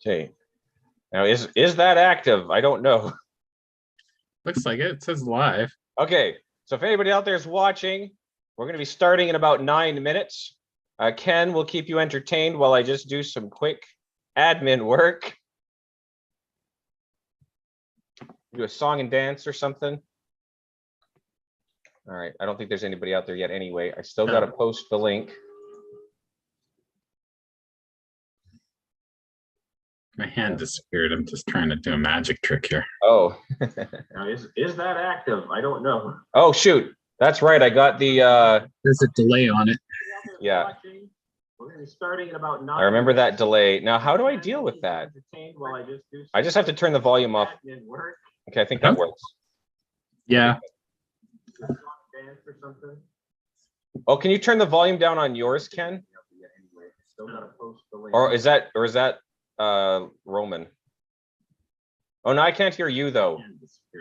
Okay. Now, is that active? I don't know. Looks like it. It says live. Okay. So if anybody out there is watching, we're going to be starting in about 9 minutes. Ken will keep you entertained while I just do some quick admin work. Do a song and dance or something. All right. I don't think there's anybody out there yet anyway. I still got to post the link. My hand disappeared. I'm just trying to do a magic trick here. Oh. Now, is that active? I don't know. Oh, shoot. That's right. I got the There's a delay on it. yeah. We're going to be starting in about 9 I remember that delay. Now, how do I deal with that? I just have to turn the volume off. Okay, I think that works. Yeah. Oh, can you turn the volume down on yours, Ken? Or is that Roman? Oh, no, I can't hear you though.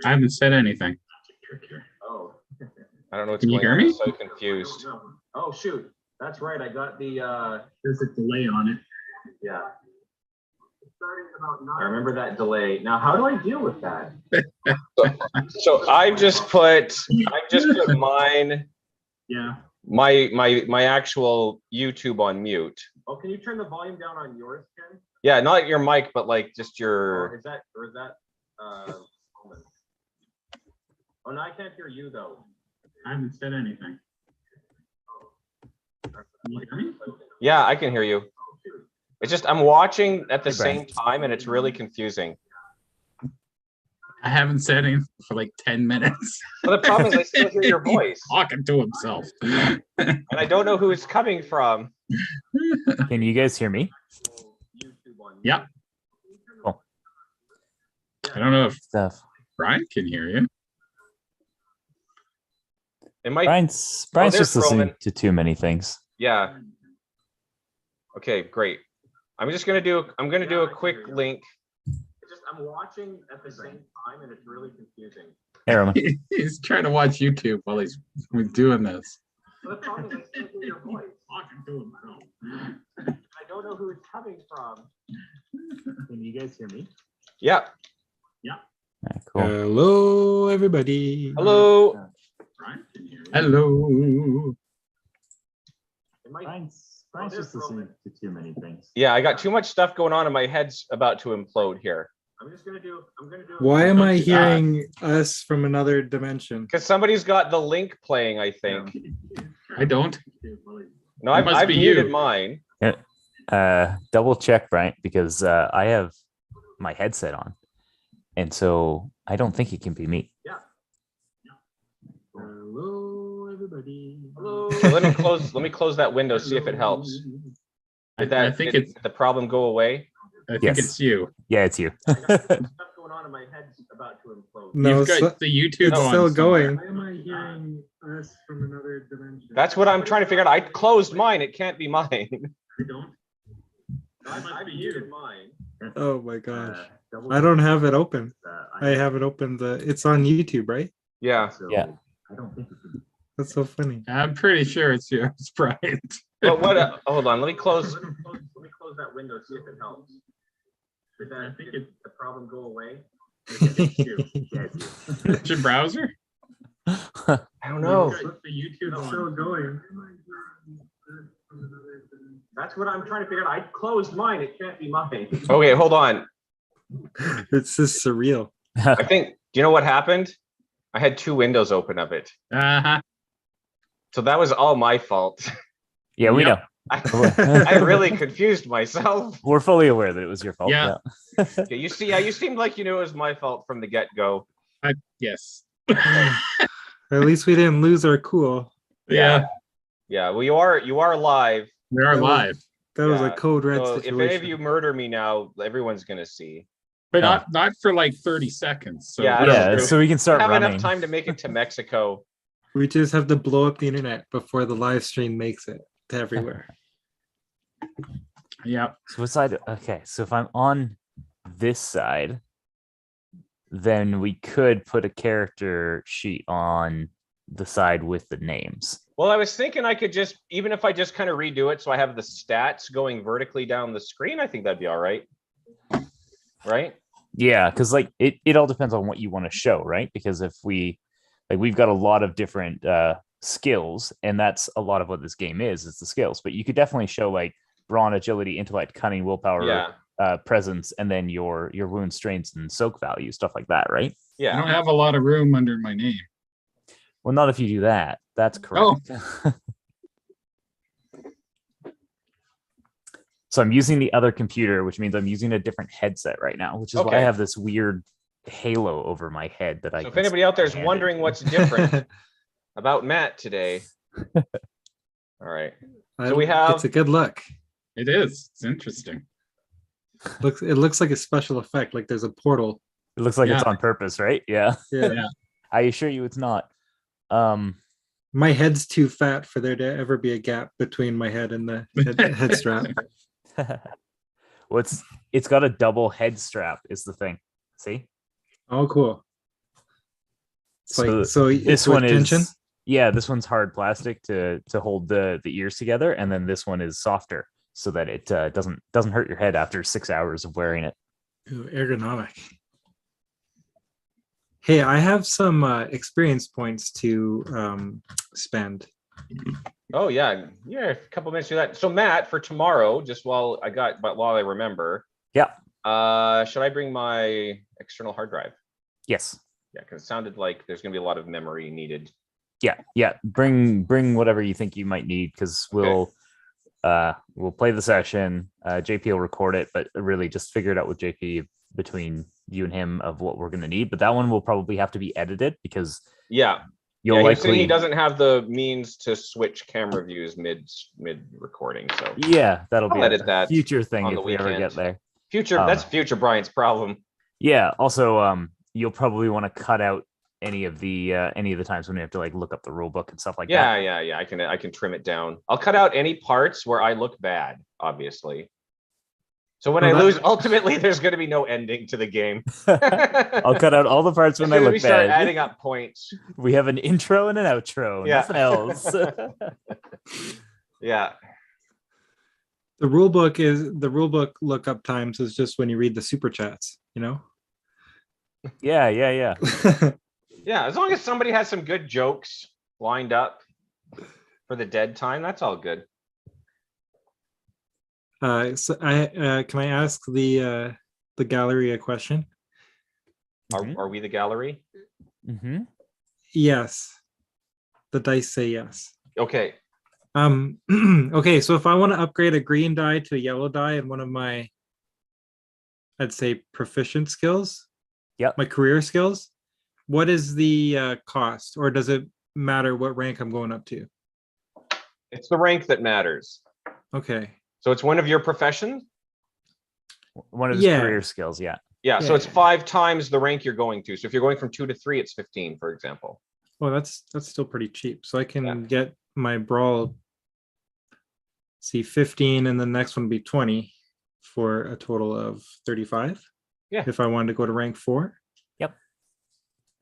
I haven't said anything. Oh, I don't know what's Can you going hear on. me? I'm so confused. Oh, shoot. That's right. I got the There's a delay on it. yeah. I remember that delay. Now, how do I deal with that? so I've just put mine. Yeah. My actual YouTube on mute. Oh, can you turn the volume down on yours, Ken? Yeah, not your mic, but like just your. Is that oh no, I can't hear you though. I haven't said anything. Can you hear me? Yeah, I can hear you. It's just I'm watching at the same time and it's really confusing. I haven't said anything for like 10 minutes. Well, the problem is I still hear your voice. He's talking to himself. And I don't know who it's coming from. Can you guys hear me? Yeah. Cool. I don't know if Stuff. Brian can hear you. It might. Brian's there's just listening Roman. to too many things. Yeah. Okay, great. I'm gonna do a quick link. I'm watching at the same time and it's really confusing. Hey, Roman. He's trying to watch YouTube while he's doing this. The problem is I still hear your voice. Talking to himself. I don't know who it's coming from. Can you guys hear me? Yeah. Right, cool. Hello, everybody. Hello. Brian can hear you. Hello. Brian's just listening to too many things. Yeah, I got too much stuff going on and my head's about to implode here. I'm gonna do. Why am I hearing us from another dimension? Because somebody's got the link playing, I think. I don't. No, It must I've be muted you. mine. Double check, Brian, because I have my headset on, and so I don't think it can be me. Hello, everybody. Hello. So let me close that window, see if it helps. Did I think did the problem go away? I think Yes. it's you. Yeah, it's you. I got stuff going on and my head's about to implode. No, You've got so- the YouTube it's on still somewhere. going. Why am I hearing us from another dimension? That's what I'm trying to figure out. I closed mine. It can't be mine. I don't. I've muted mine. Oh my gosh. I don't have it open. I haven't opened it's on YouTube, right? Yeah. Yeah. I don't think it can. That's so funny. I'm pretty sure it's yours, Brian. But what? Hold on. Let me close that window. See if it helps. Did the problem go away? It's your browser? I don't know. You've got the YouTube on. Still going. That's what I'm trying to figure out. I closed mine. It can't be mine. Okay, hold on. It's just surreal. I think. Do you know what happened? I had 2 windows open of it, Uh-huh. so that was all my fault. Yeah, we Yep. know. I really confused myself. We're fully aware that it was your fault. Yeah. Okay, you see, you seemed like you knew it was my fault from the get-go. Yes. At least we didn't lose our cool. Yeah. Yeah. Well, you are live. We are That was- live. That was Yeah. a code red So if situation. any of you murder me now, everyone's gonna see. But No. not for like 30 seconds. So Yeah, whatever. Yeah, so we can I start have running. enough time to make it to Mexico. We just have to blow up the internet before the live stream makes it to everywhere. Yeah. So what side? Okay, so if I'm on this side, then we could put a character sheet on the side with the names. Well, I was thinking I could just, even if I just kind of redo it so I have the stats going vertically down the screen, I think that'd be all right. right? Yeah, because like it all depends on what you want to show, right? Because if we've got a lot of different skills, and that's a lot of what this game is the skills. But you could definitely show like brawn, agility, intellect, cunning, willpower, Yeah, presence, and then your wound strengths and soak value, stuff like that, right? I don't yeah. have a lot of room under my name. Well, not if you do that. That's Oh. correct. So I'm using the other computer, which means I'm using a different headset right now, which is why I Okay. have this weird halo over my head that I. So if can anybody see out there is one-handed. wondering what's different about Matt today, all right. So we have- It's a good look. It is. It's interesting. It looks like a special effect, like there's a portal. It looks like it's Yeah. on purpose, right? Yeah. Yeah. Yeah. I assure you, it's not. My head's too fat for there to ever be a gap between my head and the head strap. Well, it's got a double head strap is the thing. See? Oh, cool. It's like, so this it's with one tension? is yeah, this one's hard plastic to hold the ears together, and then this one is softer so that it doesn't hurt your head after 6 hours of wearing it. Ooh, ergonomic. Hey, I have some experience points to spend. Oh yeah, a couple minutes to do that. So Matt, for tomorrow, just while I remember. Yeah. Should I bring my external hard drive? Yes. Yeah, because it sounded like there's gonna be a lot of memory needed. Yeah. Bring whatever you think you might need, because we'll play the session. JP will record it, but really just figure it out with JP between you and him of what we're gonna need. But that one will probably have to be edited because Yeah. you'll He's saying likely he doesn't have the means to switch camera views mid recording. So that'll I'll be edit a that future thing on if the we ever weekend. get there. that's future Brian's problem. Yeah. Also, you'll probably want to cut out any of the times when you have to like look up the rule book and stuff like that. Yeah. I can trim it down. I'll cut out any parts where I look bad, obviously. So when I lose, ultimately, there's going to be no ending to the game. I'll cut out all the parts when I look we start bad. adding up points. We have an intro and an outro. Yeah. Nothing else. Yeah. The rule book lookup times is just when you read the super chats, you know? Yeah. Yeah, as long as somebody has some good jokes lined up for the dead time, that's all good. So I can I ask the gallery a question? Are we the gallery? Mm-hmm. Yes. The dice say yes. Okay. Okay, so if I want to upgrade a green die to a yellow die in one of my, I'd say, proficient skills, my career skills, what is the cost, or does it matter what rank I'm going up to? It's the rank that matters. Okay. So it's one of your professions? One of his career skills, yeah. Yeah, so it's 5 times the rank you're going to. So if you're going from 2 to 3, it's 15, for example. Well, that's still pretty cheap. So I can get my brawl, 15, and the next one be 20 for a total of 35. Yeah. If I wanted to go to rank 4. Yep.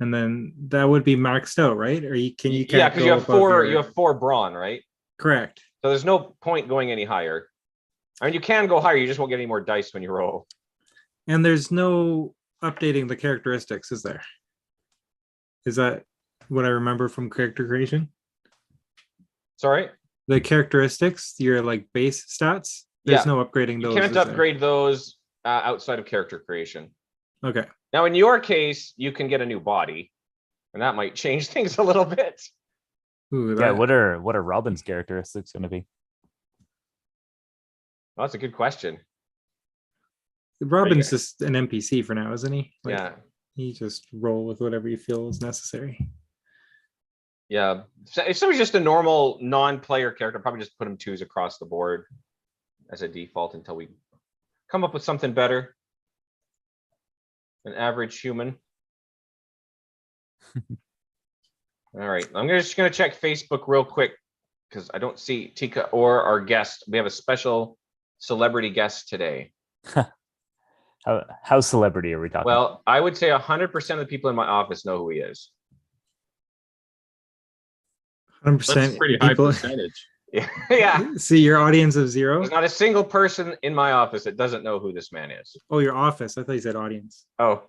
And then that would be maxed out, right? Or can you Yeah, can't because go you have above 4 your- you have 4 brawn, right? Correct. So there's no point going any higher. I mean, you can go higher, you just won't get any more dice when you roll. And there's no updating the characteristics, is there? Is that what I remember from character creation? Sorry? The characteristics, your like base stats, there's no upgrading those. You can't is there? upgrade those outside of character creation. Okay. Now, in your case, you can get a new body, and that might change things a little bit. Ooh, Yeah, that- what are Robin's characteristics going to be? Well, that's a good question. Robin's just an NPC for now, isn't he? Like, Yeah. he just roll with whatever you feel is necessary. Yeah. So if somebody's just a normal non-player character, probably just put them 2s across the board as a default until we come up with something better. An average human. All right. I'm just going to check Facebook real quick because I don't see Tika or our guest. We have a special celebrity guest today. How celebrity are we talking? Well, I would say 100% of the people in my office know who he is. 100% That's a pretty high people. percentage. Yeah. See your audience of 0. There's not a single person in my office that doesn't know who this man is. Oh, your office. I thought you said audience. Oh,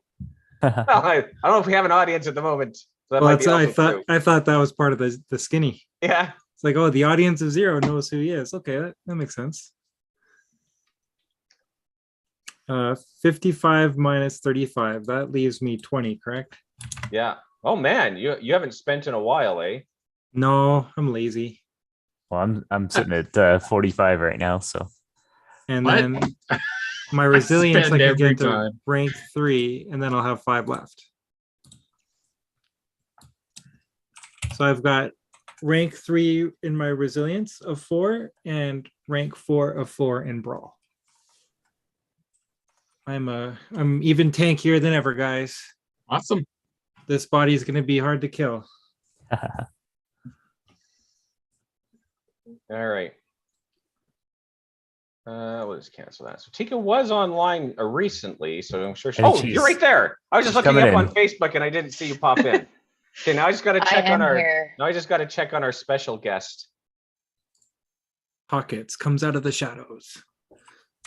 well, I don't know if we have an audience at the moment. So that Well, might be also true. I thought that was part of the skinny. Yeah. It's like, oh, the audience of 0 knows who he is. Okay, that makes sense. 55 minus 35. That leaves me 20, correct? Yeah. Oh man, you haven't spent in a while, eh? No, I'm lazy. Well, I'm sitting at 45 right now, so And What? then my resilience, I spend can every get to time. rank 3, and then I'll have 5 left. So I've got rank 3 in my resilience of 4 and rank 4 of 4 in brawl. I'm even tankier than ever, guys. Awesome. This body is going to be hard to kill. All right. Let's cancel that. So Tika was online recently, so I'm sure. And Oh, she's- you're right there. I was just she's looking coming up on in. Facebook and I didn't see you pop in. Okay, now I just got to I check on am our. here. Now I just got to check on our special guest. Pockets comes out of the shadows.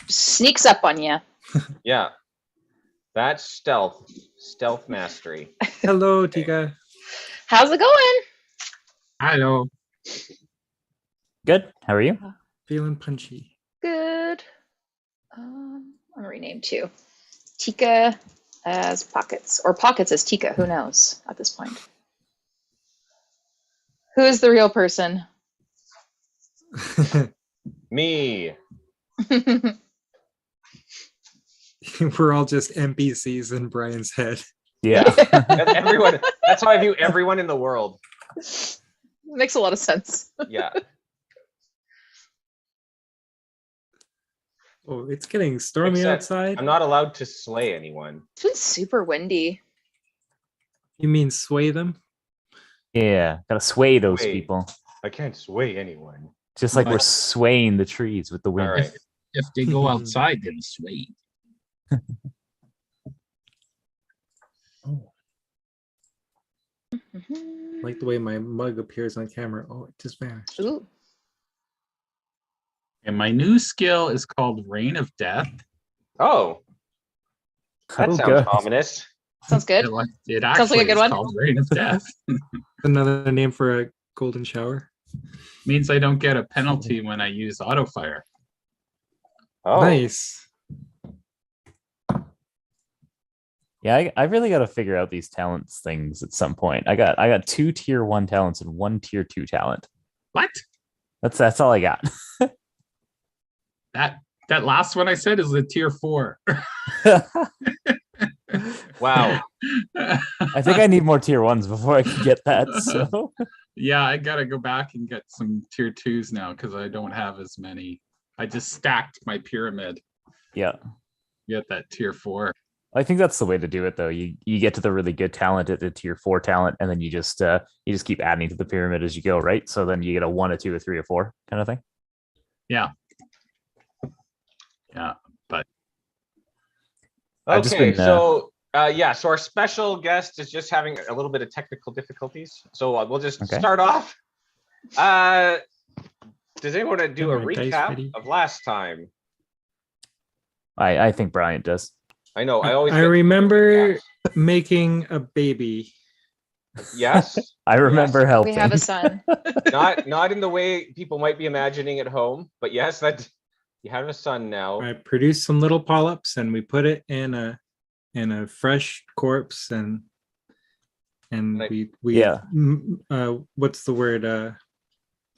Sneaks up on you. Yeah, that's stealth mastery. Hello, Tika. How's it going? Hello. good. How are you? Feeling punchy. Good. I'm gonna rename too. Tika as Pockets, or Pockets as Tika. Who knows at this point? Who is the real person? Me. We're all just NPCs in Brian's head. Yeah. That's everyone. That's how I view everyone in the world. Makes a lot of sense. Yeah. Oh, it's getting stormy Except outside. I'm not allowed to slay anyone. It's been super windy. You mean sway them? Yeah. Gotta sway those Wait. people. I can't sway anyone. Just like we're Right. swaying the trees with the wind. All right. If they go outside, they'll sway. Mhm. Like the way my mug appears on camera. Oh, it just vanished. Ooh. And my new skill is called Reign of Death. Oh, that Oh, sounds good. ominous. Sounds good. It Sounds actually like a good is one. called Reign of Death. Another name for a golden shower. Means I don't get a penalty when I use auto fire. Oh, Nice. Yeah, I really got to figure out these talents things at some point. I got 2 tier 1 talents and 1 tier 2 talent. What? That's all I got. That last one I said is a tier 4. wow. I think I need more tier 1s before I can get that. So Yeah, I gotta go back and get some tier 2s now because I don't have as many. I just stacked my pyramid. yeah. Get that tier 4. I think that's the way to do it, though. You get to the really good talent at the tier 4 talent, and then you just keep adding to the pyramid as you go, right? So then you get a 1, a 2, a 3, a 4 kind of thing. Yeah. Yeah. I've just Okay, been, so yeah, so our special guest is just having a little bit of technical difficulties. So we'll just Okay. start off. Does anyone want to do a My dice recap ready? of last time? I think Bryant does. I know, I always. I get to do remember recaps. making a baby. Yes, I remember We helping. have a son. not in the way people might be imagining at home, but yes, that you have a son now. I produced some little polyps and we put it in a fresh corpse and Like- we Yeah. What's the word,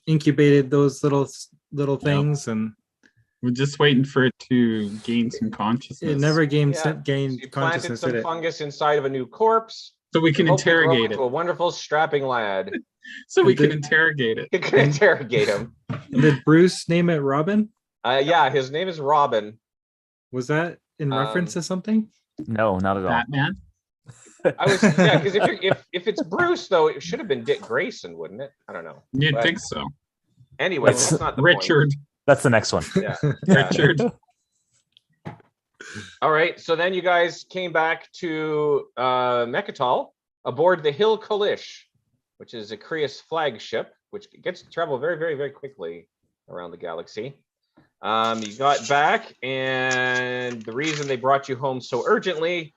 incubated those little Yeah. things, and We're just waiting for it to gain some consciousness. it never gained Yeah. gained You planted consciousness, some did it? fungus inside of a new corpse. So we can hopefully grow interrogate into it. a wonderful strapping lad. So we And can the- interrogate it. You can interrogate him. Did Bruce name it Robin? Yeah, his name is Robin. Was that in reference to something? No, not at all. Batman. I was yeah, because if it's Bruce though, it should have been Dick Grayson, wouldn't it? I don't know. You'd But think so. anyway, That's that's not the Richard. That's the next one. point. Yeah. Yeah. Richard. All right. So then you guys came back to Mechatol aboard the Hill Kalish, which is a Krius flagship, which gets to travel very, very, very quickly. around the galaxy. You got back, and the reason they brought you home so urgently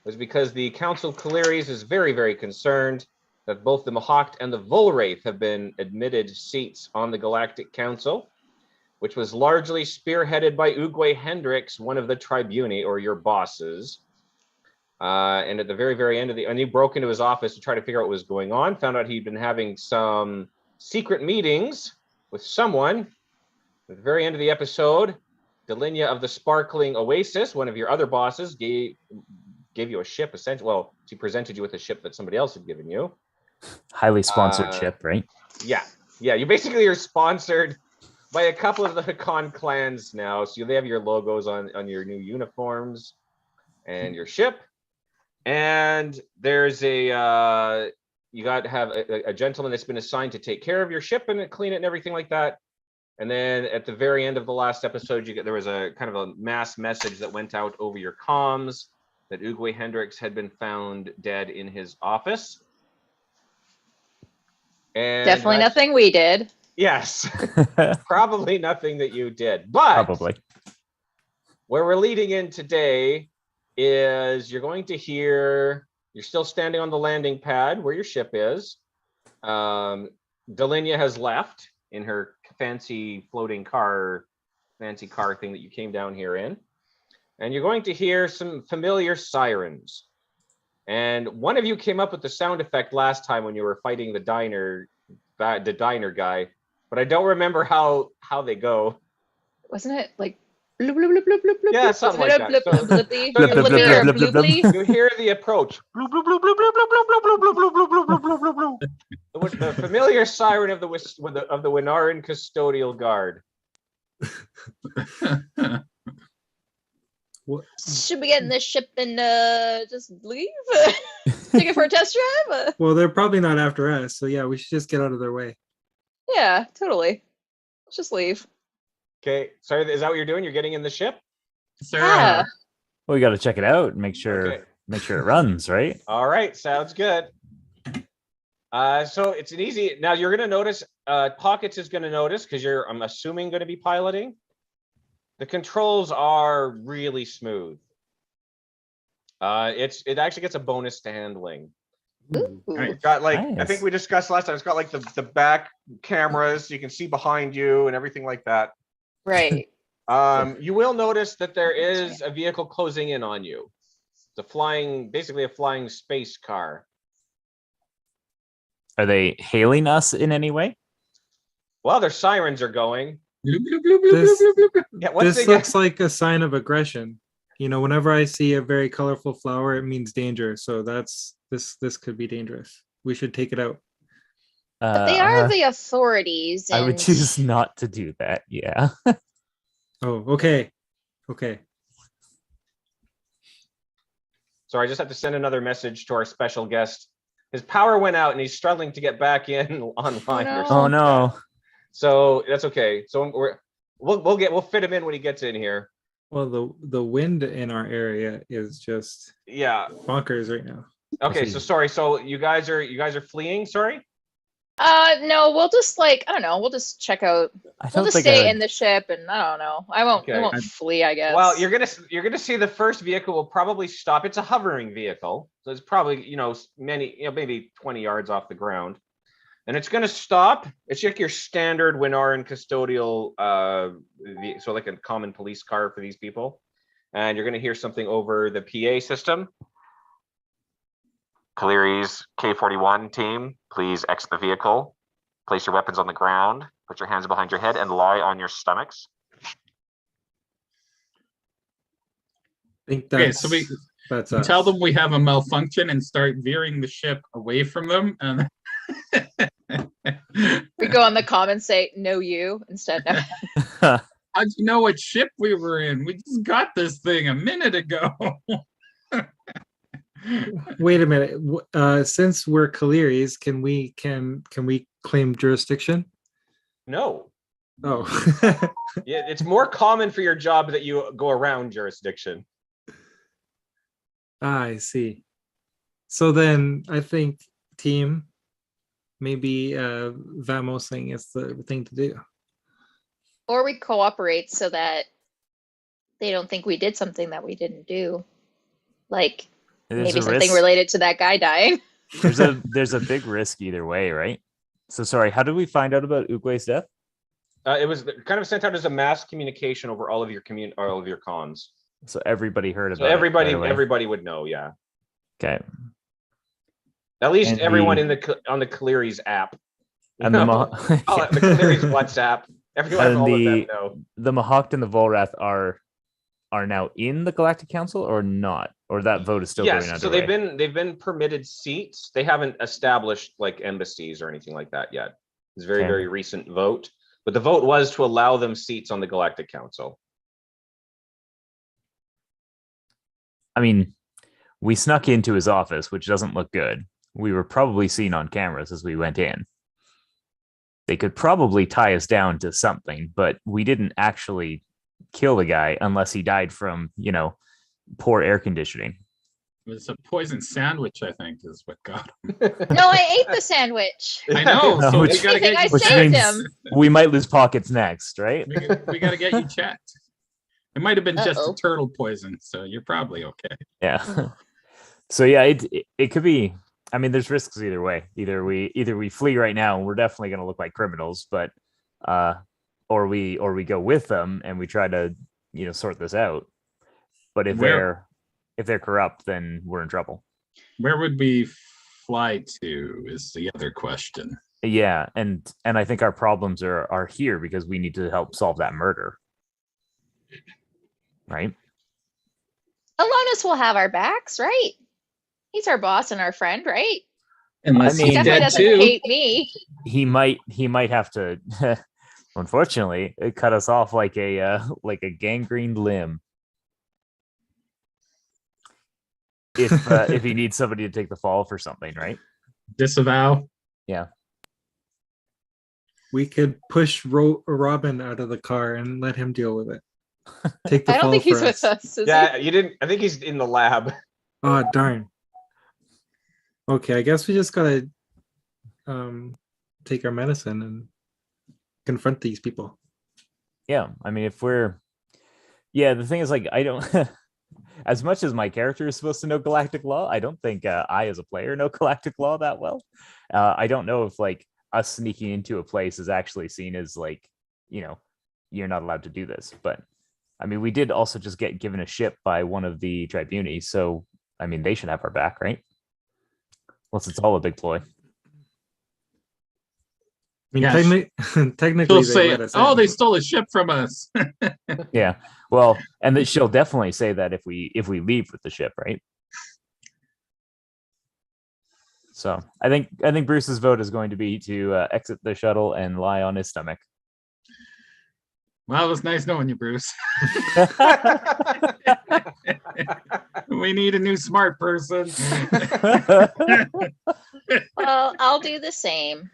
was because the Council of Caleres is very, very concerned that both the Mahact and the Volwraith have been admitted seats on the Galactic Council, which was largely spearheaded by Uguay Hendrix, one of the Tribuni, or your bosses. And at the very, very end of and he broke into his office to try to figure out what was going on, found out he'd been having some secret meetings with someone. At the very end of the episode, Delinia of the Sparkling Oasis, one of your other bosses, gave you a ship, essentially. Well, she presented you with a ship that somebody else had given you. Highly sponsored ship, right? Yeah. You basically are sponsored by a couple of the Hakan clans now. So they have your logos on your new uniforms and your ship. And there's you got to have a gentleman that's been assigned to take care of your ship and clean it and everything like that. And then at the very end of the last episode, there was a kind of a mass message that went out over your comms that Uguay Hendrix had been found dead in his office. And Definitely nothing we did. Yes, probably nothing that you did. But Probably. where we're leading in today is you're going to hear, you're still standing on the landing pad where your ship is. Delinia has left in her fancy floating car, fancy car thing that you came down here in. And you're going to hear some familiar sirens. And one of you came up with the sound effect last time when you were fighting the diner guy, but I don't remember how they go. Wasn't it like bloop, bloop, bloop, bloop, bloop, bloop? Yeah, something like that. Bloop, So- bloop, bloopy, so you bloopy, hear- or blooply? You hear the approach. Bloop, bloop, bloop, bloop, bloop, bloop, bloop, bloop, bloop, bloop, bloop, bloop, bloop, bloop, bloop. The familiar siren of the Winaran Custodial Guard. Should we get in this ship and just leave? Take it for a test drive? Well, they're probably not after us, so yeah, we should just get out of their way. Yeah, totally. Let's just leave. Okay, sorry, is that what you're doing? You're getting in the ship? Yeah. Well, we got to check it out and make sure Okay. it runs, right? All right, sounds good. So it's an easy. Now you're going to notice. Pockets is going to notice because I'm assuming, going to be piloting. The controls are really smooth. It actually gets a bonus to handling. Ooh. It's got I Nice. think we discussed last time. It's got the back cameras, you can see behind you and everything like that. Right. You will notice that there is a vehicle closing in on you. It's basically a flying space car. Are they hailing us in any way? Well, their sirens are going. Bloop, bloop, bloop, bloop, This- bloop, bloop, bloop. Yeah, once This they get looks like a sign of aggression. You know, whenever I see a very colorful flower, it means danger. So this could be dangerous. We should take it out. But they are the authorities. I would and- choose not to do that. Yeah. Oh, okay. Okay. Sorry, I just have to send another message to our special guest. His power went out and he's struggling to get back in online. no. Or Oh something. no. So that's okay. So we'll fit him in when he gets in here. Well, the wind in our area is just Yeah. bonkers right now. Okay. see. So sorry. So you guys are fleeing. Sorry. No, we'll just I don't know, we'll just check out. I We'll don't just think stay I in the ship and I don't know. I won't Okay. flee, I guess. Well, you're gonna see the first vehicle will probably stop. It's a hovering vehicle, so it's probably maybe 20 yards off the ground, and it's gonna stop. It's like your standard Winaran custodial, so like a common police car for these people, and you're gonna hear something over the PA system. Caleres K41 team, please exit the vehicle. Place your weapons on the ground. Put your hands behind your head and lie on your stomachs. I think Okay, that's so we us. tell them we have a malfunction and start veering the ship away from them. And we go on the comm and say no you instead. No. how'd you know what ship we were in? We just got this thing a minute ago. Wait a minute. Since we're Caleres, can we claim jurisdiction? No. Oh. Yeah, it's more common for your job that you go around jurisdiction. I see. So then I think team, maybe Vamosing is the thing to do. Or we cooperate so that they don't think we did something that we didn't do. Like There's maybe a something risk. related to that guy dying. There's a big risk either way, right? So sorry, how did we find out about Uguay's death? It was kind of sent out as a mass communication over all of your all of your cons. So everybody heard So about everybody, it right away. everybody would know. Yeah. Okay. At least And everyone the- on the Cleary's app. You And the, know? Yeah. The Cleary's WhatsApp. Everyone, And all of them know. the Mahawked and the Volrath are now in the Galactic Council or not, or that vote is still going Yes, underway. so they've been permitted seats. They haven't established like embassies or anything like that yet. It's a very, Okay. very recent vote, but the vote was to allow them seats on the Galactic Council. I mean, we snuck into his office, which doesn't look good. We were probably seen on cameras as we went in. They could probably tie us down to something, but we didn't actually kill the guy unless he died from, poor air conditioning. It was a poison sandwich, I think, is what got him. No, I ate the sandwich. I know. No, So we which- gotta Anything get I you Which saved means him. we might lose pockets next, right? we gotta get you checked. It might have been just a Uh-oh. turtle poison, so you're probably okay. Yeah. So yeah, it could be. I mean, there's risks either way. Either we flee right now, and we're definitely going to look like criminals, but or we go with them and we try to sort this out. But if they're corrupt, then we're in trouble. Where would we fly to is the other question. Yeah, and I think our problems are here because we need to help solve that murder. Right? Alonus will have our backs, right? He's our boss and our friend, right? Unless I mean- He he's definitely dead doesn't too. hate me. He might have to unfortunately it cut us off like a gangrened limb. If he needs somebody to take the fall for something, right? Disavow. Yeah. We could push Robin out of the car and let him deal with it. Take the I don't fall think he's for with us. us. Is Yeah, you didn't. I think he's in the lab. Oh darn. Okay, I guess we just gotta take our medicine and confront these people. Yeah, I mean, the thing is, like, I don't as much as my character is supposed to know galactic law, I don't think I as a player know galactic law that well. I don't know if like us sneaking into a place is actually seen as like, you're not allowed to do this. But I mean, we did also just get given a ship by one of the tribunes, so I mean, they should have our back, right? Unless it's all a big ploy. I mean, Yeah, technically, She'll they say, let us "Oh, in. they stole a ship from us." Yeah, well, and that she'll definitely say that if we leave with the ship, right? So I think Bruce's vote is going to be to exit the shuttle and lie on his stomach. Well, it was nice knowing you, Bruce. We need a new smart person. Well, I'll do the same.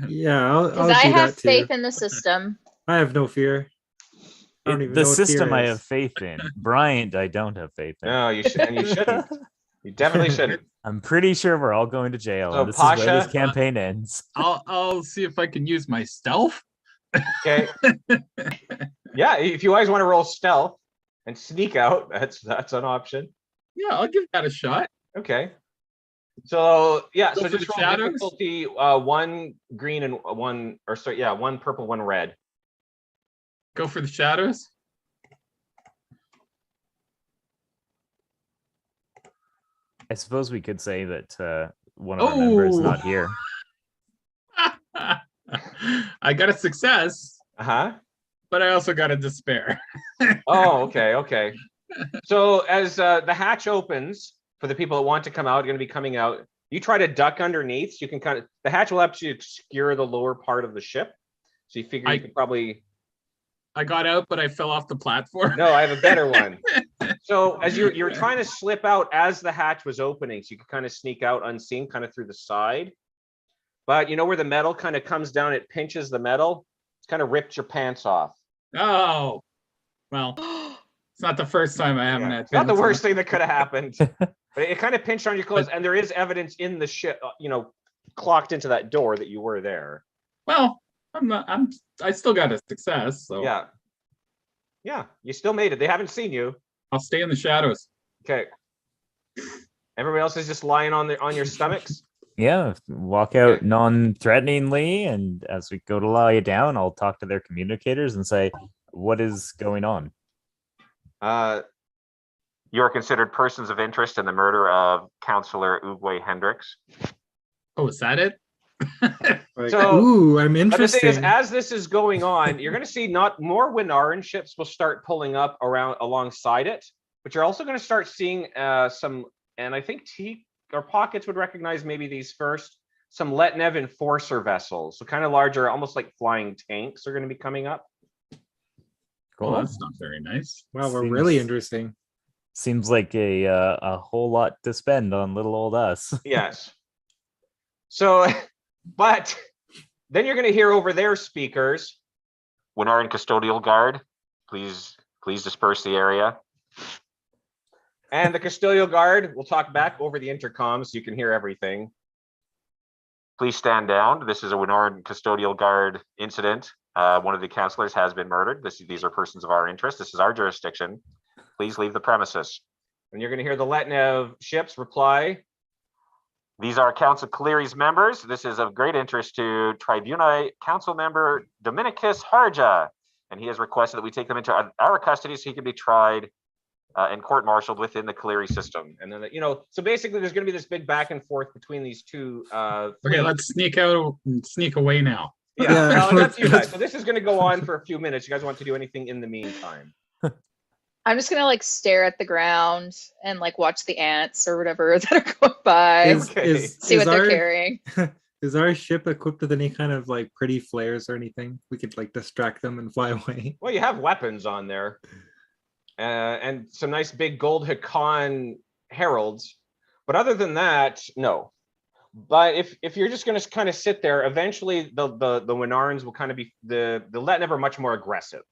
Yeah, I'll Because do I have that too. faith in the system. I have no fear. I don't even know The what system fear I is. have faith in. Bryant, I don't have faith in. No, you should. And you shouldn't. You definitely shouldn't. I'm pretty sure we're all going to jail. So, And this is where this Pasha, campaign ends. I'll see if I can use my stealth. Okay. Yeah, if you always want to roll stealth and sneak out, that's an option. Yeah, I'll give that a shot. Okay. So yeah, Go so for just the roll shadows? difficulty 1 green and 1 purple, 1 red. Go for the shadows. I suppose we could say that one of our members is not here. I got a success, Uh-huh. but I also got a despair. Oh, okay. So as the hatch opens for the people that want to come out, going to be coming out, you try to duck underneath. So you can the hatch will actually obscure the lower part of the ship. So you figure you could probably. I got out, but I fell off the platform. No, I have a better one. So as you were trying to slip out as the hatch was opening, so you could kind of sneak out unseen, kind of through the side. But you know where the metal kind of comes down, it pinches the metal. It's kind of ripped your pants off. Oh, well, it's not the first time I haven't Yeah. had. It's not the pants worst on. thing that could have happened. But it kind of pinched on your clothes, and there is evidence in the ship, clocked into that door that you were there. Well, I still got a success, so Yeah. Yeah, you still made it. They haven't seen you. I'll stay in the shadows. Okay. Everybody else is just lying on your stomachs. Yeah, walk out Okay. non-threateningly, and as we go to lie down, I'll talk to their communicators and say, "What is going on?" You are considered persons of interest in the murder of Councillor Uwe Hendricks. Oh, is that it? Like, So- ooh, I'm But the thing is, interesting. as this is going on, you're going to see not more Winaran ships will start pulling up around alongside it, but you're also going to start seeing some, and I think T or Pockets would recognize maybe these first, some Letnev enforcer vessels. So kind of larger, almost like flying tanks are going to be coming up. Oh, that's not very nice. Wow, we're really Seems- interesting. Seems like a whole lot to spend on little old us. Yes. So, but then you're going to hear over their speakers, Winaran Custodial Guard, please disperse the area. And the Custodial Guard will talk back over the intercom so you can hear everything. Please stand down. This is a Winaran Custodial Guard incident. One of the councillors has been murdered. These are persons of our interest. This is our jurisdiction. Please leave the premises. And you're going to hear the Letnev ships reply. These are Council Cleary's members. This is of great interest to Tribunal Council member Dominicus Harja, and he has requested that we take them into our custody so he can be tried and court-martialed within the Cleary system. And then, so basically there's going to be this big back and forth between these two. Okay, fleets. let's sneak out and sneak away now. Yeah, Yeah, no, that's you let's- guys. So this is going to go on for a few minutes. You guys want to do anything in the meantime? I'm just gonna like stare at the ground and like watch the ants or whatever that are going by. Okay. See what they're our, carrying. Is our ship equipped with any kind of like pretty flares or anything? We could like distract them and fly away. Well, you have weapons on there, and some nice big gold Hakan heralds. But other than that, no. But if you're just going to kind of sit there, eventually the Winarans will kind of be the Letnev are much more aggressive,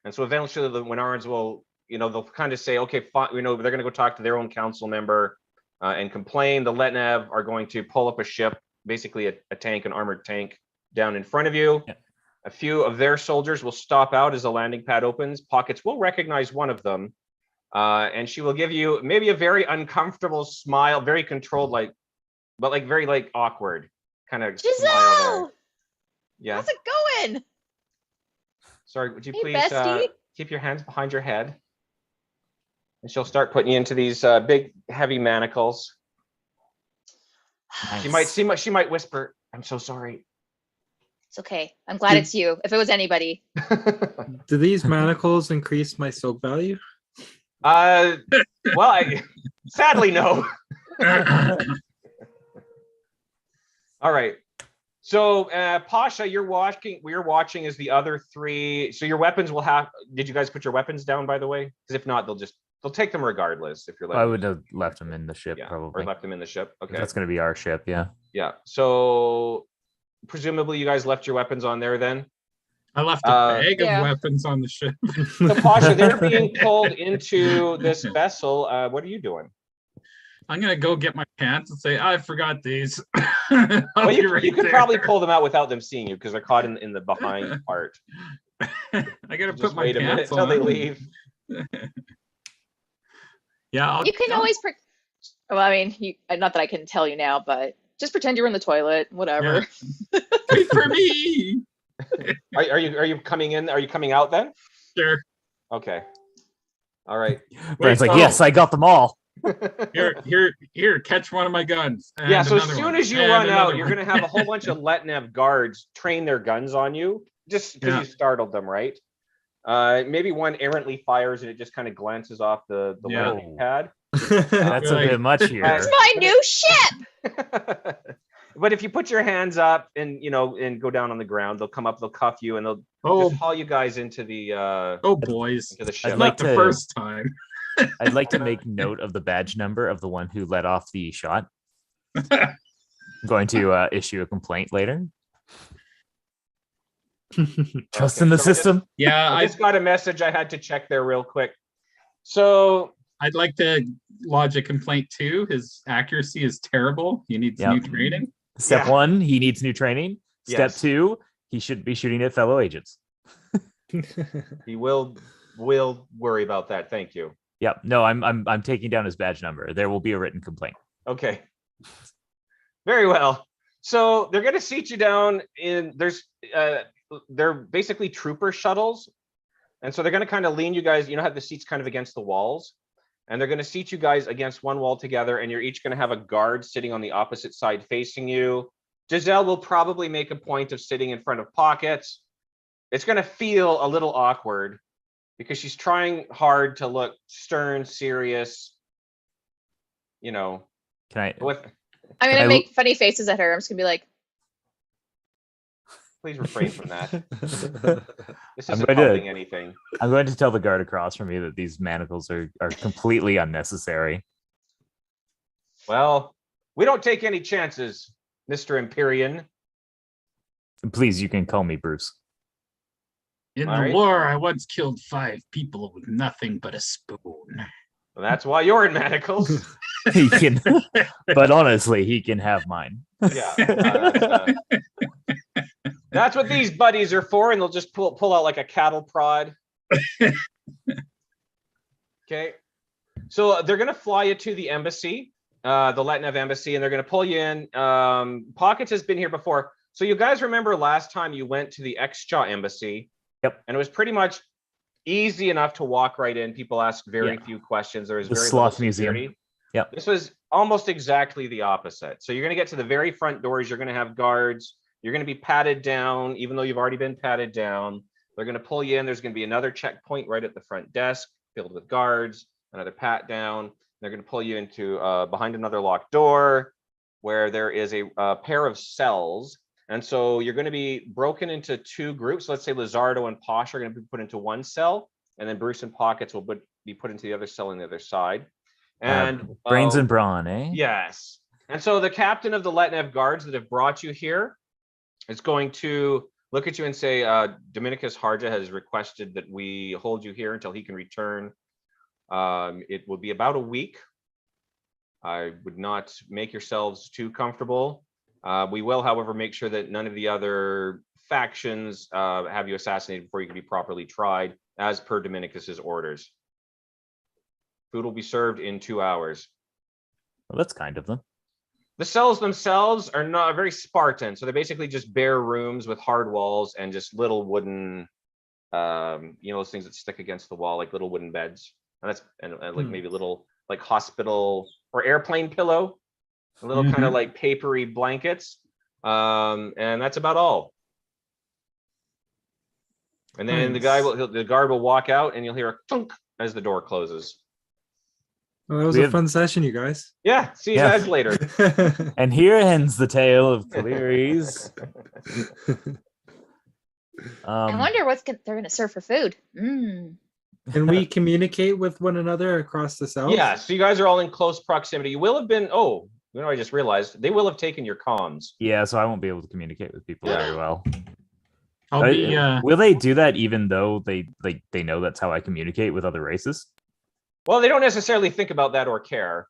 and so eventually the Winarans will, they'll kind of say, okay, fine, they're going to go talk to their own council member and complain. The Letnev are going to pull up a ship, basically a tank, an armored tank, down in front of you. Yeah. A few of their soldiers will stop out as the landing pad opens. Pockets will recognize one of them, and she will give you maybe a very uncomfortable smile, very controlled, but very awkward kind of smile there. Giselle, Yeah. how's it going? Sorry, would you Hey, please bestie. keep your hands behind your head? And she'll start putting you into these big, heavy manacles. Nice. She might whisper, "I'm so sorry." It's okay. I'm glad it's you. If it was anybody, Do these manacles increase my soak value? Well, sadly no. All right. So, Pasha, we're watching as the other three. So your weapons will have. Did you guys put your weapons down, by the way? Because if not, they'll take them regardless. If you're I would have left them in the ship, yeah, probably. or left them in the ship. Okay. That's going to be our ship, yeah. Yeah. So presumably you guys left your weapons on there then. I left a bag Yeah. of weapons on the ship. So Pasha, they're being pulled into this vessel. What are you doing? I'm gonna go get my pants and say I forgot these. Well, I'll be you right could there. probably pull them out without them seeing you because they're caught in the behind part. I gotta Just put my wait a minute pants until on. they leave. Yeah, you can always. Well, I mean, not that I can tell you now, but just pretend you're in the toilet. Whatever. wait for me. Are you coming in? Are you coming out then? Sure. Okay. All right. Brian's like, oh, yes, I got them all. Here, catch one of my guns. Yeah, and so as another soon one, as you and run out, another you're one. going to have a whole bunch of Letnev guards train their guns on you just because Yeah. you startled them, right? Maybe one errantly fires and it just kind of glances off the Yeah. landing pad. That's a Like- bit much here. It's my new ship. But if you put your hands up and and go down on the ground, they'll come up, they'll cuff you, and they'll Oh, just haul you guys into the boys. into the ship. I'd like Not the to- first time. I'd like to make note of the badge number of the one who let off the shot. I'm going to issue a complaint later. Trust Okay, in the so system. Yeah, I just got a message I had to check there real quick. So I'd like to lodge a complaint too. His accuracy is terrible. He needs Yep. new training. Step Yeah. 1, he needs new training. Step Yes. 2, He should be shooting at fellow agents. He will worry about that. Thank you. Yep. No, I'm taking down his badge number. There will be a written complaint. Okay. Very well. So they're going to seat you down they're basically trooper shuttles. And so they're going to kind of lean you guys, have the seats kind of against the walls. And they're going to seat you guys against one wall together. And you're each going to have a guard sitting on the opposite side facing you. Giselle will probably make a point of sitting in front of Pockets. It's going to feel a little awkward because she's trying hard to look stern, serious, Can I? with I'm Can gonna I- make funny faces at her. I'm just gonna be like, please refrain from that. This I'm isn't going to- helping anything. I'm going to tell the guard across from me that these manacles are completely unnecessary. Well, we don't take any chances, Mr. Imperium. Please, you can call me Bruce. In All the right. war, I once killed 5 people with nothing but a spoon. Well, that's why you're in manacles. He can, but honestly, he can have mine. Yeah. That's what these buddies are for, and they'll just pull out like a cattle prod. Okay. So they're gonna fly you to the embassy, the Letnev embassy, and they're gonna pull you in. Pockets has been here before. So you guys remember last time you went to the Xjaw embassy? Yep. And it was pretty much easy enough to walk right in. People ask very Yeah. few questions. There was The very sloth little museum. security. Yep. This was almost exactly the opposite. So you're going to get to the very front doors. You're going to have guards. You're going to be patted down, even though you've already been patted down. They're going to pull you in. There's going to be another checkpoint right at the front desk filled with guards, another pat down. They're going to pull you into behind another locked door where there is a pair of cells. And so you're going to be broken into 2 groups. Let's say Lizardo and Posh are going to be put into one cell, and then Bruce and Pockets will be put into the other cell on the other side. And brains and brawn, eh? yes. And so the captain of the Letnev guards that have brought you here is going to look at you and say, Dominicus Harja has requested that we hold you here until he can return. It will be about a week. I would not make yourselves too comfortable. We will, however, make sure that none of the other factions have you assassinated before you can be properly tried, as per Dominicus's orders. Food will be served in 2 hours. Well, that's kind of them. The cells themselves are not very Spartan, so they're basically just bare rooms with hard walls and just little wooden, those things that stick against the wall, like little wooden beds, and like maybe little like hospital or airplane pillow, a little kind of like papery blankets, and that's about all. And then the guard will walk out, and you'll hear a clunk as the door closes. Well, that was We a have- fun session, you guys. Yeah, see you Yeah. guys later. And here ends the tale of Cleary's. I wonder they're gonna serve for food. Can we communicate with one another across the cells? Yeah, so you guys are all in close proximity. You will have been. I just realized they will have taken your comms. Yeah, so I won't be able to communicate with people very well. I'll be Will they do that even though they know that's how I communicate with other races? Well, they don't necessarily think about that or care.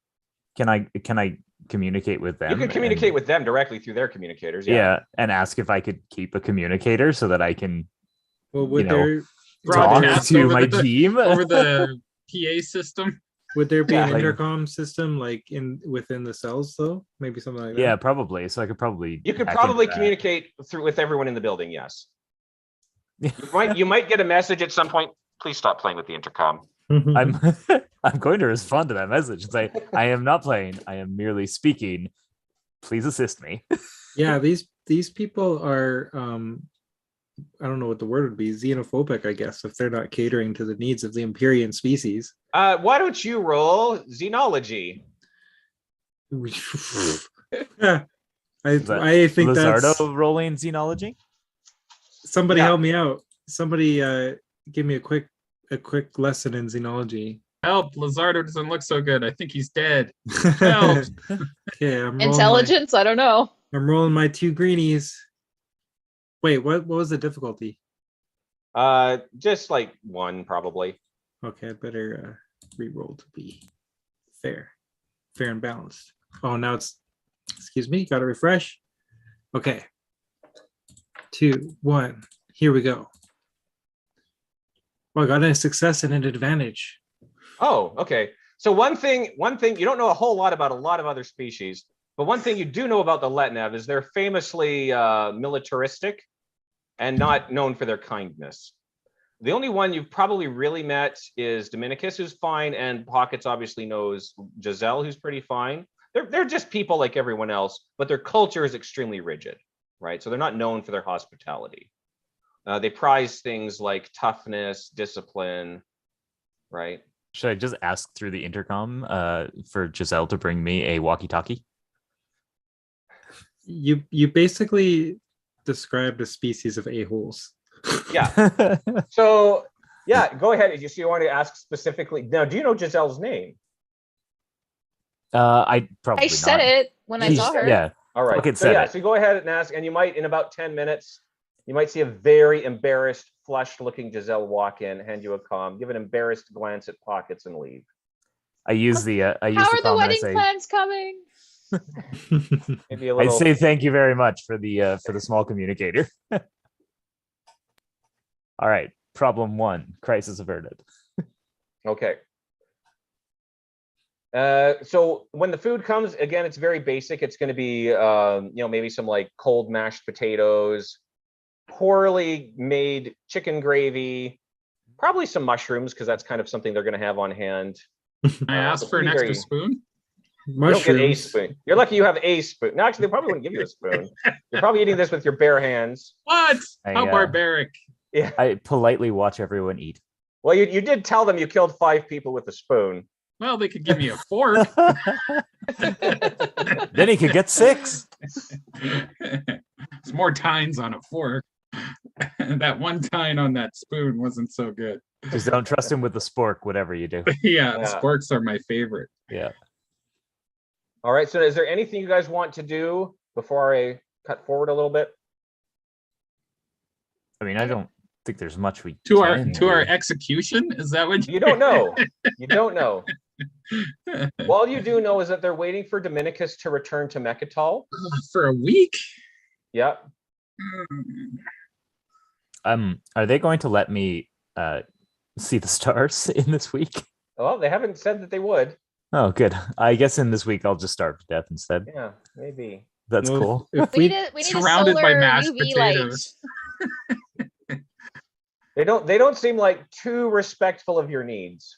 Can I communicate with them? You can communicate with them directly through their communicators. Yeah, and ask if I could keep a communicator so that I can Well, would you know, there talk broadcast to over my the- team. over the PA system. would there be an like- intercom system like within the cells though? Maybe something like that. Yeah, probably. So I could probably. You could hack probably into that. communicate with everyone in the building. Yes. You might get a message at some point. Please stop playing with the intercom. I'm I'm going to respond to that message and say, I am not playing, I am merely speaking. Please assist me. Yeah, these people are I don't know what the word would be, xenophobic, I guess, if they're not catering to the needs of the Imperium species. Why don't you roll xenology? Yeah, Is that I think that's Lizardo rolling xenology? somebody Yeah. help me out. Somebody give me a quick lesson in xenology. Help! Lizardo doesn't look so good. I think he's dead. Help! Okay, I'm Intelligence? I don't know. I'm rolling my 2 greenies. Wait, what was the difficulty? Just like 1 probably. Okay, I better re-roll to be fair and balanced. Oh, now it's, excuse me, gotta refresh. Okay. 2, 1. Here we go. Well, I got a success and an advantage. Oh, okay. So one thing, you don't know a whole lot about a lot of other species, but one thing you do know about the Letnev is they're famously militaristic and not known for their kindness. The only one you've probably really met is Dominicus, who's fine, and Pockets obviously knows Giselle, who's pretty fine. They're just people like everyone else, but their culture is extremely rigid, right? So they're not known for their hospitality. They prize things like toughness, discipline, right? Should I just ask through the intercom for Giselle to bring me a walkie-talkie? You basically described a species of a-holes. Yeah. So yeah, go ahead. You want to ask specifically now? Do you know Giselle's name? I probably I said not. it when I She's- saw her. Yeah. All right. Pocket So said yeah, it. so go ahead and ask, and you might in about 10 minutes, you might see a very embarrassed, flushed-looking Giselle walk in, hand you a comm, give an embarrassed glance at Pockets, and leave. I use the How are the comm and I wedding say, plans coming? Maybe a I little. say thank you very much for the small communicator. All right, problem 1, crisis averted. Okay. So when the food comes, again, it's very basic. It's going to be, maybe some like cold mashed potatoes, poorly made chicken gravy, probably some mushrooms because that's kind of something they're going to have on hand. I asked for an pretty extra very- spoon. You don't get a Mushrooms. spoon. You're lucky you have a spoon. No, actually, they probably wouldn't give you a spoon. You're probably eating this with your bare hands. What? I, How barbaric. Yeah. I politely watch everyone eat. Well, you did tell them you killed 5 people with a spoon. Well, they could give me a fork. Then he could get 6. It's more tines on a fork. That one tine on that spoon wasn't so good. Just don't trust him with the spork, whatever you do. Yeah, Yeah. sporks are my favorite. Yeah. All right. So is there anything you guys want to do before I cut forward a little bit? I mean, I don't think there's much we To our can to our do. execution, is that what You don't know. You don't know. All you do know is that they're waiting for Dominicus to return to Mechatol. for a week? Yep. Are they going to let me see the stars in this week? Well, they haven't said that they would. Oh, good. I guess in this week I'll just starve to death instead. Yeah, maybe. That's Well, cool. If We we, need a Surrounded by solar mashed UV potatoes. light. They don't seem like too respectful of your needs.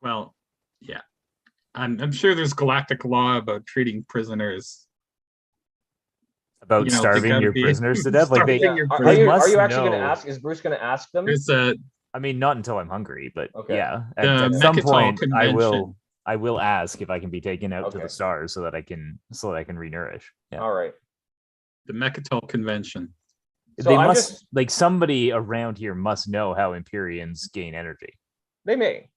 Well, yeah. I'm sure there's galactic law about treating prisoners. About You know, they starving gotta your be prisoners to death. Like starving they, your Are, they you must actually going to know- ask? Is Bruce going to ask them? There's a I mean, not until I'm hungry, but Okay. yeah. The At some Mechatol point, convention. I will ask if I can be taken out to Okay. the stars so that I can renourish. Yeah. All right. the Mechatol convention. So They I'm must just- like somebody around here must know how Empyreans gain energy. They may.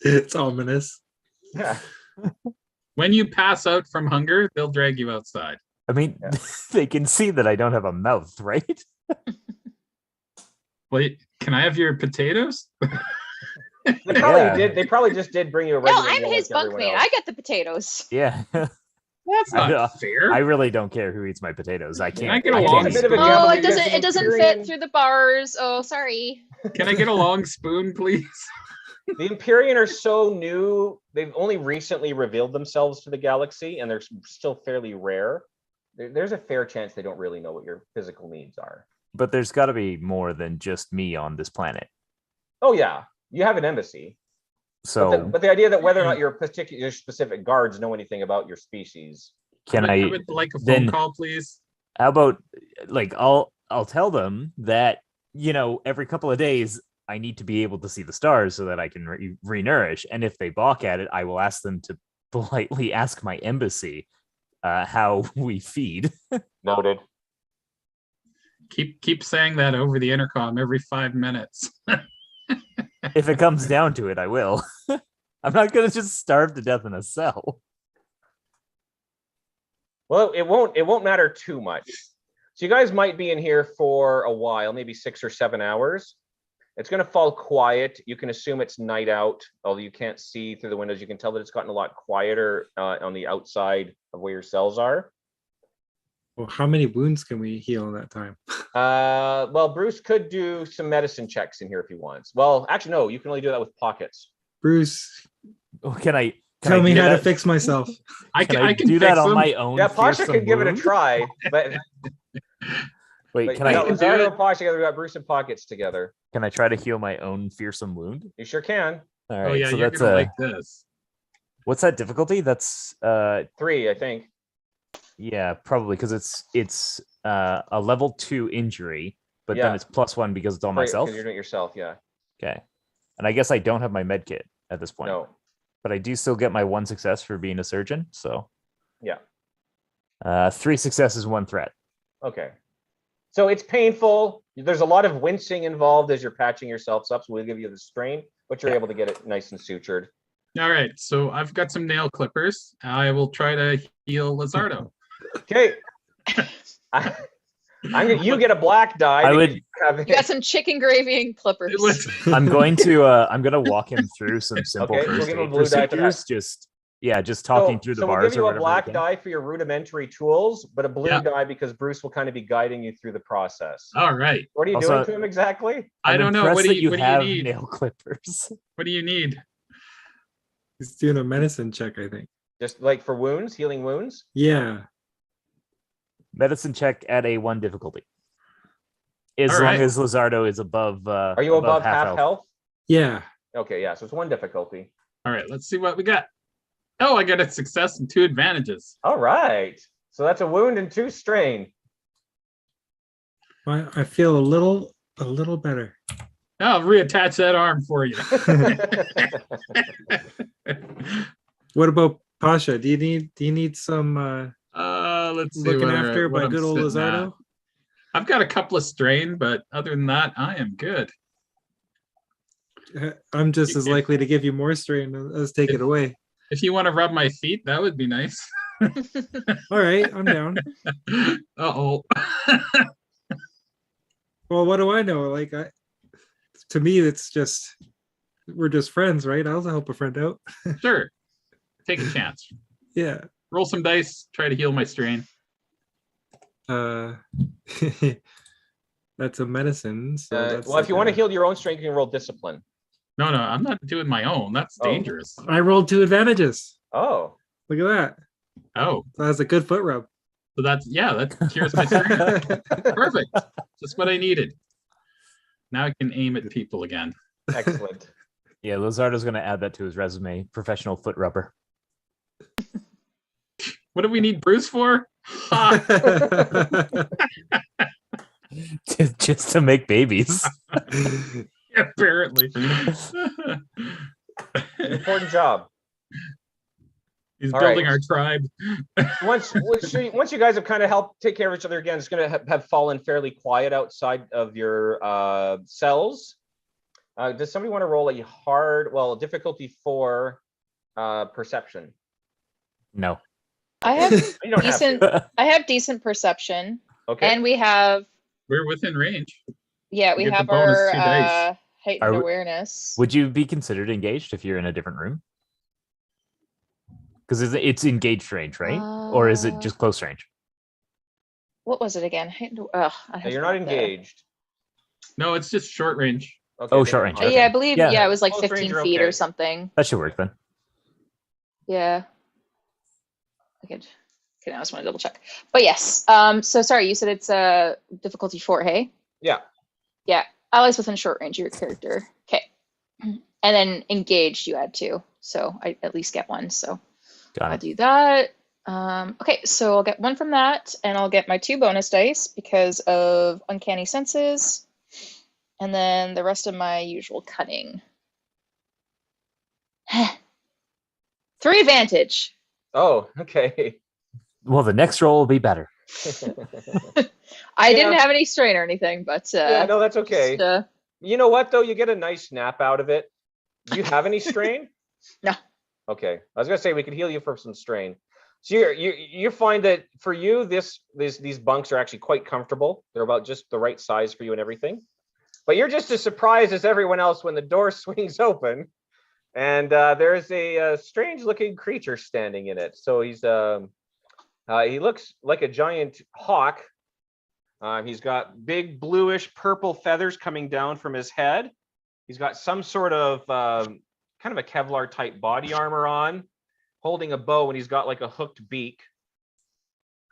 it's ominous. Yeah. When you pass out from hunger, they'll drag you outside. I mean, Yeah. they can see that I don't have a mouth, right? Wait, can I have your potatoes? They probably Yeah. did. They probably just did bring you a No, regular I'm meal his like everyone bunkmate. else. I get the potatoes. Yeah. That's I know. not fair. I really don't care who eats my potatoes. I can't. I get I along? can't It's a eat bit of a them. gamble. Oh, you it guys doesn't. have It doesn't Imperium- fit through the bars. Oh, sorry. Can I get a long spoon, please? The Imperium are so new. They've only recently revealed themselves to the galaxy, and they're still fairly rare. There's a fair chance they don't really know what your physical needs are. But there's got to be more than just me on this planet. Oh yeah, you have an embassy. So But the idea that whether or not your specific guards know anything about your species. can I I? would like a phone then- call, please. How about like I'll tell them that every couple of days I need to be able to see the stars so that I can renourish, and if they balk at it, I will ask them to politely ask my embassy how we feed. Noted. Keep saying that over the intercom every 5 minutes. If it comes down to it, I will. I'm not gonna just starve to death in a cell. Well, it won't matter too much. So you guys might be in here for a while, maybe 6 or 7 hours. It's gonna fall quiet. You can assume it's night out, although you can't see through the windows. You can tell that it's gotten a lot quieter on the outside of where your cells are. Well, how many wounds can we heal in that time? Well, Bruce could do some medicine checks in here if he wants. Well, actually, no, you can only do that with pockets. Bruce, Oh, can I tell me do how to that? fix myself. Can I can do that fix on them. my own? Yeah, Pasha fearsome could give it a wound? try, but Wait, but can we I got can do Lizardo it. and Pasha together. We got Bruce and pockets together. can I try to heal my own fearsome wound? You sure can. All Oh right, yeah, so you're that's gonna a like this. what's that difficulty? That's 3, I think. yeah, probably because it's a level 2 injury, but then Yeah. it's +1 because it's all Right, 'cause myself. you're doing it yourself. Yeah. Okay, and I guess I don't have my med kit at this point, No. but I do still get my 1 success for being a surgeon. So Yeah. 3 successes, 1 threat. Okay. So it's painful. There's a lot of wincing involved as you're patching yourselves up. So we'll give you the strain, but you're Yeah. able to get it nice and sutured. All right, so I've got some nail clippers. I will try to heal Lizardo. Okay. You get a black die. I because would- you have You got some chicken gravy and clippers. It was I'm gonna walk him through some simple Okay, we'll first give him a aid blue die for that. procedures. Just talking through the so we'll bars give you or a whatever. black again. die for your rudimentary tools, but a blue Yeah. die because Bruce will kind of be guiding you through the process. all right. What are you Also- doing to him exactly? I I'm don't know. impressed What do that you have need? nail clippers. What do you need? He's doing a medicine check, I think. Just like for wounds, healing wounds? Yeah. Medicine check at a 1 difficulty. As All long right. as Lizardo is above. Are you above half health? Yeah. Okay, yeah, so it's 1 difficulty. All right, let's see what we got. Oh, I got a success and 2 advantages. All right. So that's a wound and 2 strain. I feel a little better. I'll reattach that arm for you. What about Pasha? Do you need some Let's see looking what after what by I'm good old sitting at. Lizardo? I've got a couple of strain, but other than that, I am good. I'm just as If- likely to give you more strain as take it away. If you want to rub my feet, that would be nice. All right, I'm down. Uh-oh. Well, what do I know? Like, to me, it's just we're just friends, right? I'll help a friend out. Sure. Take a chance. Yeah. Roll some dice, try to heal my strain. That's a medicine. So that's Well, if like you want to a- heal your own strength, you can roll discipline. No, I'm not doing my own. That's Oh. dangerous. I rolled 2 advantages. Oh, Look at that. Oh, So that's a good foot rub. so that cures my strain. Perfect. Just what I needed. Now I can aim at people again. excellent. Yeah, Lizardo's gonna add that to his resume. Professional foot rubber. What do we need Bruce for? Ha! Just to make babies. Apparently. Important job. He's All building right. our tribe. Once you guys have kind of helped take care of each other again, it's going to have fallen fairly quiet outside of your cells. Does somebody want to roll a difficulty 4 perception? No. I have You don't have to. decent. I have decent perception, Okay. and we have We're within range. we get the have bonus our 2 dice. heightened Are we- awareness. Would you be considered engaged if you're in a different room? Because it's engaged range, right? Or is it just close range? What was it again? Heightened. I No, have you're to not look that up. engaged. No, it's just short range. Okay, Oh, then short never range, mind. okay. Yeah, I believe. Yeah. Yeah, it was like Close range, 15 you're feet okay. or something. That should work then. Yeah. I could. Okay, now I just want to double check. But yes. So sorry, you said it's difficulty 4. Hey. Yeah. Yeah. Allies within short range of your character. Okay. And then engaged, you add 2, so I at least get 1. So Got I'll it. do that. Okay, so I'll get 1 from that, and I'll get my 2 bonus dice because of uncanny senses, and then the rest of my usual cunning. 3 advantage. Oh, okay. Well, the next roll will be better. I Yeah. didn't have any strain or anything, but Yeah, no, that's okay. just, You know what though? You get a nice snap out of it. Do you have any strain? No. Okay, I was gonna say we could heal you for some strain. So you find that for you, these bunks are actually quite comfortable. They're about just the right size for you and everything. But you're just as surprised as everyone else when the door swings open, and there's a strange-looking creature standing in it. So he looks like a giant hawk. He's got big bluish purple feathers coming down from his head. He's got some sort of kind of a Kevlar type body armor on, holding a bow, and he's got like a hooked beak.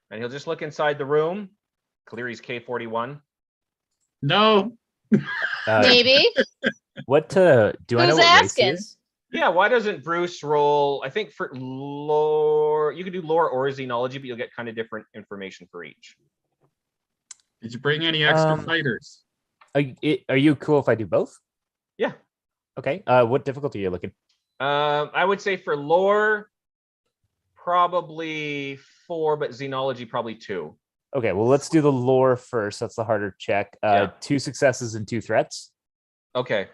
And he'll just look inside the room. Cleary's K41. No. Maybe. What do I know Who's what race he asking? is? Yeah, why doesn't Bruce roll? I think for lore, you could do lore or xenology, but you'll get kind of different information for each. Did you bring any extra Um, fighters? Are you cool if I do both? Yeah. Okay. What difficulty are you looking? I would say for lore, probably 4, but xenology probably 2. Okay, well, let's do the lore first. That's the harder check. Yeah. 2 successes and 2 threats. Okay.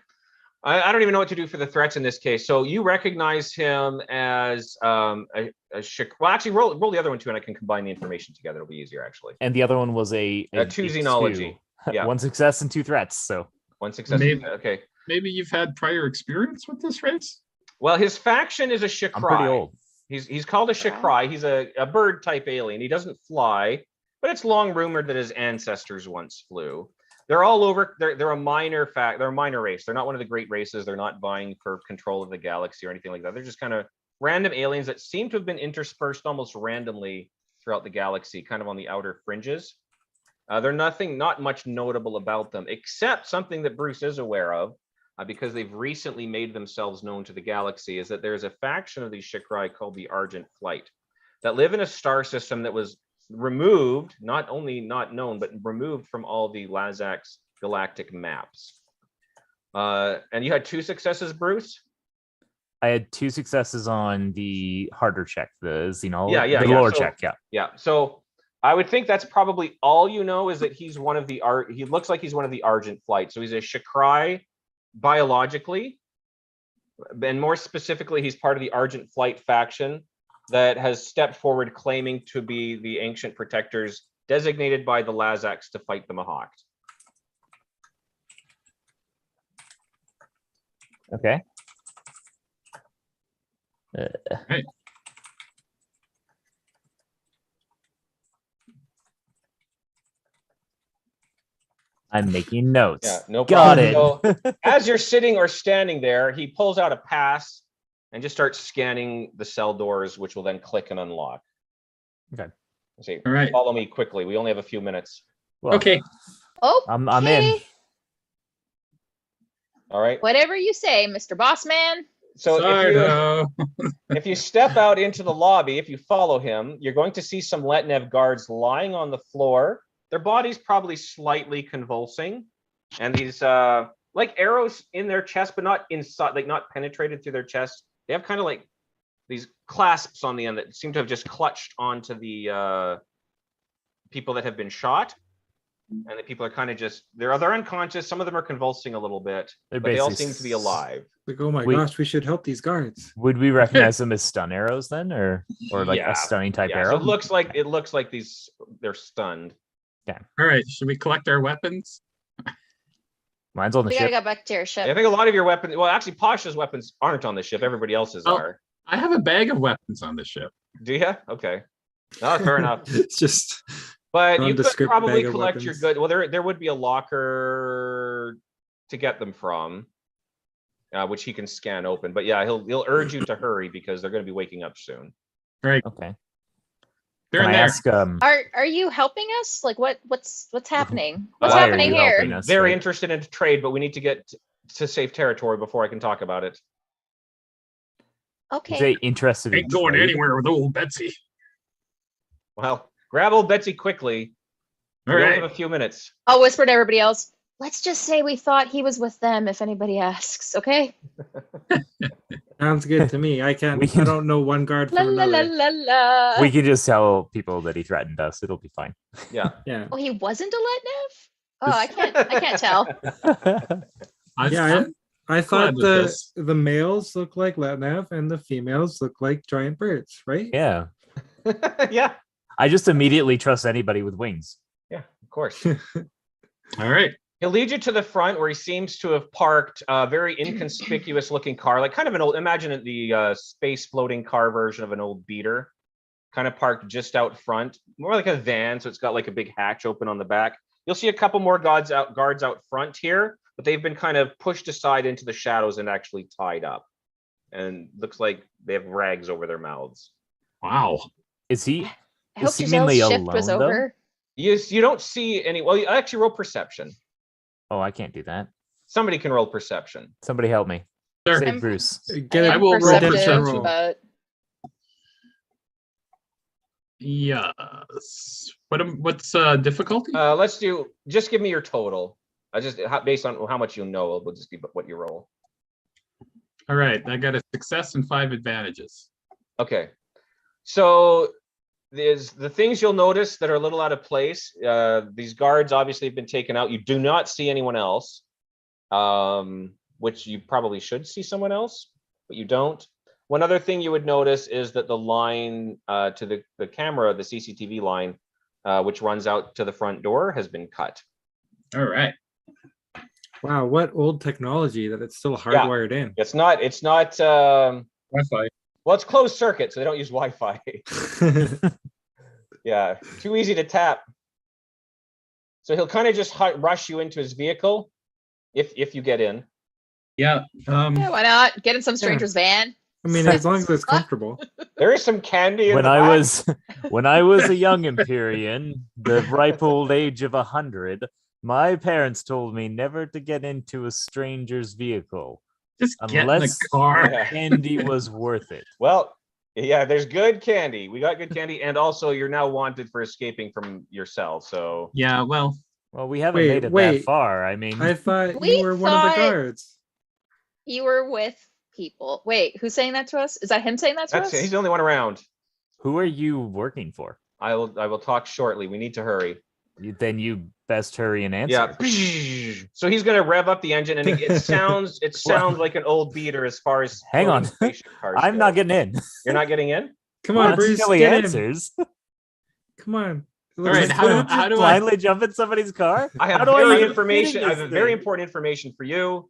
I don't even know what to do for the threats in this case. So you recognize him as well, actually roll the other one too, and I can combine the information together. It'll be easier actually. And the other one was a 2 xenology. Yeah. 1 success and 2 threats. So 1 success. Maybe- Okay. Maybe you've had prior experience with this race? Well, his faction is a I'm pretty Shikrai. old. He's called a Shikrai. He's a bird type alien. He doesn't fly, but it's long rumored that his ancestors once flew. They're all over. They're a minor They're a minor race. They're not one of the great races. They're not vying for control of the galaxy or anything like that. They're just kind of random aliens that seem to have been interspersed almost randomly throughout the galaxy, kind of on the outer fringes. They're not much notable about them, except something that Bruce is aware of, because they've recently made themselves known to the galaxy, is that there's a faction of these Shikrai called the Argent Flight that live in a star system that was removed, not only not known, but removed from all the Lazak's galactic maps. And you had 2 successes, Bruce? I had 2 successes on the harder check, the xenology. Yeah, the yeah. lower So- check. Yeah. Yeah, so I would think that's probably all you know, is that he's one of the he looks like he's one of the Argent Flight. So he's a Shikrai biologically, and more specifically, he's part of the Argent Flight faction that has stepped forward claiming to be the ancient protectors designated by the Lazaks to fight the Mahawk. Okay. Right. I'm making notes. Yeah, no Got problem. it. So as you're sitting or standing there, he pulls out a pass and just starts scanning the cell doors, which will then click and unlock. Okay. See, All right. follow me quickly. We only have a few minutes. Well, Okay. Oh, I'm in. All right. Whatever you say, Mr. Bossman. So Sardo. if you step out into the lobby, if you follow him, you're going to see some Letnev guards lying on the floor. Their bodies probably slightly convulsing, and these like arrows in their chest, but not inside, like not penetrated through their chest. They have kind of like these clasps on the end that seem to have just clutched onto the people that have been shot. And the people are kind of just they're unconscious. Some of them are convulsing a little bit, They're but they all basically seem to be alive. Like, oh my Wait. gosh, we should help these guards. Would we recognize them as stun arrows then, or like Yeah, a stunning type Yeah, so arrow? it looks like they're stunned. All right. Should we collect our weapons? Mine's on the We gotta ship. go back to your I ship. think a lot of your weapons, well, actually, Pasha's weapons aren't on the ship. Everybody else's Oh. are. I have a bag of weapons on the ship. Do you? Okay. No, fair enough. It's just But you could Nondescript probably bag of collect your weapons. good. Well, there would be a locker to get them from, which he can scan open. But yeah, he'll urge you to hurry because they're going to be waking up soon. Okay. They're Can in I there. ask? Are you helping us? Like what's happening? What's Why are happening you here? helping us? Very Right. interested in trade, but we need to get to safe territory before I can talk about it. Is Okay. they interested in Ain't going trade? anywhere with old Betsy. Well, grab old Betsy quickly. All We only right. have a few minutes. I'll whisper to everybody else. Let's just say we thought he was with them if anybody asks, okay? sounds good to me. I can't. We can- I don't know one guard La from la la another. la la. We can just tell people that he threatened us. It'll be fine. Yeah. Yeah, Oh, he wasn't a Letnev? Oh, I can't tell. Yeah, I thought with this. the males look like Letnev and the females look like giant birds, right? Yeah. Yeah. I just immediately trust anybody with wings. Yeah. Of course. All right. He'll lead you to the front where he seems to have parked a very inconspicuous looking car, like kind of an old, imagine the space floating car version of an old beater, kind of parked just out front, more like a van. So it's got like a big hatch open on the back. You'll see a couple more guards out front here, but they've been kind of pushed aside into the shadows and actually tied up. And looks like they have rags over their mouths. Wow. Is he I hope seemingly Giselle's shift was alone, though? over. You don't see any. Well, you actually roll perception. Oh, I can't do that. Somebody can roll perception. Somebody help me. Sure. Save I'm- Bruce. Get I a will roll redemption perception. roll. but Yes. What's difficulty? Let's do. Just give me your total. I just based on how much you know, it will just be what you roll. All right, I got a success and 5 advantages. Okay. So there's the things you'll notice that are a little out of place. These guards obviously have been taken out. You do not see anyone else, which you probably should see someone else, but you don't. One other thing you would notice is that the line to the camera, the CCTV line, which runs out to the front door, has been cut. All right. Wow, what old technology that it's still Yeah. hardwired in. It's not. Wi-Fi. Well, it's closed circuit, so they don't use Wi-Fi. Yeah, too easy to tap. So he'll kind of just rush you into his vehicle, if you get in. Yeah. yeah, why not? Get in some stranger's van. I mean, as long as it's comfortable. There is some candy in When the I back. was a young Empyrean, the ripe old age of 100, my parents told me never to get into a stranger's vehicle. Just get in the Unless- car. Yeah. Candy was worth it. Well, yeah, there's good candy. We got good candy, and also you're now wanted for escaping from your cell. So Yeah, well, Well, we haven't Wait, made it that wait. far. I mean, I thought We you were one of the thought- guards. You were with people. Wait, who's saying that to us? Is that him saying that to that's us? he's the only one around. who are you working for? I will talk shortly. We need to hurry. Then you best hurry and answer. Yeah. So he's gonna rev up the engine, and it sounds like an old beater as far as Hang on. floating spaceship cars I'm go. not getting in. You're not getting in. Come on, Bruce, Until he get in. answers. Come on. all right. How do I? Blindly jump in somebody's car? I have How do I very even information. fit I in have this very thing? important information for you.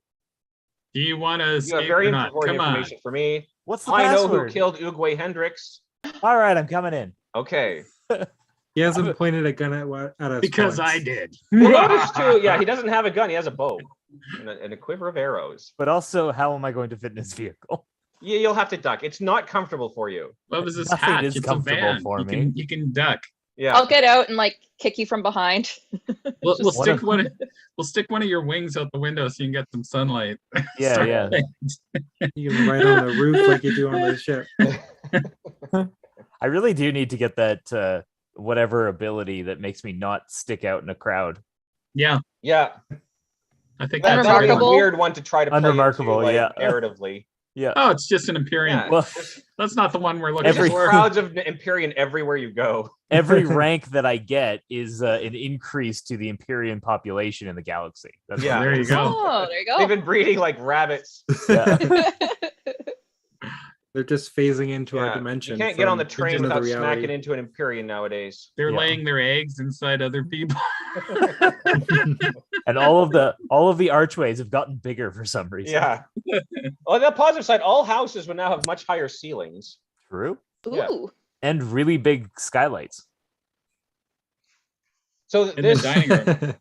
Do you want to You have escape very or not? important Come on. information for me. What's the I know who password? killed Uguay Hendrix. All right, I'm coming in. Okay. He hasn't pointed a gun at us. Because once. I did. Well, notice too. Yeah, he doesn't have a gun. He has a bow and a quiver of arrows. But also, how am I going to fit in his vehicle? Yeah, you'll have to duck. It's not comfortable for you. What was this Nothing hatch? is It's a comfortable van. for you me. Can, you can duck. Yeah. I'll get out and like kick you from behind. We'll Just- stick we'll stick one of your wings out the window so you can get some sunlight. Yeah, yeah. You can ride on the roof like you do on the ship. I really do need to get that whatever ability that makes me not stick out in a crowd. Yeah, Yeah. I think That'd that's be a Unremarkable. weird one to try to play into, Unremarkable, like, yeah. narratively. Yeah. Oh, it's just an Imperium. Yeah. Well, That's not the one we're looking There's Every- just for. crowds of Imperium everywhere you go. every rank that I get is an increase to the Imperium population in the galaxy. That's Yeah. what There it you is. go. Oh, there you They've go. been breeding like rabbits. Yeah. They're just phasing into our Yeah. dimension. You can't get on the from train another without reality. smacking into an Imperium nowadays. They're Yeah. laying their eggs inside other people. And all of the archways have gotten bigger for some reason. Yeah. On the positive side, all houses would now have much higher ceilings. True. Yeah. Ooh. And really big skylights. So In this, the dining room.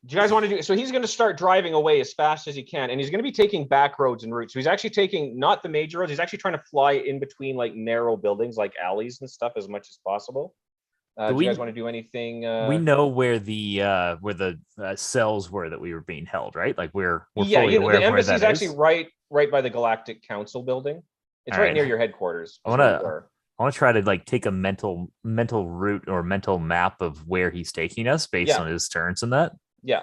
do you guys want to do? So he's going to start driving away as fast as he can, and he's going to be taking back roads and routes. So he's actually taking not the major roads. He's actually trying to fly in between like narrow buildings, like alleys and stuff, as much as possible. Do we- you guys want to do anything? We know where the cells were that we were being held, right? Like we're Yeah, fully you know, aware the of where embassy is that actually is. right by the Galactic Council building. It's All right right. near your headquarters. I is where wanna- you are. I want to try to like take a mental route or mental map of where he's taking us based Yeah. on his turns and that, Yeah,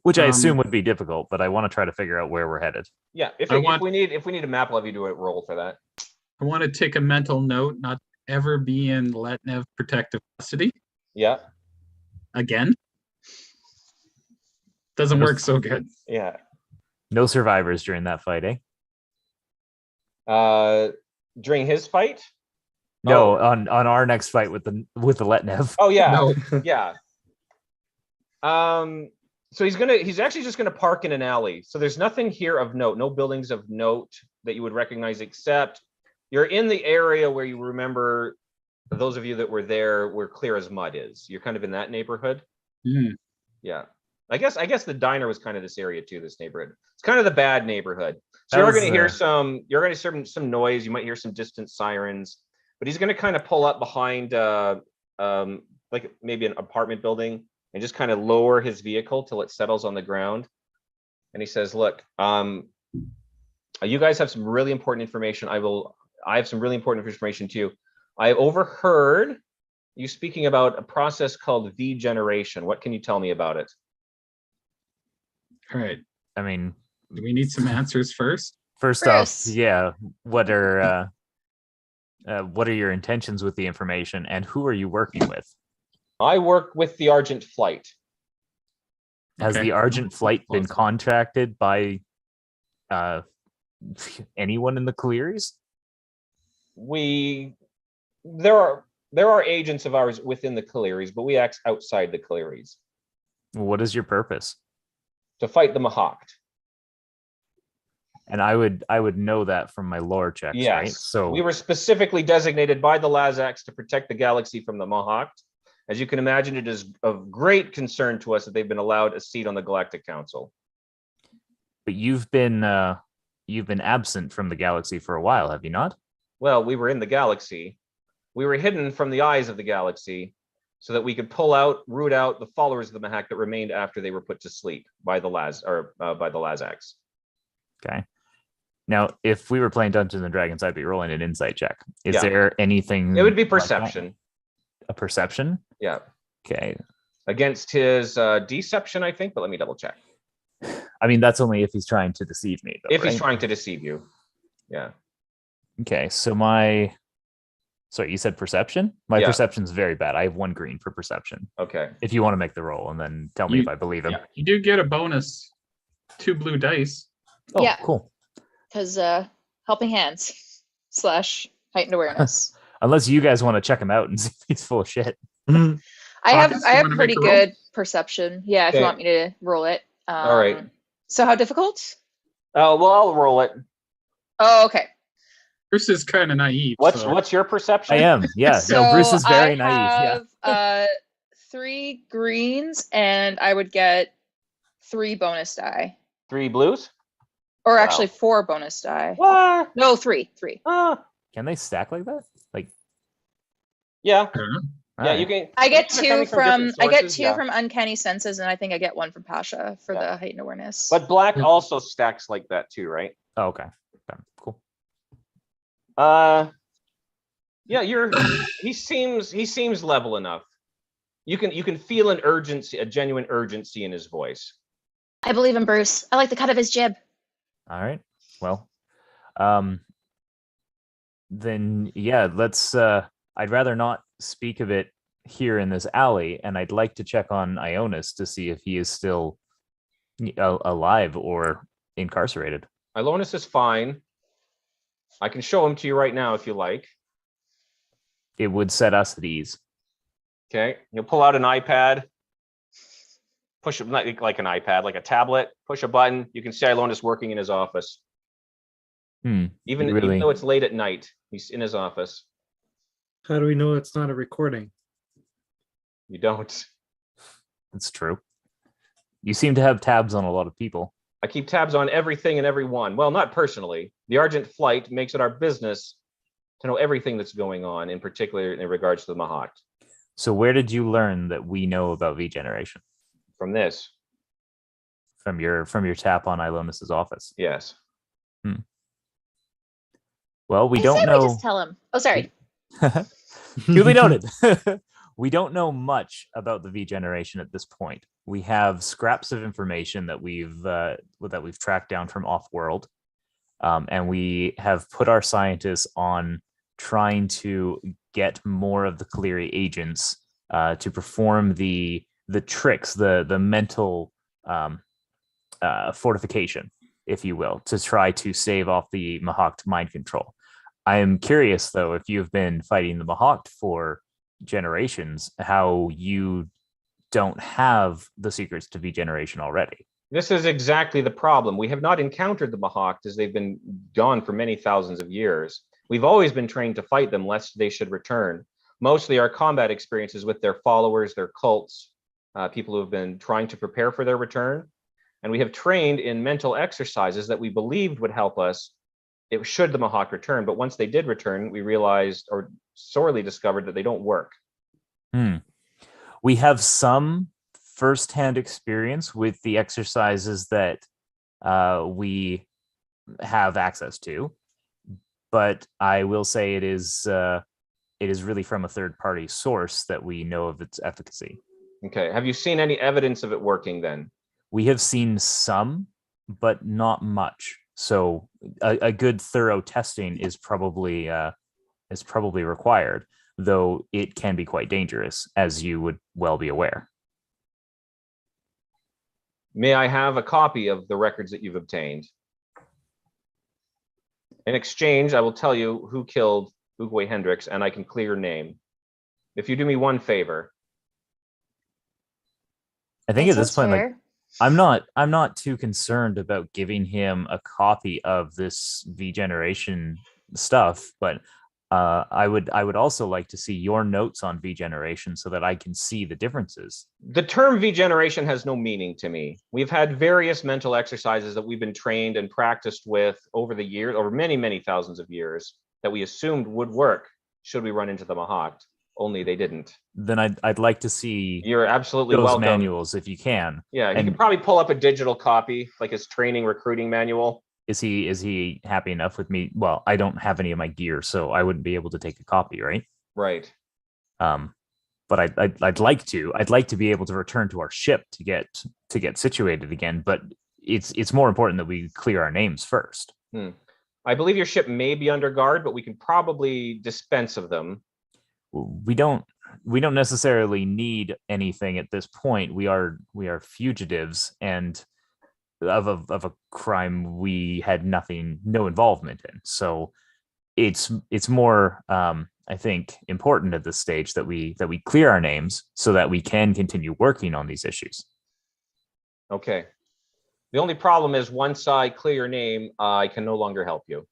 which I Um, assume would be difficult, but I want to try to figure out where we're headed. yeah. If I want- we need a map, I'll have you do a roll for that. I want to take a mental note not to ever be in Letnev protective custody Yeah, again. Doesn't work so good. yeah. No survivors during that fight, eh? During his fight. No, Oh. on our next fight with the Letnev. Oh yeah, No. yeah. So he's actually just gonna park in an alley. So there's nothing here of note, no buildings of note that you would recognize, except you're in the area where you remember, for those of you that were there, where Clear as Mud is. You're kind of in that neighborhood. Hmm. Yeah. I guess the diner was kind of this area too, this neighborhood. It's kind of the bad neighborhood. So That you're was, gonna hear some noise, you might hear some distant sirens, but he's gonna kind of pull up behind like maybe an apartment building and just kind of lower his vehicle till it settles on the ground. And he says, look, you guys have some really important information. I have some really important information too. I overheard you speaking about a process called V-generation. What can you tell me about it? All right. I mean, Do we need some answers first? first Chris. off, yeah, what are your intentions with the information, and who are you working with? I work with the Argent Flight. Has Okay. the Argent Flight been contracted by anyone in the Clearies? There are agents of ours within the Clearies, but we act outside the Clearies What is your purpose? to fight the Mahawked. And I would know that from my lore checks, Yes. right? So we were specifically designated by the Lazaks to protect the galaxy from the Mahawked. As you can imagine, it is of great concern to us that they've been allowed a seat on the Galactic Council. but you've been absent from the galaxy for a while, have you not? Well, we were in the galaxy. We were hidden from the eyes of the galaxy so that we could root out the followers of the Mahawk that remained after they were put to sleep by the Lazaks. Okay. Now, if we were playing Dungeons and Dragons, I'd be rolling an insight check. Is Yeah. there anything? It would be like that? perception. A perception? Yeah. Okay. Against his deception, I think, but let me double check. I mean, that's only if he's trying to deceive me. Though, If he's right? trying to deceive you. Yeah. Okay, so sorry, you said perception? My Yeah. perception's very bad. I have 1 green for perception. Okay. If you want to make the roll and then tell me You- if I believe him. yeah. You do get a bonus 2 blue dice. Oh, Yeah. cool. Because helping hands / heightened awareness. Unless you guys want to check him out and see if he's full of shit. Mhm. I have Marcus, you wanna make pretty a roll? good perception. Yeah, if you Okay. want me to roll it. All right. So how difficult? Oh, well, I'll roll it. Oh, okay. Bruce is kind of naive. What's so- your perception? I am. Yeah. So no, Bruce is very I naive. have 3 greens, and I would get 3 bonus die. 3 blues? Or Wow. actually 4 bonus die. What? No, 3. Can they stack like that? Like, Yeah. I don't know. Yeah, alright. you can. I get they're 2 coming from different I get sources, 2 yeah. from uncanny senses, and I think I get 1 from Pasha for Yeah. the heightened awareness. But black also stacks like that too, right? Oh, okay. Cool. Yeah, he seems level enough. You can feel an urgency, a genuine urgency in his voice. I believe in Bruce. I like the cut of his jib. All right. Well, then yeah, let's I'd rather not speak of it here in this alley, and I'd like to check on Ionis to see if he is still alive or incarcerated. Ilonis is fine. I can show him to you right now if you like. It would set us at ease. Okay, you'll pull out an iPad, push it like an iPad, like a tablet, push a button. You can see Ilonis working in his office. Even Really? though it's late at night, he's in his office. How do we know it's not a recording? You don't. That's true. You seem to have tabs on a lot of people. I keep tabs on everything and everyone. Well, not personally. The Argent Flight makes it our business to know everything that's going on, in particular in regards to the Mahawk. So where did you learn that we know about V-generation? From this, From your tap on Ilonis's office. yes. Well, we I don't say know. We just tell him. Oh, sorry. Duly noted. We don't know much about the V generation at this point. We have scraps of information that we've tracked down from off-world, and we have put our scientists on trying to get more of the Kaleri agents to perform the tricks, the mental fortification, if you will, to try to save off the Mahawk mind control. I am curious, though, if you've been fighting the Mahawk for generations, how you don't have the secrets to V generation already. This is exactly the problem. We have not encountered the Mahawk as they've been gone for many thousands of years. We've always been trained to fight them lest they should return. Mostly our combat experiences with their followers, their cults, people who have been trying to prepare for their return. And we have trained in mental exercises that we believed would help us should the Mahawk return. But once they did return, we realized or sorely discovered that they don't work. We have some firsthand experience with the exercises that we have access to, but I will say it is really from a third-party source that we know of its efficacy. Okay. Have you seen any evidence of it working then? We have seen some, but not much. So a good thorough testing is probably required, though it can be quite dangerous, as you would well be aware. May I have a copy of the records that you've obtained? In exchange, I will tell you who killed Uguay Hendrix, and I can clear your name. If you do me one favor. I think That at this sounds point, like, fair. I'm not too concerned about giving him a copy of this V generation stuff, but I would also like to see your notes on V generation so that I can see the differences. The term V generation has no meaning to me. We've had various mental exercises that we've been trained and practiced with over the years, over many, many thousands of years, that we assumed would work should we run into the Mahawk. Only they didn't. Then I'd like to see You're absolutely those welcome. manuals if you can. Yeah, he And- can probably pull up a digital copy, like his training recruiting manual. Is he happy enough with me? Well, I don't have any of my gear, so I wouldn't be able to take a copy, right? Right. But I'd like to be able to return to our ship to get situated again. But it's more important that we clear our names first. I believe your ship may be under guard, but we can probably dispense of them. We don't necessarily need anything at this point. We are fugitives and of a crime we had no involvement in. So it's more I think important at this stage that we clear our names so that we can continue working on these issues. Okay. The only problem is once I clear your name, I can no longer help you.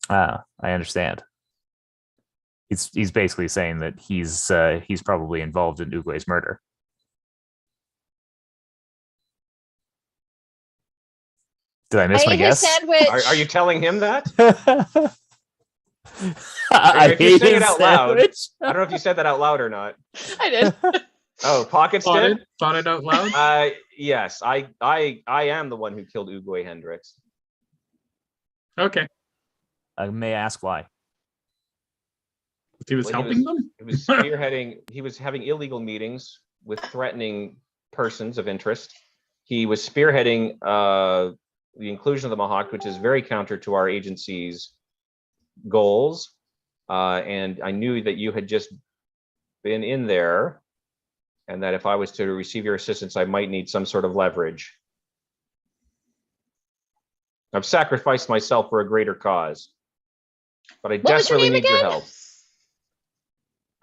I understand. He's basically saying that he's probably involved in Uguay's murder. Did I miss my ate his guess? sandwich. Are you telling him that? I If you hate say it his out loud, sandwich. I don't know if you said that out loud or not. I did. Oh, Pockets did? Thought it out loud. Yes, I am the one who killed Uguay Hendrix. Okay. May I ask why? He was Well, helping them. He was spearheading, he was having illegal meetings with threatening persons of interest. He was spearheading the inclusion of the Mahawk, which is very counter to our agency's goals. And I knew that you had just been in there, and that if I was to receive your assistance, I might need some sort of leverage. I've sacrificed myself for a greater cause, but I What was your desperately name need your again? help.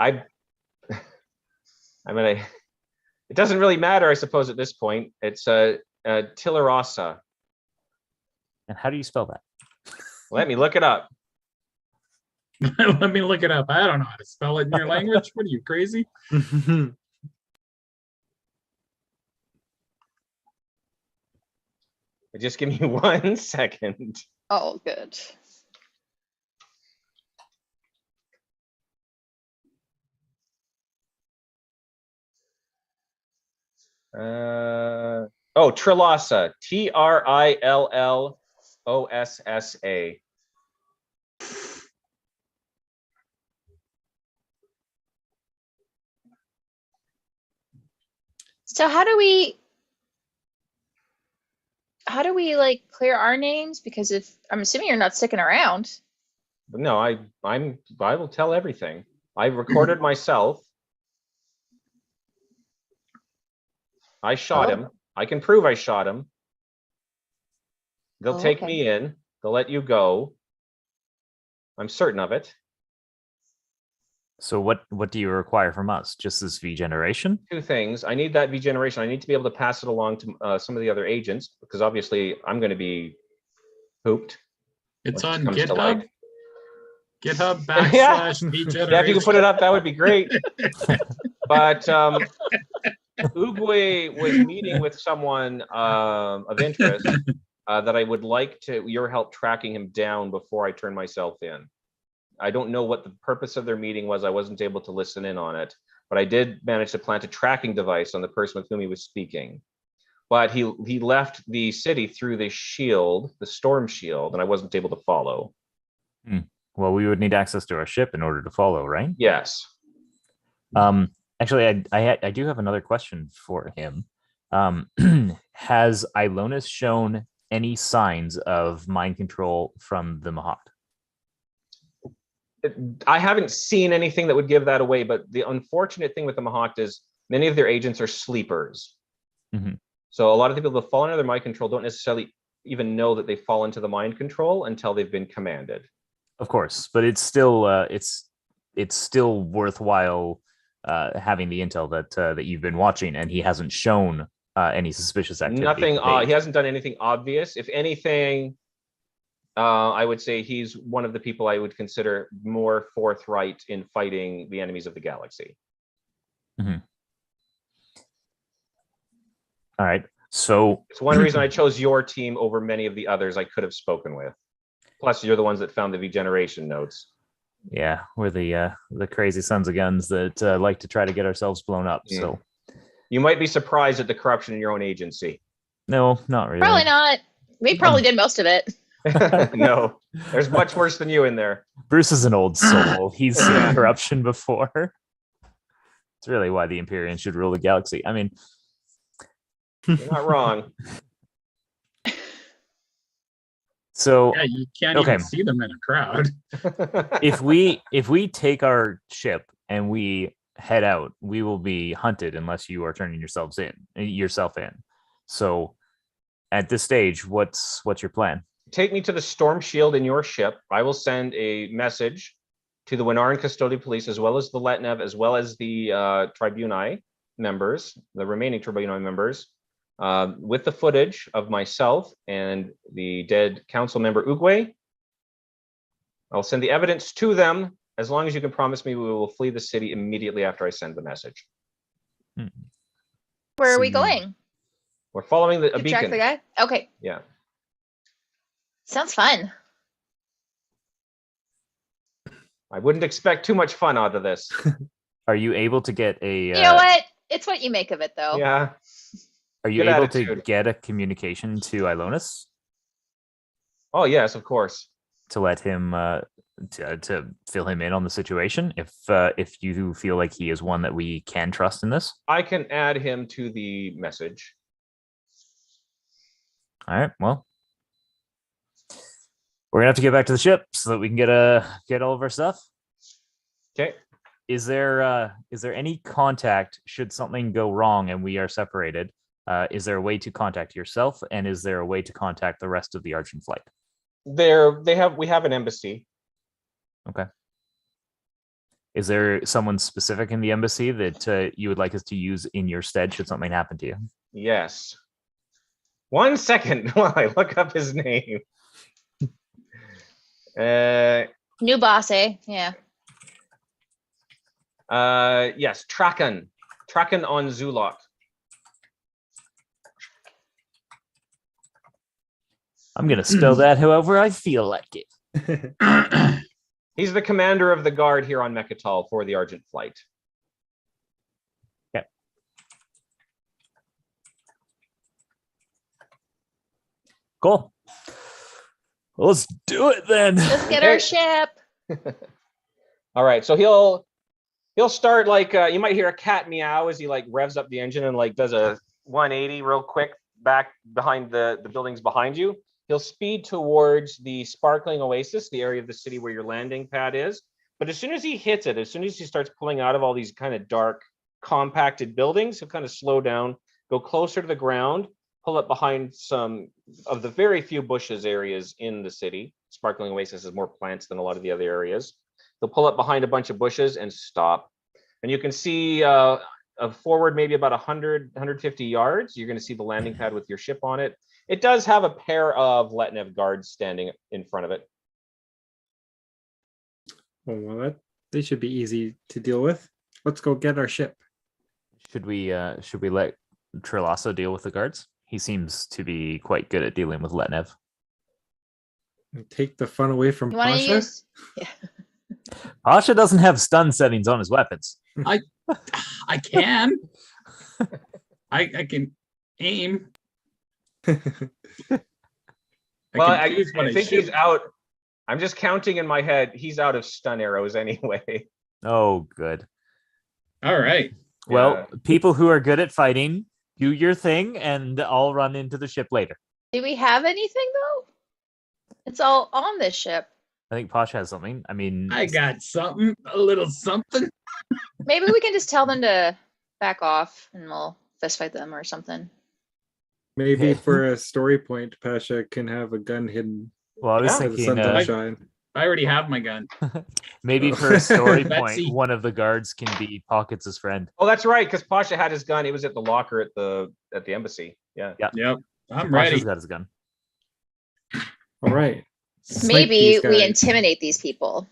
I mean, it doesn't really matter, I suppose, at this point. It's Tilarosa. And how do you spell that? Let me look it up. Let me look it up. I don't know how to spell it in your language. What are you, crazy? Just give me 1 second. Oh, good. Trillossa. Trillossa. So how do we like clear our names? Because if I'm assuming you're not sticking around. But no, I will tell everything. I recorded myself. I shot him. I can prove I shot him. They'll take Okay. me in. They'll let you go. I'm certain of it. So what do you require from us? Just this V generation? Two things. I need that V generation. I need to be able to pass it along to some of the other agents because obviously I'm going to be pooped. It's Once it on comes to GitHub. light. GitHub Yeah. / V Yeah, if you could put it generation. up, that would be great. But Uguay was meeting with someone of interest that I would like your help tracking him down before I turn myself in. I don't know what the purpose of their meeting was. I wasn't able to listen in on it, but I did manage to plant a tracking device on the person with whom he was speaking. But he left the city through the shield, the storm shield, and I wasn't able to follow. Well, we would need access to our ship in order to follow, right? Yes. Actually, I do have another question for him. Has Ilonis shown any signs of mind control from the Mahat? I haven't seen anything that would give that away, but the unfortunate thing with the Mahat is many of their agents are sleepers. Mhm. So a lot of the people that fall under their mind control don't necessarily even know that they fall into the mind control until they've been commanded. Of course, but it's still worthwhile having the intel that you've been watching, and he hasn't shown any suspicious activity. Nothing. to date. He hasn't done anything obvious. If anything, I would say he's one of the people I would consider more forthright in fighting the enemies of the galaxy. Mhm. All right. So It's one reason I chose your team over many of the others I could have spoken with. Plus, you're the ones that found the V generation notes. yeah, we're the crazy sons of guns that like to try to get ourselves blown up. Mm. So You might be surprised at the corruption in your own agency. no, not really. Probably not. We probably did most of it. No, there's much worse than you in there. Bruce is an old soul. He's seen Yeah. corruption before. It's really why the Imperium should rule the galaxy. I mean, You're not wrong. so Yeah, you can't Okay. even see them in a crowd. if we take our ship and we head out, we will be hunted unless you are turning yourself in. So at this stage, what's your plan? Take me to the storm shield in your ship. I will send a message to the Winaran Custodial Police, as well as the Letnev, as well as the Tribuni members, the remaining Tribuni members, with the footage of myself and the dead council member Uguay. I'll send the evidence to them as long as you can promise me we will flee the city immediately after I send the message. Where are we See. going? We're following a To track the beacon. guy? Okay. Yeah. Sounds fun. I wouldn't expect too much fun out of this. Are you able to get a? You know what? It's what you make of it, though. Yeah. Are you Good able to attitude. get a communication to Ilonis Oh, yes, of course. to let him to fill him in on the situation if you feel like he is one that we can trust in this? I can add him to the message. All right. Well, we're gonna have to get back to the ship so that we can get all of our stuff. Okay. Is there any contact should something go wrong and we are separated? Is there a way to contact yourself, and is there a way to contact the rest of the Argent flight? We have an embassy. Okay. Is there someone specific in the embassy that you would like us to use in your stead should something happen to you? Yes. 1 second while I look up his name. New boss, eh? Yeah. Yes, Traken. Traken on Zulok. I'm gonna spell that however I feel like it. He's the commander of the guard here on Mechatol for the Argent flight. Okay. Cool. Well, let's do it then. Let's get Okay. our ship. All right, so he'll start like you might hear a cat meow as he like revs up the engine and like does a 180 real quick back behind the buildings behind you. He'll speed towards the sparkling oasis, the area of the city where your landing pad is. But as soon as he hits it, as soon as he starts pulling out of all these kind of dark, compacted buildings, he'll kind of slow down, go closer to the ground, pull up behind some of the very few bushes areas in the city. Sparkling Oasis has more plants than a lot of the other areas. They'll pull up behind a bunch of bushes and stop. And you can see forward maybe about 100, 150 yards. You're going to see the landing pad with your ship on it. It does have a pair of Letnev guards standing in front of it. Oh, well, they should be easy to deal with. Let's go get our ship. Should we let Trelasso deal with the guards? He seems to be quite good at dealing with Letnev. And take the fun away from You want to Pasha. use? Yeah. Pasha doesn't have stun settings on his weapons. I can. I can aim. Well, I can choose what think shoot. he's out. I'm just counting in my head. He's out of stun arrows anyway. Oh, good. All right. Well, people who are good at fighting, do your thing, and I'll run into the ship later. Do we have anything though? It's all on this ship. I think Pasha has something. I mean, I got something, a little something. Maybe we can just tell them to back off and we'll fist fight them or something. Maybe Okay. for a story point, Pasha can have a gun hidden well, I was Yeah. where the thinking sun don't like- shine. I already have my gun. maybe for a story Betsy. point, one of the guards can be Pockets' friend. Oh, that's right, because Pasha had his gun. It was at the locker at the embassy. Yeah. Yep. I'm Pasha's ready. got his gun. All right. Snipe Maybe these we guys. intimidate these people.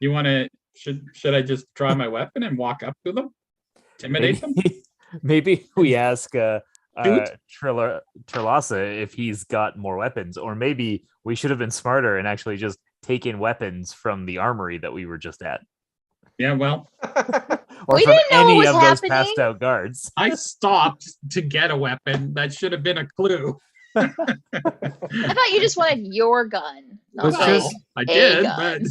You want to? Should I just draw my weapon and walk up to them? Intimidate them? Maybe we ask Dude. Trelassa if he's got more weapons, or maybe we should have been smarter and actually just taken weapons from the armory that we were just at, Yeah. Well, or We from didn't know any what of was those happening. passed out guards. I stopped to get a weapon. That should have been a clue. I thought you just wanted your gun. not Let's like- just- I a did, gun.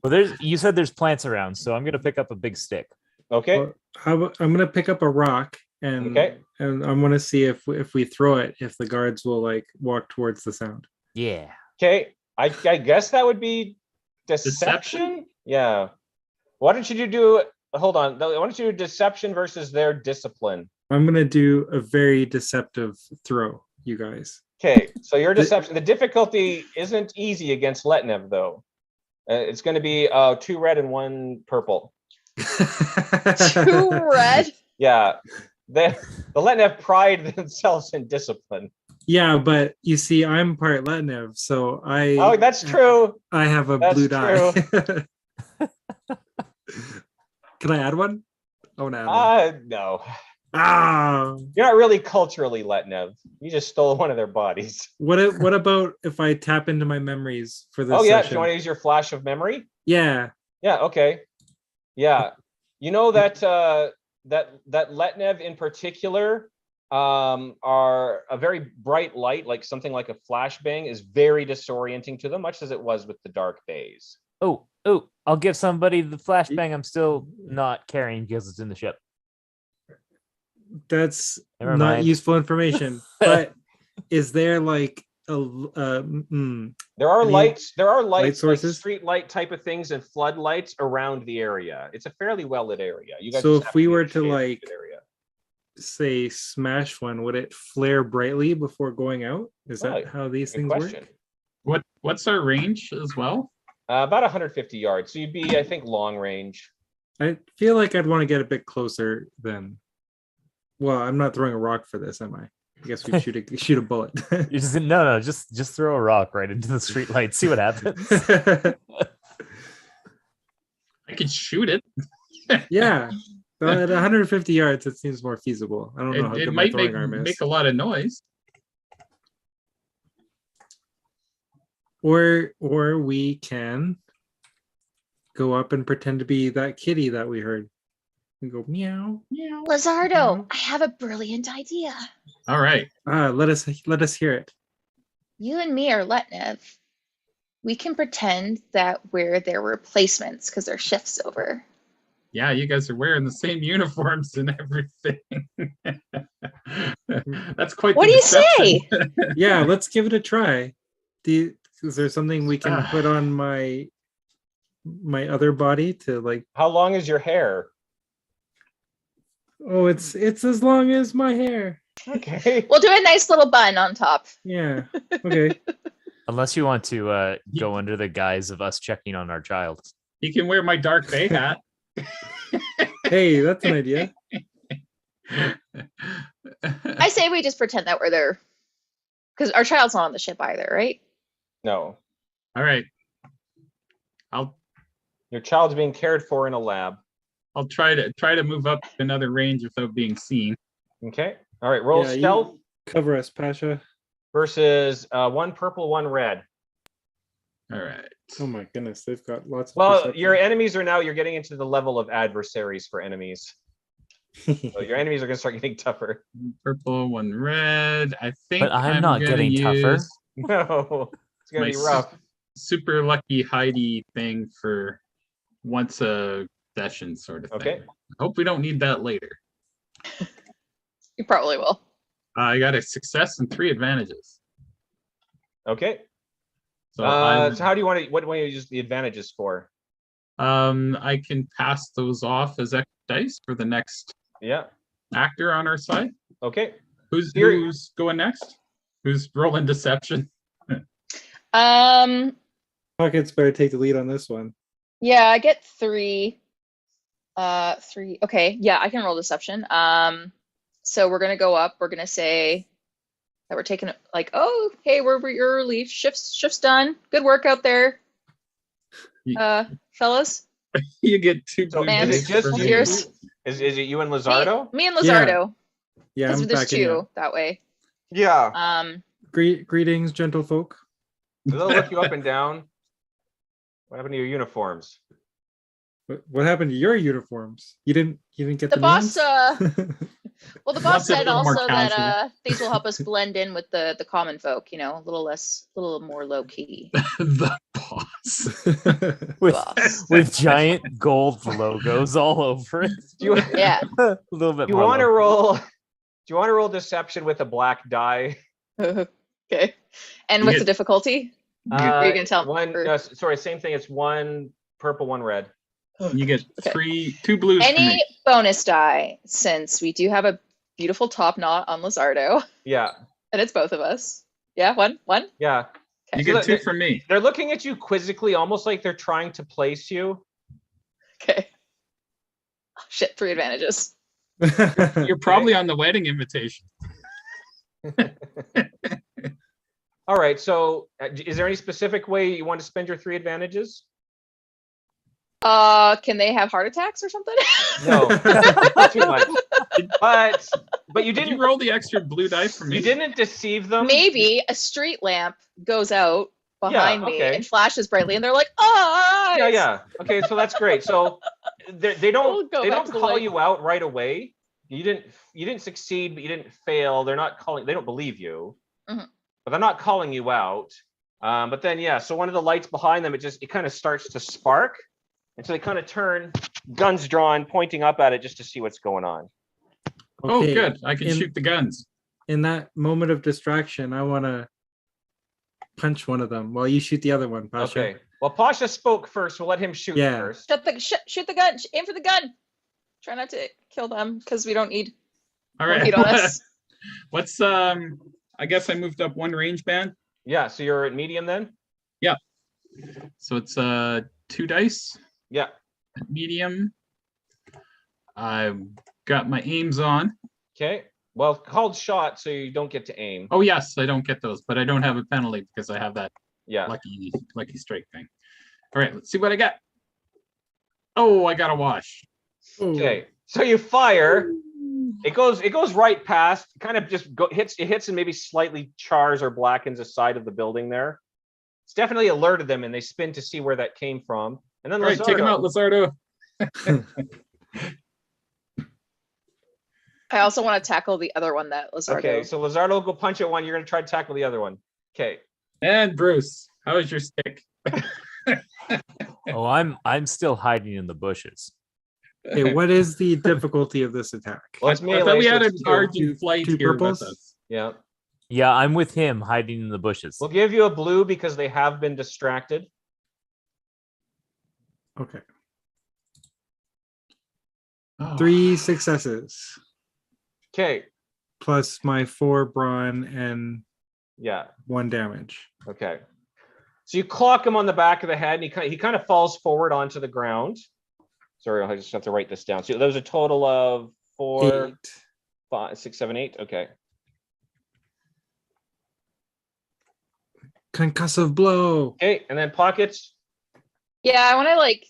but Well, you said there's plants around, so I'm gonna pick up a big stick. Okay. Well, I'm gonna pick up a rock and Okay. and I'm gonna see if we throw it, if the guards will like walk towards the sound. Yeah. Okay. I guess that would be deception. Deception? Yeah. Why don't you do? Hold on. Why don't you do deception versus their discipline? I'm gonna do a very deceptive throw, you guys. Okay. So your deception. The difficulty isn't easy against Letnev though. It's going to be 2 red and 1 purple. 2 red. Yeah. The Letnev pride themselves in discipline. Yeah, but you see, I'm part Letnev, so Oh, that's true. I have a That's blue die. Can I add one? I want to add one. No. Ah, You're not really culturally Letnev. You just stole one of their bodies. what about if I tap into my memories for this Oh yeah. Do session? you want to use your flash of memory? Yeah. Yeah. Okay. Yeah. You know that that Letnev in particular are a very bright light, like something like a flashbang, is very disorienting to them, much as it was with the dark days. Oh, I'll give somebody the flashbang I'm still not carrying because it's in the ship. That's Never not mind. useful information. But is there like There are Any lights. There are lights, like sources? street light type of things, and floodlights around the area. It's a fairly well lit area. You guys. So just if have we be in were a to, shaded like, area. say smash one, would it flare brightly before going out? Is that Right. how these Good things question. work? what's our range as well? About 150 yards. So you'd be, I think, long range. I feel like I'd want to get a bit closer than. Well, I'm not throwing a rock for this, am I? I guess we shoot a bullet. You just throw a rock right into the street light. See what happens. I could shoot it. Yeah, but at 150 yards, it seems more feasible. I don't know how It good my might throwing arm is. make a lot of noise. Or we can go up and pretend to be that kitty that we heard. And go meow meow. Lizardo, I have a brilliant idea. All right. Let us hear it. You and me are Letnev. We can pretend that we're their replacements because their shift's over. Yeah, you guys are wearing the same uniforms and everything. That's quite. What the do you deception. say? Yeah, let's give it a try. Is there something we can put on my other body to like? How long is your hair? Oh, it's as long as my hair. Okay. We'll do a nice little bun on top. Yeah. Okay. Unless you want to go under the guise of us checking on our child. He can wear my Dark Bay hat. Hey, that's an idea. I say we just pretend that we're there. Because our child's not on the ship either, right? No, All right. your child's being cared for in a lab. I'll try to move up another range without being seen. Okay. All right. Roll Yeah, you- stealth Cover us, Pasha. versus 1 purple, 1 red. All right. Oh my goodness, they've got lots of Well, perception. your enemies are now, you're getting into the level of adversaries for enemies. So your enemies are going to start getting tougher. One purple, one red. I think But I'm not gonna getting tougher. use No, it's going my to be rough. super lucky Heidi thing for once a session sort of thing. Okay. I hope we don't need that later. You probably will. I got a success and 3 advantages. Okay. So So how do you want to, what do you want to use the advantages for? I can pass those off as extra dice for the next Yeah. actor on our side. Okay. Who's Here- who's going next? Who's rolling deception? Pockets better take the lead on this one. Yeah, I get 3. 3. Okay, yeah, I can roll deception. So we're gonna go up. We're gonna say that we're taking like, oh, hey, we're your relief. Shift's done. Good work out there, fellas. You get 2 So blue Man, is dice it just from you- me. Cheers. Is it you and Me, Lizardo? me and Lizardo. Yeah, Because I'm there's backing you 2 up. that way. Yeah. Greetings, gentle folk. They'll look you up and down. What happened to your uniforms? What happened to your uniforms? You didn't get The the boss, names? well, the Lots boss of said little more also that casual. these will help us blend in with the common folk. You know, a little more low key. The boss. With Boss. with giant gold logos all over it. Do you, Yeah. A little bit you more. want to logo. roll? Do you want to roll deception with a black die? Okay. And You what's get- the difficulty? Are you gonna tell- One? or- No, sorry, same thing. It's 1 purple, 1 red. You get Okay. 2 blues from Any me. bonus die, since we do have a beautiful top knot on Lizardo, Yeah. and it's both of us. Yeah, one. Yeah. You So get 2 they're- from me. They're looking at you quizzically, almost like they're trying to place you. Okay. Oh, shit, 3 advantages. You're probably on the wedding invitation. All right. So, is there any specific way you want to spend your 3 advantages? Can they have heart attacks or something? No, not too much. But you Did you didn't. roll the extra blue die for me? You didn't deceive them. Maybe a street lamp goes out behind me okay. and flashes brightly, and they're like, "Oh, Yeah, yeah. Okay, so that's great. So they We'll don't go they back don't to the call light. you out right away. You didn't succeed, but you didn't fail. They're not calling. They don't believe you, Mhm. but they're not calling you out. But then yeah, so one of the lights behind them, it kind of starts to spark, and so they kind of turn, guns drawn, pointing up at it just to see what's going on. Oh, Okay, good. I can in- shoot the guns. In that moment of distraction, I want to punch one of them while you shoot the other one, Pasha. Okay. Well, Pasha spoke first. We'll let him shoot Yeah. first. shoot the gun! Aim for the gun! Try not to kill them because we don't need All don't right. need on us." What's I guess I moved up 1 range band. Yeah. So you're at medium then. So it's 2 dice Yeah. at medium. I've got my aims on. Okay. Well, called shot, so you don't get to aim. Oh yes, I don't get those, but I don't have a penalty because I have that Yeah. lucky strike thing. All right, let's see what I got. Oh, I got a wash. Okay, so you fire. It goes right past. Kind of just hits and maybe slightly chars or blackens the side of the building there. It's definitely alerted them, and they spin to see where that came from. And then All right, take him out, Lizardo. Lizardo. I also want to tackle the other one that Lizardo. Okay, so Lizardo will go punch at one. You're gonna try to tackle the other one. Okay. And Bruce, how is your stick? Oh, I'm still hiding in the bushes. Okay, what is the difficulty of this attack? Well, it's I melee. thought we so had it's an two. Argent flight two here with purples? us. Yeah. Yeah, I'm with him hiding in the bushes. We'll give you a blue because they have been distracted. Okay, Oh. 3 successes Okay. plus my 4 brawn and Yeah. 1 damage. Okay. So you clock him on the back of the head, and he kind of falls forward onto the ground. Sorry, I just have to write this down. So there was a total of 4, 8. 5, 6, 7, 8. Okay. Concussive blow. Okay, and then pockets. Yeah, I want to like,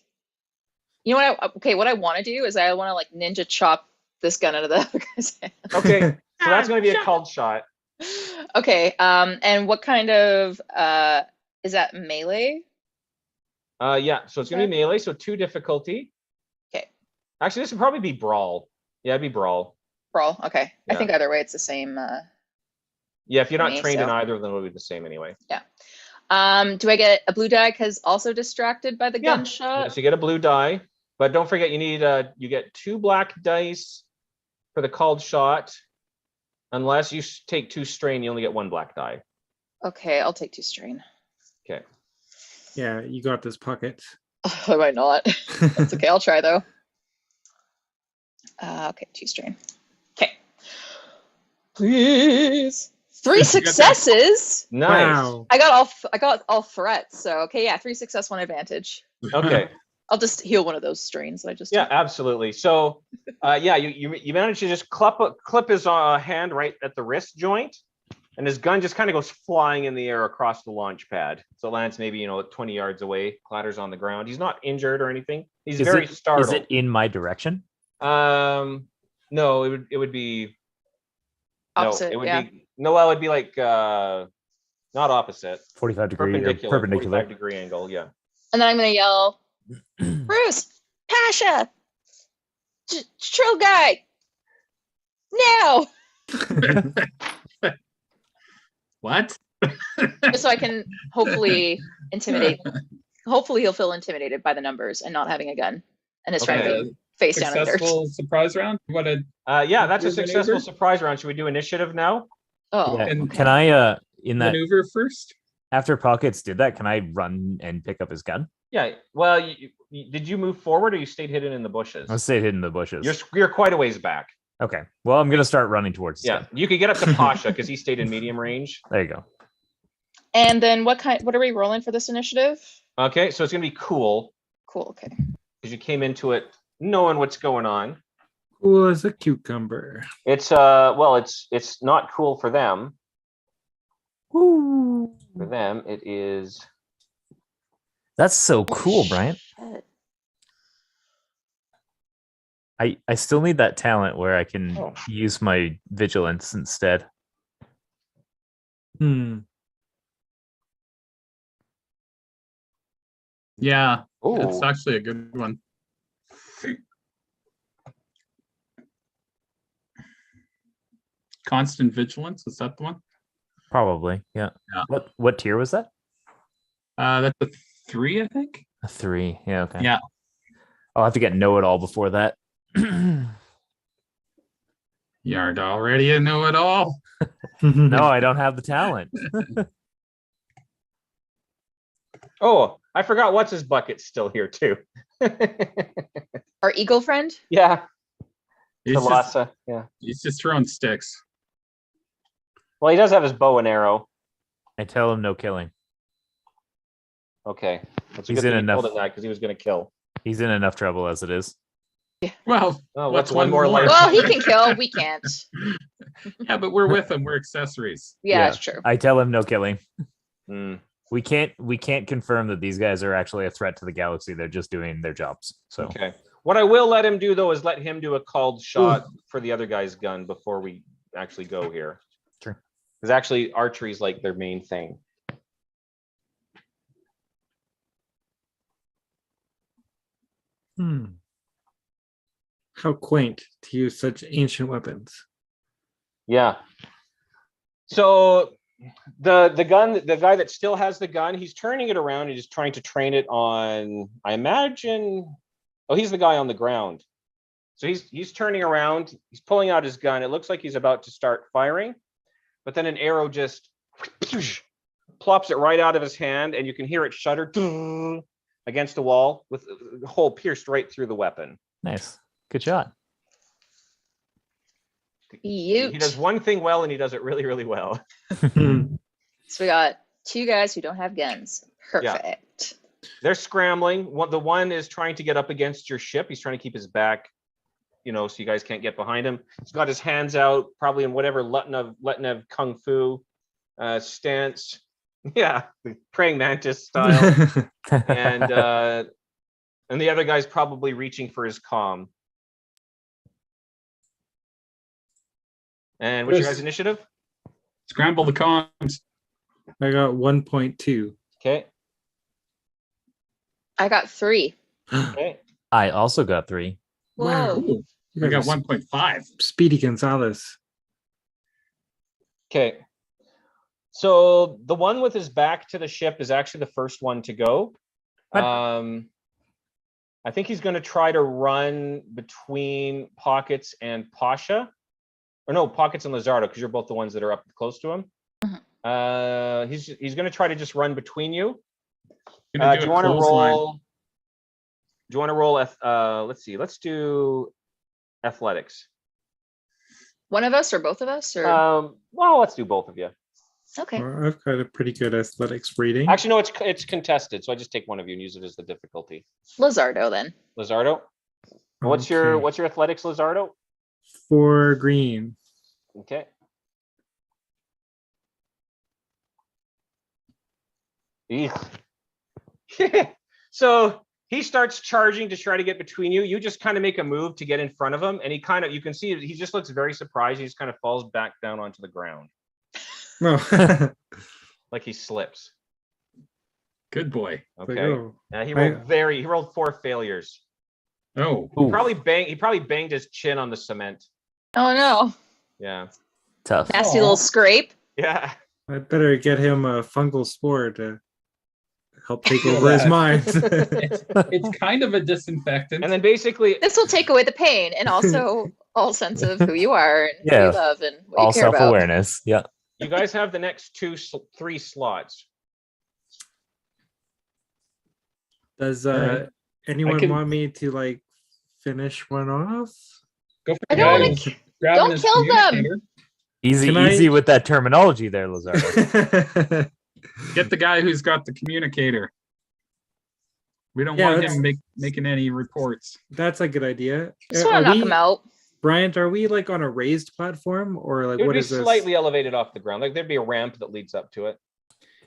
you know what? What I want to do is I want to like ninja chop this gun out of the other guy's hand. Okay, so that's going to be a called shot. Okay. And what kind of is that melee? Yeah, so it's going to be melee, so 2 difficulty. Okay. Actually, this would probably be brawl. Yeah, it'd be brawl. Brawl. Okay. I Yeah. think either way it's the same. Yeah, if you're not Me, trained in so- either of them, it'll be the same anyway. Do I get a blue die because also distracted by the Yeah. gunshot? So you get a blue die, but don't forget you need you get 2 black dice for the called shot. Unless you take 2 strain, you only get 1 black die. Okay, I'll take 2 strain. Okay. Yeah, you got this pocket. I might not. That's okay. I'll try though. Okay, 2 strain. Okay. Please. 3 successes. Nice. Wow. I got all threats. So okay, yeah, 3 success, 1 advantage. Okay. I'll just heal one of those strains that I just Yeah, took. absolutely. So, yeah, you managed to just clip his hand right at the wrist joint, and his gun just kind of goes flying in the air across the launch pad. So it lands maybe 20 yards away, clatters on the ground. He's not injured or anything. He's very startled. Is it in my direction? No, it would be Opposite, No, it would yeah. be well, it'd be like not opposite, 45 degree or perpendicular, perpendicular. 45-degree angle. Yeah. And then I'm gonna yell, Bruce, Pasha, Trill guy, now, What? just so I can hopefully intimidate. Hopefully he'll feel intimidated by the numbers and not having a gun and his friend Okay. being face down in the dirt. Successful surprise round. What a Yeah, that's a Your successful maneuver? surprise round. Should we do initiative now? Oh, Yeah. And- Can I in that maneuver first. after Pockets did that, can I run and pick up his gun? Yeah. Well, did you move forward or you stayed hidden in the bushes? I'll stay hidden in the bushes. You're quite a ways back. Okay. Well, I'm gonna start running towards his Yeah, gun. you could get up to Pasha because he stayed in medium range. There you go. and then what are we rolling for this initiative? Okay, so it's gonna be cool Cool. Okay. because you came into it knowing what's going on. Cool as a cucumber. It's well, it's not cool for them. Woo. For them, it is. That's so cool, Brian. Shit. I still need that talent where I can Oh. use my vigilance instead. Yeah, it's Oh, actually a good one. Constant vigilance, is that the one? Probably. Yeah. Yeah. What tier was that? That's a 3, I think. A 3. Yeah, okay. Yeah. I'll have to get know-it-all before that. You aren't already a know-it-all. No, I don't have the talent. oh, I forgot what's his bucket's still here too. Our eagle friend. Yeah, He's just, Thalassa. Yeah. he's just throwing sticks. Well, he does have his bow and arrow. I tell him no killing. Okay, that's a He's good in thing you told enough. him that because he was going to kill. He's in enough trouble as it is. Well, Oh, what's what's one more life? Well, he can kill. We can't. yeah, but we're with him. We're accessories. Yeah, Yeah. that's true. I tell him no killing. Mm. We can't confirm that these guys are actually a threat to the galaxy. They're just doing their jobs. So Okay. What I will let him do though is let him do a called shot for the other guy's gun before we actually go here. Sure. Because actually archery is like their main thing. How quaint to use such ancient weapons. Yeah. So the guy that still has the gun, he's turning it around and he's trying to train it on, I imagine. Oh, he's the guy on the ground. So he's turning around, he's pulling out his gun. It looks like he's about to start firing, but then an arrow just plops it right out of his hand, and you can hear it shudder against the wall with the hole pierced right through the weapon. nice. Good shot. He does one thing well, and he does it really, really well. So we got 2 guys who don't have guns. Perfect. They're scrambling. The one is trying to get up against your ship. He's trying to keep his back, so you guys can't get behind him. He's got his hands out, probably in whatever Letnev Kung Fu stance. Yeah, the praying mantis style. and the other guy's probably reaching for his comm. And what's your guys' initiative? Scramble the comms. I got 1.2. Okay. I got 3. Okay. I also got 3. Whoa. Ooh, I got 1.5. Speedy Gonzalez. Okay. So the one with his back to the ship is actually the first one to go. What? I think he's going to try to run between Pockets and Pasha. Or no, Pockets and Lizardo, because you're both the ones that are up close to him. Mhm. He's going to try to just run between you. Do Gonna you a want to clothesline. roll? Do you want to roll? Let's see. Let's do athletics. One of us or both of us? Or Well, let's do both of you. okay. Well, I've got a pretty good athletics rating. Actually, no, it's contested, so I just take one of you and use it as the difficulty. Lizardo then. Lizardo, what's Okay. your athletics, Lizardo? 4 green. Okay. Eek. So he starts charging to try to get between you. You just kind of make a move to get in front of him, and you can see he just looks very surprised. He just kind of falls back down onto the ground, No. like he slips. Good boy. Okay. oh. He rolled 4 failures. Oh, Ooh, He probably banged his chin on the cement. Oh no. Yeah. tough. Nasty Aw. little scrape. Yeah. I better get him a fungal spore to help take over his mind. it's kind of a disinfectant. And then basically, This will take away the pain and also all sense of who you are and who Yeah. you love and what All you care about. self-awareness. Yeah. you guys have the next 3 slots. Does Alright. anyone can- want me to like finish one off? Go for I the don't guy wanna who's grabbing don't his kill them. communicator. Easy, Can I- easy with that terminology there, Lazardo. Get the guy who's got the communicator. We don't Yeah, want that's- him making any reports. That's a good idea. Just want to knock him out. Bryant, are we like on a raised platform or like It would what be is this? slightly elevated off the ground. Like there'd be a ramp that leads up to it.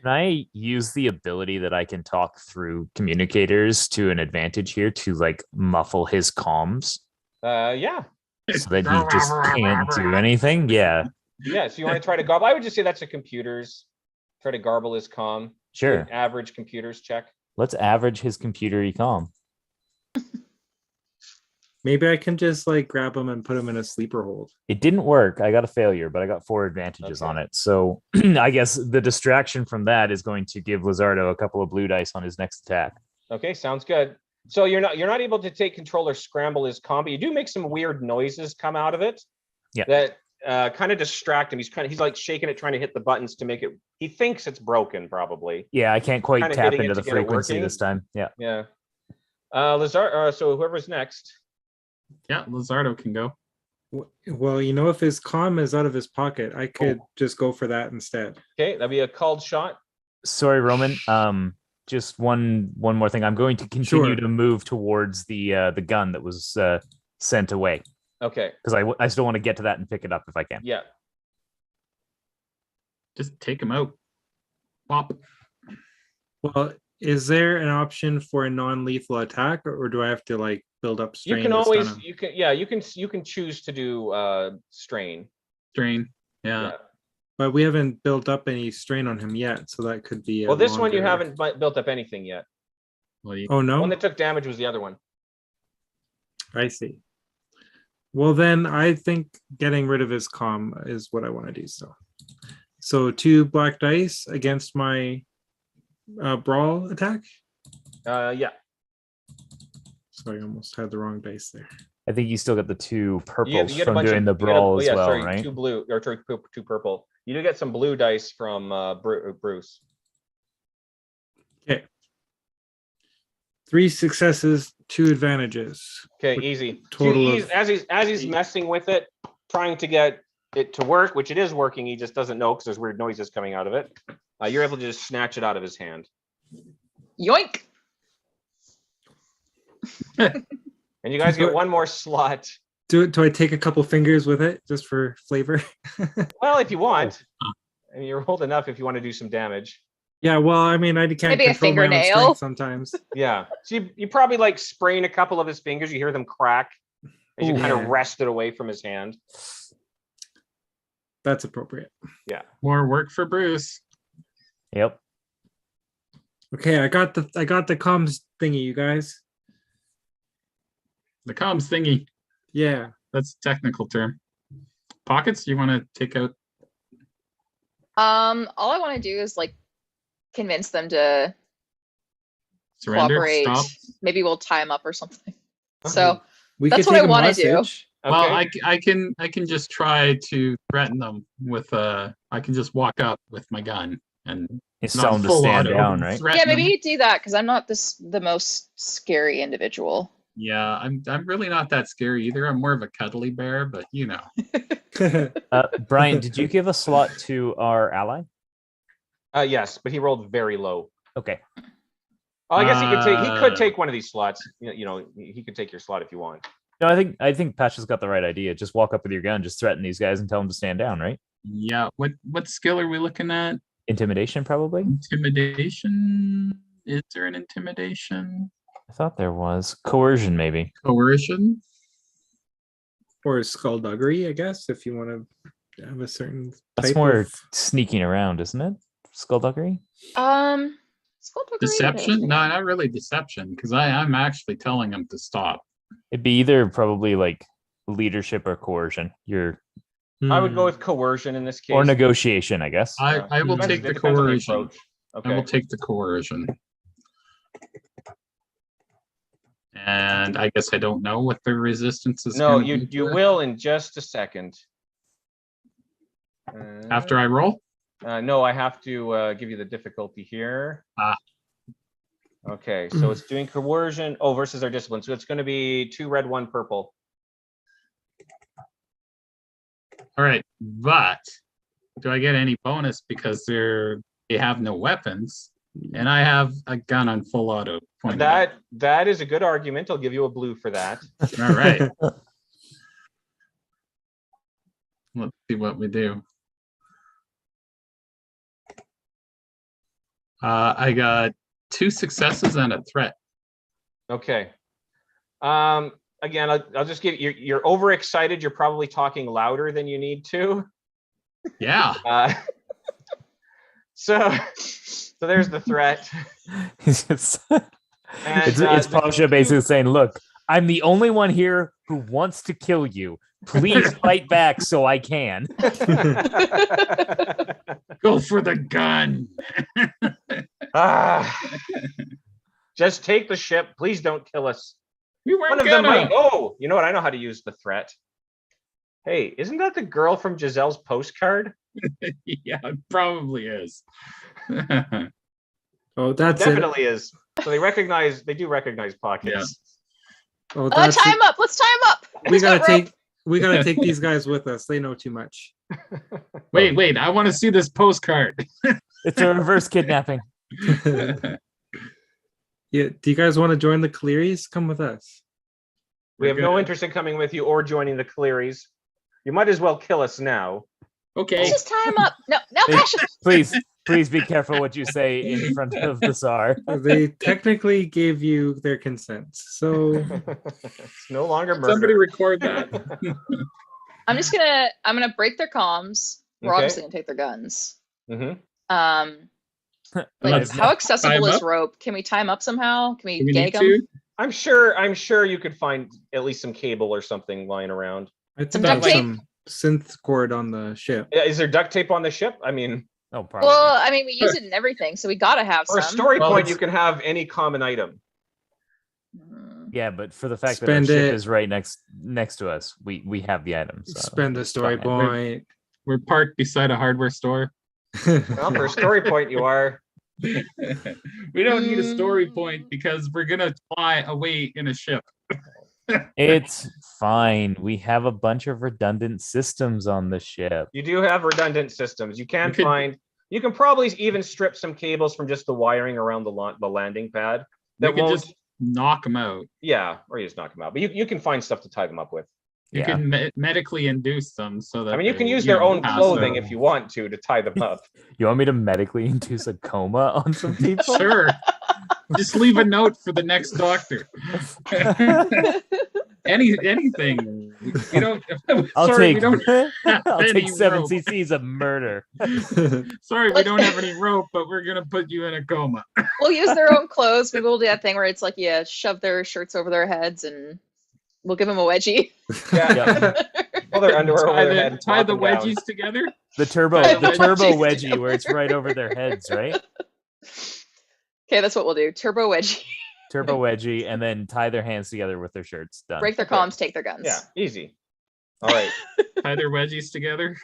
Can I use the ability that I can talk through communicators to an advantage here to like muffle his comms Yeah. so that he just can't do anything? Yeah, Yeah. So you want to try to garble? I would just say that's a computer's. Try to garble his comm. sure. Average computers check. Let's average his computer comm. Maybe I can just like grab him and put him in a sleeper hold. It didn't work. I got a failure, but I got 4 advantages Okay. on it. So I guess the distraction from that is going to give Lizardo a couple of blue dice on his next attack. Okay, sounds good. So you're not able to take control or scramble his comm, but you do make some weird noises come out of it. Yeah. That kind of distract him. He's like shaking it, trying to hit the buttons to make it. He thinks it's broken, probably. Yeah, I can't quite Kinda tap hitting it into to the get it frequency working. this time. Yeah. Yeah. So whoever's next. Yeah, Lizardo can go. Well, if his comm is out of his pocket, I could just go for that instead. Okay, that'd be a called shot. Sorry, Roman. Just one more thing. I'm going to continue Sure. to move towards the gun that was sent away Okay. because I still want to get to that and pick it up if I can. Yeah. Just take him out. Pop. Well, is there an option for a non-lethal attack, or do I have to like build up strain? You can to stun always him? you can choose to do strain. Strain. Yeah. But we haven't built up any strain on him yet, so that could be. Well, this one you longer- haven't built up anything yet. Well, you, Oh The no, one that took damage was the other one. I see. Well, then I think getting rid of his comm is what I want to do. So 2 black dice against my brawl attack. Yeah. Sorry, I almost had the wrong dice there. I think you still got the 2 purples get a from bunch doing the brawl as well, right? 2 blue or 2 purple. You do get some blue dice from Bruce. Okay. 3 successes, 2 advantages. Okay, With easy. total He's, of- as he's messing with it, trying to get it to work, which it is working. He just doesn't know because there's weird noises coming out of it. You're able to just snatch it out of his hand. Yoink. And you guys get one more slot. Do I take a couple fingers with it just for flavor? Well, if you want. I mean, you're old enough if you want to do some damage. Yeah, well, I mean, I can't Maybe a control my own fingernail. strength sometimes. Yeah. So you probably like sprain a couple of his fingers. You hear them crack as you Ooh. kind of Yeah. wrest it away from his hand. That's appropriate. Yeah. More work for Bruce. Yep. Okay, I got the comms thingy, you guys. The comms thingy. Yeah. That's a technical term. Pockets, you want to take out? All I want to do is like convince them to Surrender? cooperate. Stop? Maybe we'll tie them up or something. So We That's could what I take 'em wanna do. hostage. Well, Okay. I can just try to threaten them with I can just walk up with my gun and He's not telling him to full stand auto, down, right? threaten yeah, them. maybe do that because I'm not the most scary individual. Yeah, I'm really not that scary either. I'm more of a cuddly bear, but you know. Brian, did you give a slot to our ally? Yes, but he rolled very low. Okay. Oh, I guess he could Uh, take one of these slots. You know, he could take your slot if you want. No, I think Patch has got the right idea. Just walk up with your gun, just threaten these guys and tell them to stand down, right? Yeah, what skill are we looking at? Intimidation, probably. Intimidation? Is there an intimidation? I thought there was coercion, maybe. Coercion? Or skullduggery, I guess, if you want to have a certain That's type more of... sneaking around, isn't it? Skullduggery. Skullduggery, Deception? No, not really deception, because I'm actually telling them to stop. It'd be either probably like leadership or coercion. I would go Hmm. with coercion in this case. Or negotiation, I guess. I will Depends- take the it depends on the coercion. approach. I will Okay. take the coercion. And I guess I don't know what the resistance is. No, gonna you be you to it will in just a second. after I roll. No, I have to give you the difficulty here. Ah. Okay, so it's doing coercion. Oh, versus our discipline. So it's going to be 2 red, 1 purple. All right, but do I get any bonus because they have no weapons and I have a gun on full auto pointed at That is a good argument. I'll give you a blue for that. me? All right. Let's see what we do. I got 2 successes and a threat. Okay. Again, I'll just give you. You're overexcited. You're probably talking louder than you need to. Yeah. So there's the threat. it's And, it's Pasha basically saying, "Look, I'm the only one here who wants to kill you. Please fight back so I can." Go for the gun. Just take the ship. Please don't kill us. We weren't One of them gonna. might. Oh, you know what? I know how to use the threat. Hey, isn't that the girl from Giselle's postcard? Yeah, it probably is. Oh, that's it. Definitely is. So they do recognize pockets. Oh, that's Tie it. him up. Let's tie him up. We He's got gotta rope. we gotta take these guys with us. They know too much. Wait, I want to see this postcard. It's a reverse kidnapping. Yeah, do you guys want to join the Clearys? Come with us. We have We're no gonna- interest in coming with you or joining the Clearys. You might as well kill us now. Okay. Let's just tie him up. No, Hey, Passion. please be careful what you say in front of the Tsar. They technically gave you their consent, so It's no longer murder. Somebody record that. I'm gonna break their comms. We're Okay. obviously gonna take their guns. Mhm. Like Let's how accessible tie 'em is up. rope? Can we tie him up somehow? Can we Do we need gag him? to? I'm sure you could find at least some cable or something lying around. I think Some there's duct tape? some synth cord on the ship. Yeah, is there duct tape on the ship? I mean, Oh, probably. Well, I mean, we use it in everything, so we gotta have for a some. story Well, point, it's- you can have any common item. Mm. Yeah, but for the fact that our Spend ship it. is right next to us, we have the items. So. Spend a story fine. point. We're parked beside a hardware store. Well, for a story point, you are. We don't need a story point because we're gonna fly away in a ship. It's fine. We have a bunch of redundant systems on the ship. You do have redundant systems. You can We could- find You can probably even strip some cables from just the wiring around the landing pad. We That could won't. just knock them out. Yeah, or you just knock them out. But you can find stuff to tie them up with. You Yeah. can medically induce them so that I mean, you can they, use their own pass clothing out. if you want to tie them up. You want me to medically induce a coma on some people? Sure. Just leave a note for the next doctor. Anything. We don't. I'll sorry, take. we don't have I'll any take 7 rope. cc's of murder. Sorry, we don't have any rope, but we're gonna put you in a coma. We'll use their own clothes. Maybe we'll do that thing where it's like, yeah, shove their shirts over their heads and we'll give them a wedgie. Yeah. Pull their underwear over tie their the, head. tie lock the them down. wedgies together. The turbo Tie the wedgie where it's right over their heads, right? Okay, that's what we'll do. Turbo wedgie. Turbo wedgie, and then tie their hands together with their shirts. Done. Break their Okay. comms, take their guns. Yeah, easy. All right. Tie their wedgies together.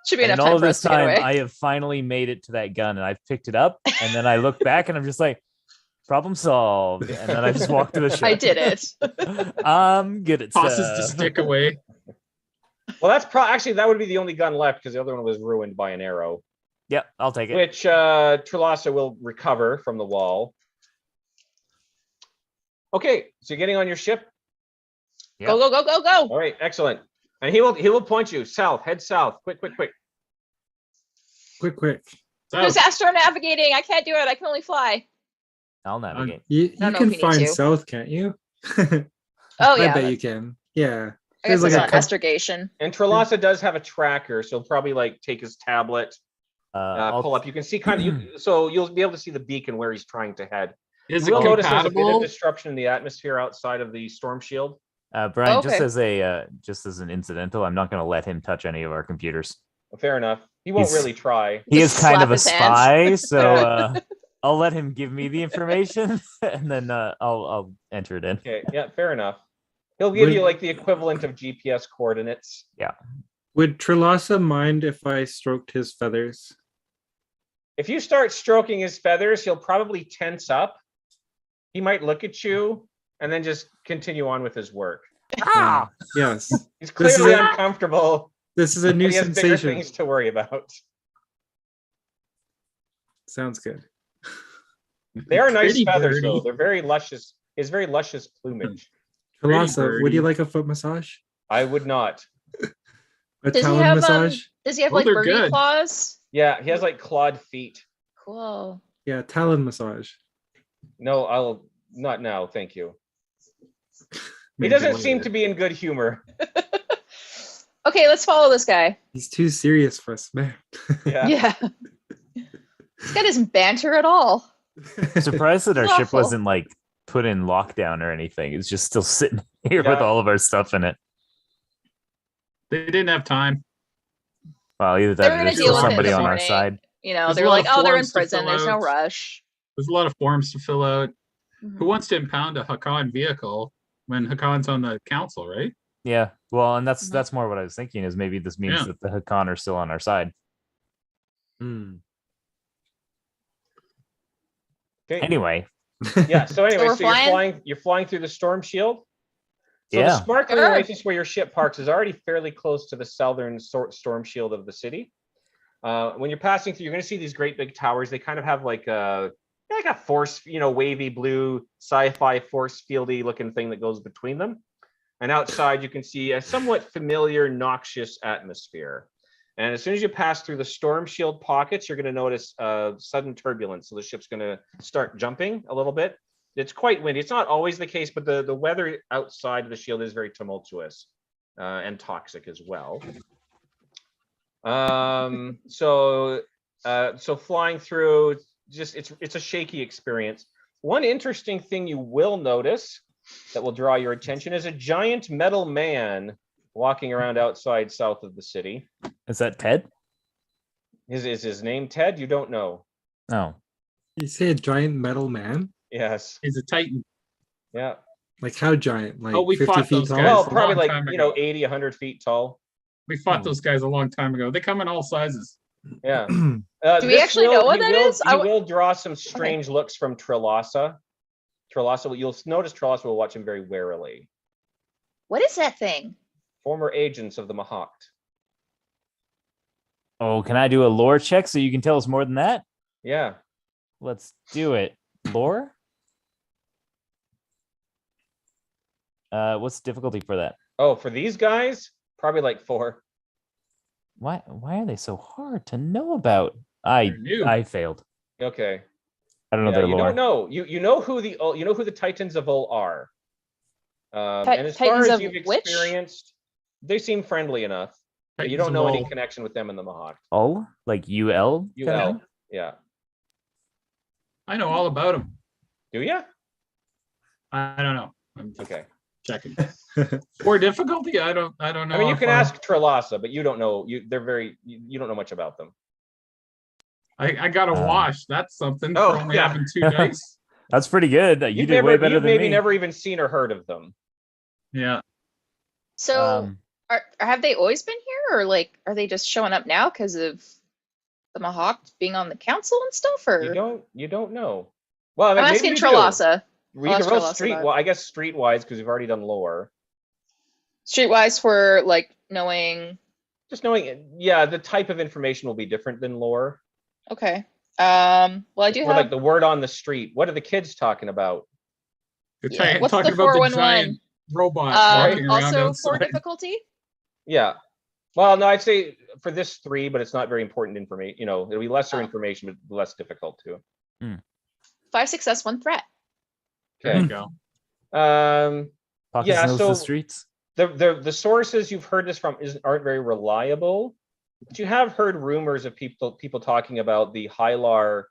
Should be And enough in time all for this us to get time, away. I have finally made it to that gun, and I've picked it up, and then I look back, and I'm just like, problem solved. And then I just walk to the ship. I did it. I'm good at Tosses the stuff. stick away. Well, that's actually that would be the only gun left because the other one was ruined by an arrow, Yep, I'll take it. which Trelasa will recover from the wall. Okay, so you're getting on your ship. Yep. Go, go, go, go, go. All right, excellent. And he will point you south. Head south. Quick, quick, quick. Quick. So, Who's astro navigating? I can't do it. I can only fly. I'll navigate. You I don't know can if you need find to. south, can't you? Oh, I yeah. bet you can. Yeah. I guess There's it's like a not couple- astrogation. And Trelasa does have a tracker, so he'll probably like take his tablet, I'll- pull up. You can see kind of so you'll be able to see the beacon where he's trying to head. is You it will notice there's a bit of compatible? disruption in the atmosphere outside of the storm shield. Brian, Okay. just as an incidental, I'm not going to let him touch any of our computers. Fair enough. He won't He's- really try. He Just is kind slap of a his hands. spy, so Yeah. I'll let him give me the information, and then I'll enter it in. Okay, yeah, fair enough. He'll give Would- you like the equivalent of GPS coordinates. Would Trelasa mind if I stroked his feathers? If you start stroking his feathers, he'll probably tense up. He might look at you and then just continue on with his work. Yes. He's This is clearly a- uncomfortable. This is a But new he has bigger sensation. things to worry about. Sounds good. They are nice Pretty feathers, though. birdie. They're very luscious. His very luscious plumage. Trelasa, would you birdie. like a foot massage? I would not. A Does he talon have massage? Does he have Oh, like they're birdie good. claws? Yeah, he has like clawed feet. Cool. Yeah, talon massage. No, I'll not now. Thank you. He Maybe doesn't later. seem to be in good humor. Okay, let's follow this guy. He's too serious for us, man. Yeah. Yeah. This guy doesn't banter at all. Surprised that our It's ship awful. wasn't like put in lockdown or anything. It's just still sitting here Yeah. with all of our stuff in it. They didn't have time. Well, either They were that or gonna there's deal still with it somebody this on our morning. side. You know, There's they're a lot like, of oh, they're in forms to prison. fill There's no out. rush. There's a lot of forms to fill out. Mhm. Who wants to impound a Hakan vehicle when Hakan's on the council, right? Yeah. Well, and Mhm. that's more what I was thinking is maybe this means Yeah. that the Hakan are still on our side. Hmm. Okay. Anyway, Yeah. So anyway, we're so you're flying? flying through the storm shield. So Yeah. the sparkling Sure. oasis where your ship parks is already fairly close to the southern storm shield of the city. When you're passing through, you're going to see these great big towers. They kind of have like a force, wavy blue sci-fi force fieldy looking thing that goes between them. And outside, you can see a somewhat familiar, noxious atmosphere. And as soon as you pass through the storm shield pockets, you're going to notice sudden turbulence. So the ship's going to start jumping a little bit. It's quite windy. It's not always the case, but the weather outside of the shield is very tumultuous and toxic as well. So flying through, just it's a shaky experience. One interesting thing you will notice that will draw your attention is a giant metal man walking around outside south of the city. is that Ted? Is his name Ted? You don't know. Oh, You say a giant metal man? Yes. He's a Titan. Yeah. Like how giant? Like Oh, we 50 fought feet those tall? guys. Well, a probably long like, time ago. 80, 100 feet tall. We fought Oh. those guys a long time ago. They come in all sizes. Yeah. Do we This actually know what you that will- is? You will draw some strange looks from Trelasa. You'll notice Trelasa will watch him very warily. What is that thing? Former agents of the Mahakt. Oh, can I do a lore check so you can tell us more than that? Yeah. Let's do it. Lore? What's the difficulty for that? Oh, for these guys, probably like 4. Why are they so hard to know about? I They're new. failed. Okay. I don't know Yeah, their you lore. don't know. You know who the Titans of Ul are. And as far Titans as of you've which? experienced, they seem friendly enough. But you Titans don't of know any Ul. connection with them in the Mahawk. Ul? Like UL? kind of UL. thing? Yeah. I know all about them. Do ya? I don't know. I'm just Okay. checking. Or difficulty? I don't know. I mean, you if can I'm- ask Trelasa, but you don't know. You don't know much about them. I got a wash. That's something Oh, for only yeah. having 2 dice. That's pretty good. You did way better You've than maybe me. never even seen or heard of them. Yeah. So have they always been here, or like are they just showing up now because of the Mahawk being on the council and stuff? Or You don't know. Well, I'm maybe asking you do. Trelasa. We I'll can ask roll Trelasa street. about it. Well, I guess streetwise because we've already done lore. Streetwise for like knowing. Just knowing, yeah, the type of information will be different than lore. Okay. Well, I do Or have. like the word on the street. What are the kids talking about? You're Yeah, what's talking the about the 411? giant robot walking around Also outside. 4 difficulty. Yeah. Well, no, I'd say for this 3, but it's not very important information. You know, it'll be lesser Oh. information, but less difficult too. 5 success, 1 threat. There Okay. you go. Pockets Yeah, knows so the streets. the sources you've heard this from aren't very reliable, but you have heard rumors of people talking about the Hylar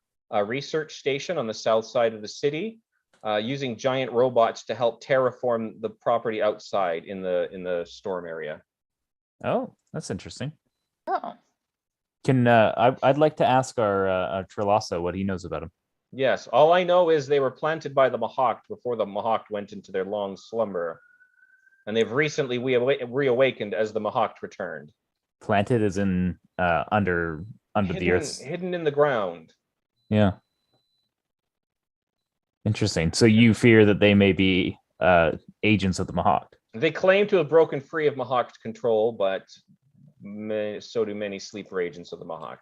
research station on the south side of the city, using giant robots to help terraform the property outside in the storm area. Oh, that's interesting. Oh. Can I'd like to ask our Trelasa what he knows about him. Yes, all I know is they were planted by the Mahawk before the Mahawk went into their long slumber, and they've recently reawakened as the Mahawk returned. Planted as in under the earth. Hidden in the ground. Yeah. Interesting. So you fear that they may be agents of the Mahawk. They claim to have broken free of Mahawk's control, but so do many sleeper agents of the Mahawk.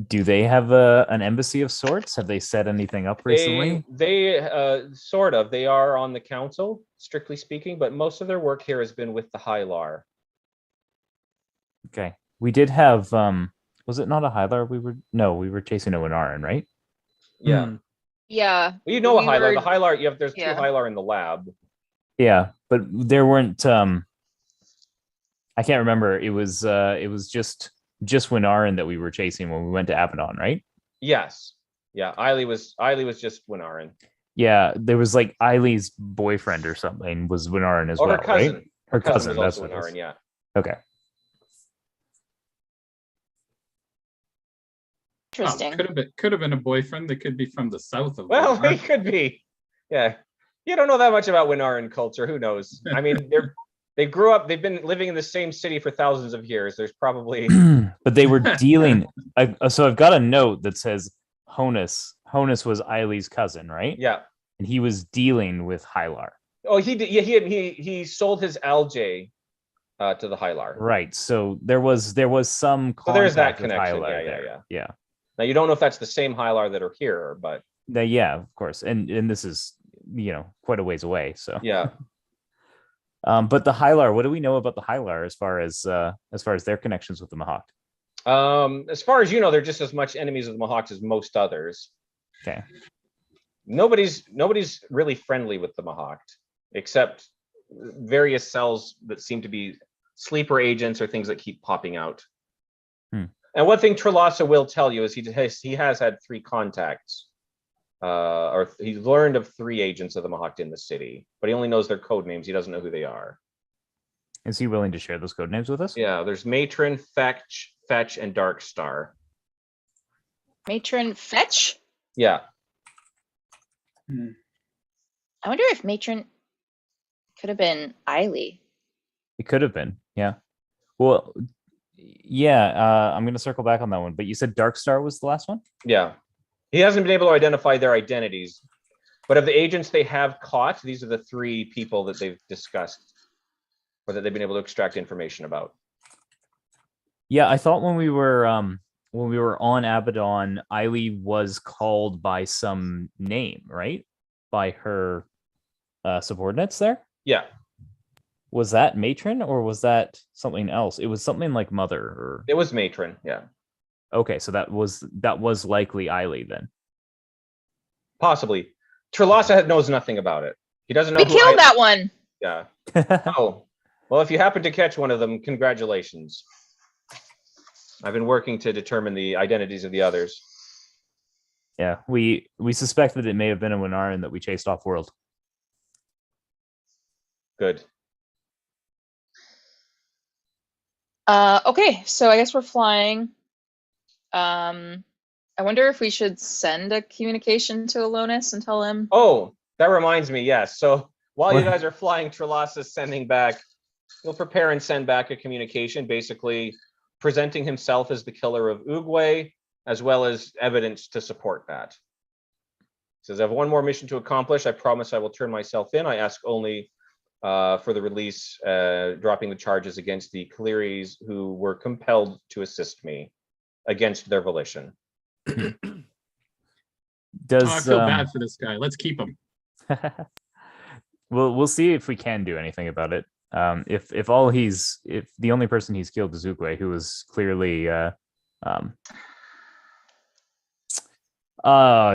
Do they have an embassy of sorts? Have they set anything up recently? They sort of. They are on the council, strictly speaking, but most of their work here has been with the Hylar. Okay. We did have was it not a Hylar? We were chasing a Winaran, right? Yeah. Yeah. Well, you know a We Hylar. were- The Hylar, there's 2 yeah. Hylar in the lab. Yeah, but there weren't I can't remember. It was just Winaran that we were chasing when we went to Abaddon, right? Yes. Yeah. Eiley was just Winaran. Yeah, there was like Eileen's boyfriend or something was Winaran as Or well, her cousin. right? Her cousin, was that's also what it is. Winaran, yeah. Okay. Interesting. Could have been a boyfriend. They could be from the south of. Well, Windar. he could be. Yeah. You don't know that much about Winaran culture. Who knows? I mean, they've been living in the same city for thousands of years. There's probably But they were dealing. So I've got a note that says Honus. Honus was Eileen's cousin, right? yeah. And he was dealing with Hylar. Oh, he did. Yeah, he sold his algae to the Hylar. Right. So there was some So there's that contact with connection. Hylar Yeah, there. Yeah. Now you don't know if that's the same Hylar that are here, but Yeah, of course. And this is, quite a ways away. So yeah. but the Hylar, what do we know about the Hylar as far as their connections with the Mahawk? As far as you know, they're just as much enemies of the Mahawks as most others. Okay. Nobody's really friendly with the Mahawk, except various cells that seem to be sleeper agents or things that keep popping out. And one thing Trelasa will tell you is he has had 3 contacts, or he's learned of 3 agents of the Mahawk in the city, but he only knows their code names. He doesn't know who they are. Is he willing to share those code names with us? Yeah, there's Matron, Fetch, and Darkstar. Matron Fetch? Yeah. I wonder if Matron could have been Eiley. It could have been. Yeah. Well, yeah. I'm going to circle back on that one. But you said Darkstar was the last one? Yeah. He hasn't been able to identify their identities. But of the agents they have caught, these are the 3 people that they've discussed or that they've been able to extract information about. Yeah, I thought when we were when we were on Abaddon, Eiley was called by some name, right? By her subordinates there. Yeah. Was that matron or was that something else? It was something like mother or It was matron. Yeah. okay, so that was likely Eiley then. Possibly. Trelasa knows nothing about it. He doesn't know We who killed that one. Yeah. Oh. Well, if you happen to catch one of them, congratulations. I've been working to determine the identities of the others. Yeah, we suspect that it may have been a Winaran that we chased off world. Good. Okay, so I guess we're flying. I wonder if we should send a communication to Alonis and tell him. Oh, that reminds me. Yes. So while you guys are flying, Trelasa's sending back. He'll prepare and send back a communication, basically presenting himself as the killer of Oogway, as well as evidence to support that. He says, I have one more mission to accomplish. I promise I will turn myself in. I ask only for the release, dropping the charges against the Clearies who were compelled to assist me against their volition. Does I feel bad for this guy. Let's keep him. we'll see if we can do anything about it. If the only person he's killed is Oogway, who was clearly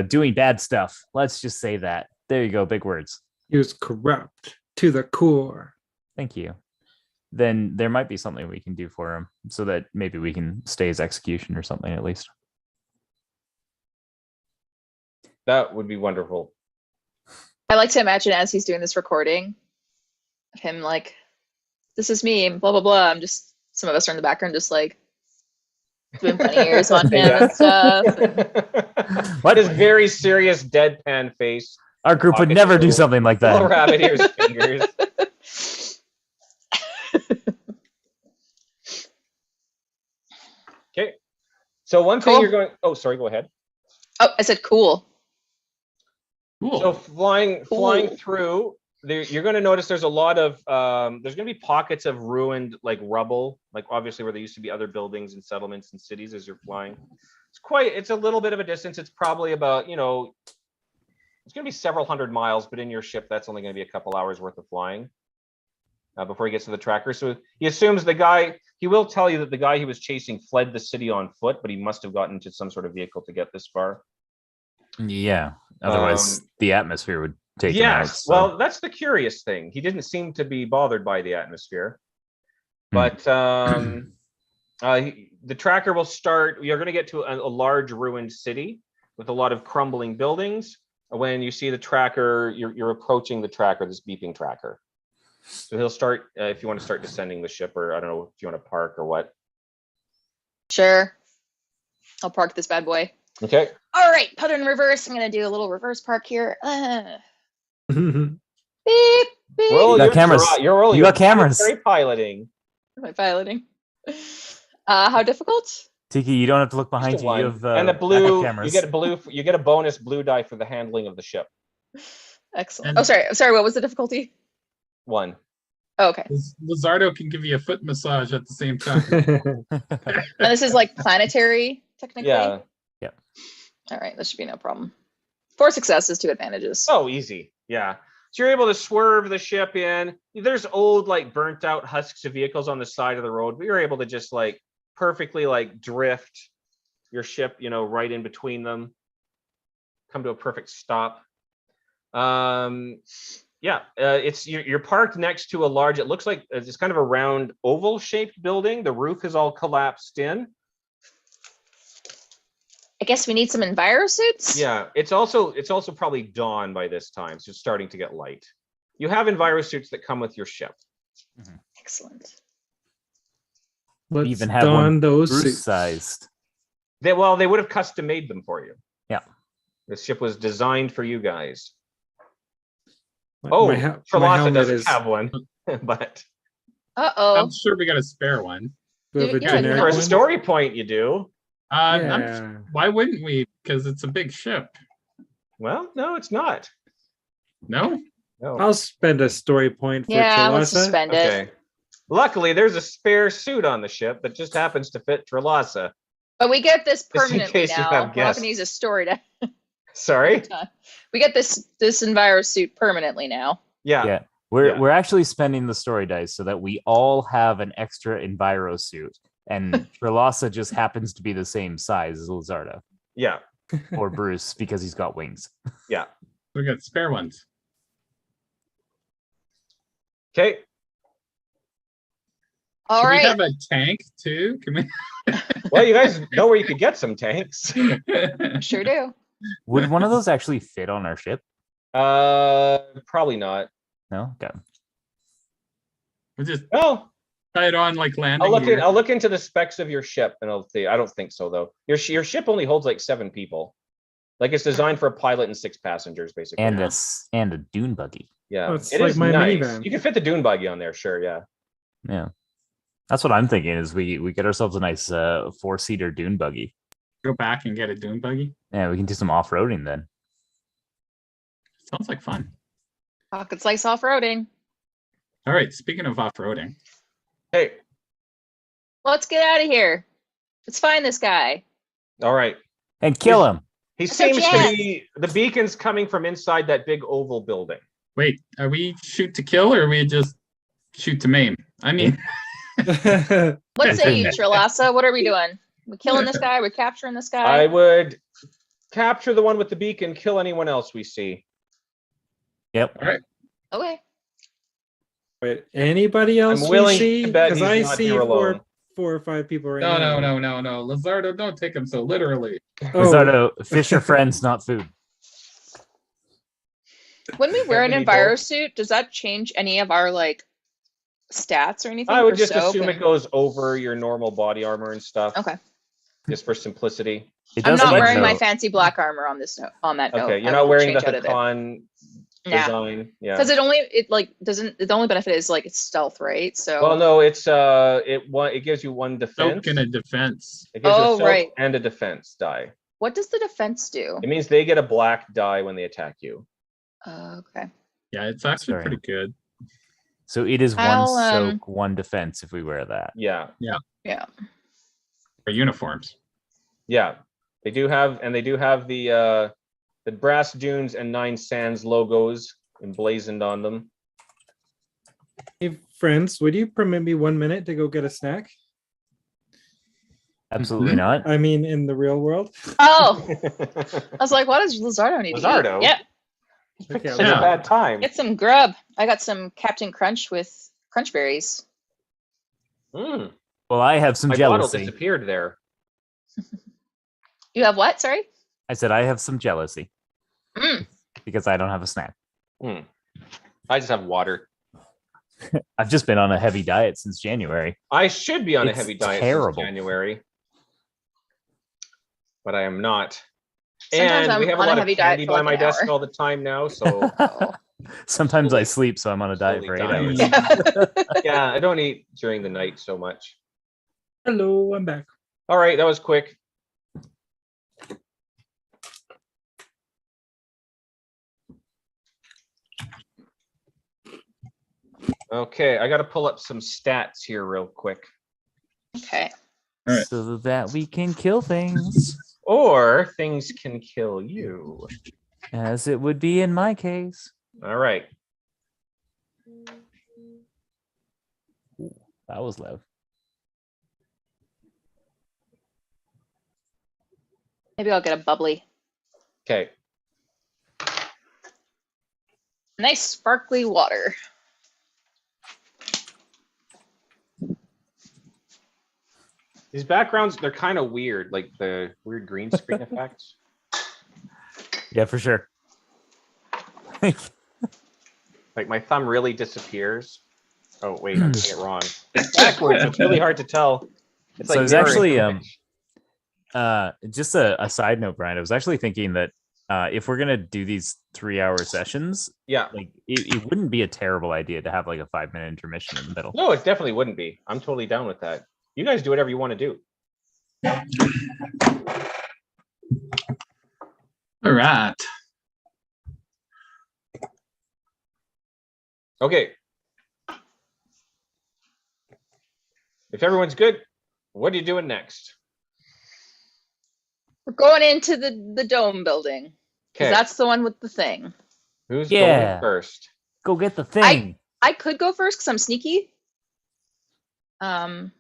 doing bad stuff. Let's just say that. There you go, big words. He was corrupt to the core. Thank you. Then there might be something we can do for him so that maybe we can stay his execution or something at least. That would be wonderful. I like to imagine as he's doing this recording of him like, this is me, blah, blah, blah. I'm just, some of us are in the background just like doing funny ears on him and stuff. What? His very serious deadpan face. Our group would Pocket never do full- something like Little that. rabbit ears fingers. Okay. So one thing Cool. you're going, oh, sorry, go ahead. Oh, I said cool. Cool. So flying Cool. through, you're going to notice there's a lot of, there's going to be pockets of ruined like rubble, like obviously where there used to be other buildings and settlements and cities as you're flying. It's a little bit of a distance. It's probably about, it's going to be several hundred miles, but in your ship, that's only going to be a couple hours worth of flying before he gets to the tracker. So he assumes he will tell you that the guy he was chasing fled the city on foot, but he must have gotten into some sort of vehicle to get this far. Yeah. Otherwise, the atmosphere would take him out. Yes. So. Well, that's the curious thing. He didn't seem to be bothered by the atmosphere. But the tracker will start. You're going to get to a large ruined city with a lot of crumbling buildings. When you see the tracker, you're approaching the tracker, this beeping tracker. So he'll start, if you want to start descending the ship, or I don't know if you want to park or what. Sure. I'll park this bad boy. Okay. All right, put it in reverse. I'm going to do a little reverse park here. Beep, beep. Roll You got your cameras. You're rolling. You got cameras. Very piloting. Am I piloting? How difficult? Tiki, you don't have to look behind Just you. one. You have And the backup blue, cameras. you get a bonus blue die for the handling of the ship. Excellent. And- Oh, sorry. What was the difficulty? 1. Oh, okay. Lizardo can give you a foot massage at the same time. And this is like planetary, technically? Yeah. All right, that should be no problem. 4 successes, 2 advantages. Oh, easy. Yeah. So you're able to swerve the ship in. There's old, like burnt out husks of vehicles on the side of the road, but you're able to just like perfectly like drift your ship, right in between them. Come to a perfect stop. You're parked next to a large, it looks like it's kind of a round oval shaped building. The roof is all collapsed in. I guess we need some envirosuits? Yeah, it's also probably dawn by this time, so it's starting to get light. You have envirosuits that come with your ship. Excellent. Let's even have don one those Bruce suits. sized. They would have custom made them for you. Yeah. The ship was designed for you guys. My Trelasa helmet doesn't is have one, but Uh-oh. I'm sure we got a spare one. we have a Yeah, generic for a one. story point, you do. Yeah. Why wouldn't we? Because it's a big ship. Well, no, it's not. No? No. I'll spend a story point for Yeah, let's Trelasa. suspend it. Okay. Luckily, there's a spare suit on the ship that just happens to fit Trelasa. But we get this in permanently case you now. have We're not gonna guests. use a story to. Sorry. We get this Enviro suit permanently now. Yeah. Yeah. Yeah. We're actually spending the story dice so that we all have an extra Enviro suit, and Trelasa just happens to be the same size as Lizardo Yeah. or Bruce because he's got wings. Yeah. We got spare ones. Okay. All Can we right. have a tank too? Can we? Well, you guys know where you could get some tanks. Sure do. Would one of those actually fit on our ship? Probably not. No. Okay. We'll just Oh, tie it on like landing. I'll look gear. in. I'll look into the specs of your ship, and I'll see. I don't think so though. Your ship only holds like 7 people. Like it's designed for a pilot and 6 passengers, basically. And a dune buggy. Yeah, Oh, it's it like is my nice. minivan. You can fit the dune buggy on there, sure. Yeah. Yeah. That's what I'm thinking. Is we get ourselves a nice 4-seater dune buggy. Go back and get a dune buggy. Yeah, we can do some off-roading then. Sounds like fun. Pocket slice off-roading. All right. Speaking of off-roading, Hey. Let's get out of here. Let's find this guy. All right. And kill him. He So seems to Jan- be the beacon's coming from inside that big oval building. wait, are we shoot to kill or are we just shoot to maim? I mean, What say you, Okay. Trelasa? What are we doing? We killing this guy? We're capturing this I guy? would capture the one with the beacon, kill anyone else we see. Yep. all right. Okay. Wait, anybody else I'm willing we see? to bet Because he's I not see here alone. 4 or 5 people right No, now. no. Lizardo, don't take him so literally. Oh, Lizardo, fish are friends, not food. When we wear an Maybe Enviro both. suit, does that change any of our like stats or anything? I would for just soap assume and- it goes over your normal body armor and stuff. Okay. Just for simplicity. It I'm does not seem wearing my though- fancy black armor on this note, on that note. Okay, you're I not will wearing the change out of it. Hakan Nah. design. Yeah. Because the only benefit is like it's stealth, right? So Well, no, it's it gives you 1 defense. Soak in a defense. It gives you Oh, a soak right. and a defense die. what does the defense do? It means they get a black die when they attack you. Okay. Yeah, it's actually Sorry. pretty good. So it is 1 I'll, soak, 1 defense if we wear that. Yeah. Yeah. For uniforms. Yeah. They do have the Brass Dunes and 9 Sands logos emblazoned on them. Hey, friends, would you permit me 1 minute to go get a snack? Absolutely not. I mean, in the real world. Oh, I was like, what does Lizardo need to Lizardo? eat? Yeah, Picked Okay, such a yeah. bad time. get some grub. I got some Captain Crunch with crunch berries. Mm, Well, I have some my bottle jealousy. disappeared there. You have what? Sorry. I said I have some jealousy Mm. because I don't have a snack. Mm. I just have water. I've just been on a heavy diet since January. I should be on a It's heavy diet terrible. since January, but I am not. Sometimes And we I'm have a on a lot of heavy diet candy for by like my an desk hour. all the time now, so Oh. Sometimes I Slowly- sleep, so I'm on a diet for 8 slowly hours. dying. Yeah. yeah, I don't eat during the night so much. Hello, I'm back. All right, that was quick. Okay, I got to pull up some stats here real quick. Okay. All right. So that we can kill things, Or things can kill you. as it would be in my case. All right. That was loud. Maybe I'll get a bubbly. Okay. Nice sparkly water. These backgrounds, they're kind of weird, like the weird green screen effects. Yeah, for sure. Like my thumb really disappears. Oh, wait, I'm doing it wrong. It's backwards. It's really hard to tell. It's So like it's mirroring actually, the image. Just a side note, Brian. I was actually thinking that if we're gonna do these 3-hour sessions, Yeah. like it wouldn't be a terrible idea to have like a 5-minute intermission in the middle. No, it definitely wouldn't be. I'm totally down with that. You guys do whatever you want to do. All right. Okay. If everyone's good, what are you doing next? We're going into the dome building. 'Cause Okay, that's the one with the thing. who's Yeah. going first? Go get the thing. I could go first because I'm sneaky. You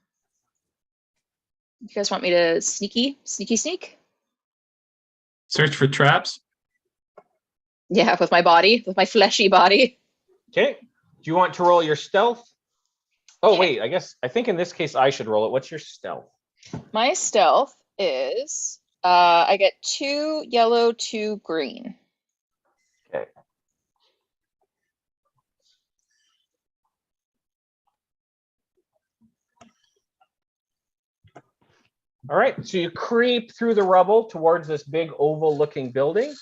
guys want me to sneak? Search for traps. Yeah, with my body, with my fleshy body. Okay, do you want to roll your stealth? Oh, Okay. wait, I think in this case I should roll it. What's your stealth? My stealth is I get 2 yellow, 2 green. Okay. All right, so you creep through the rubble towards this big oval looking building.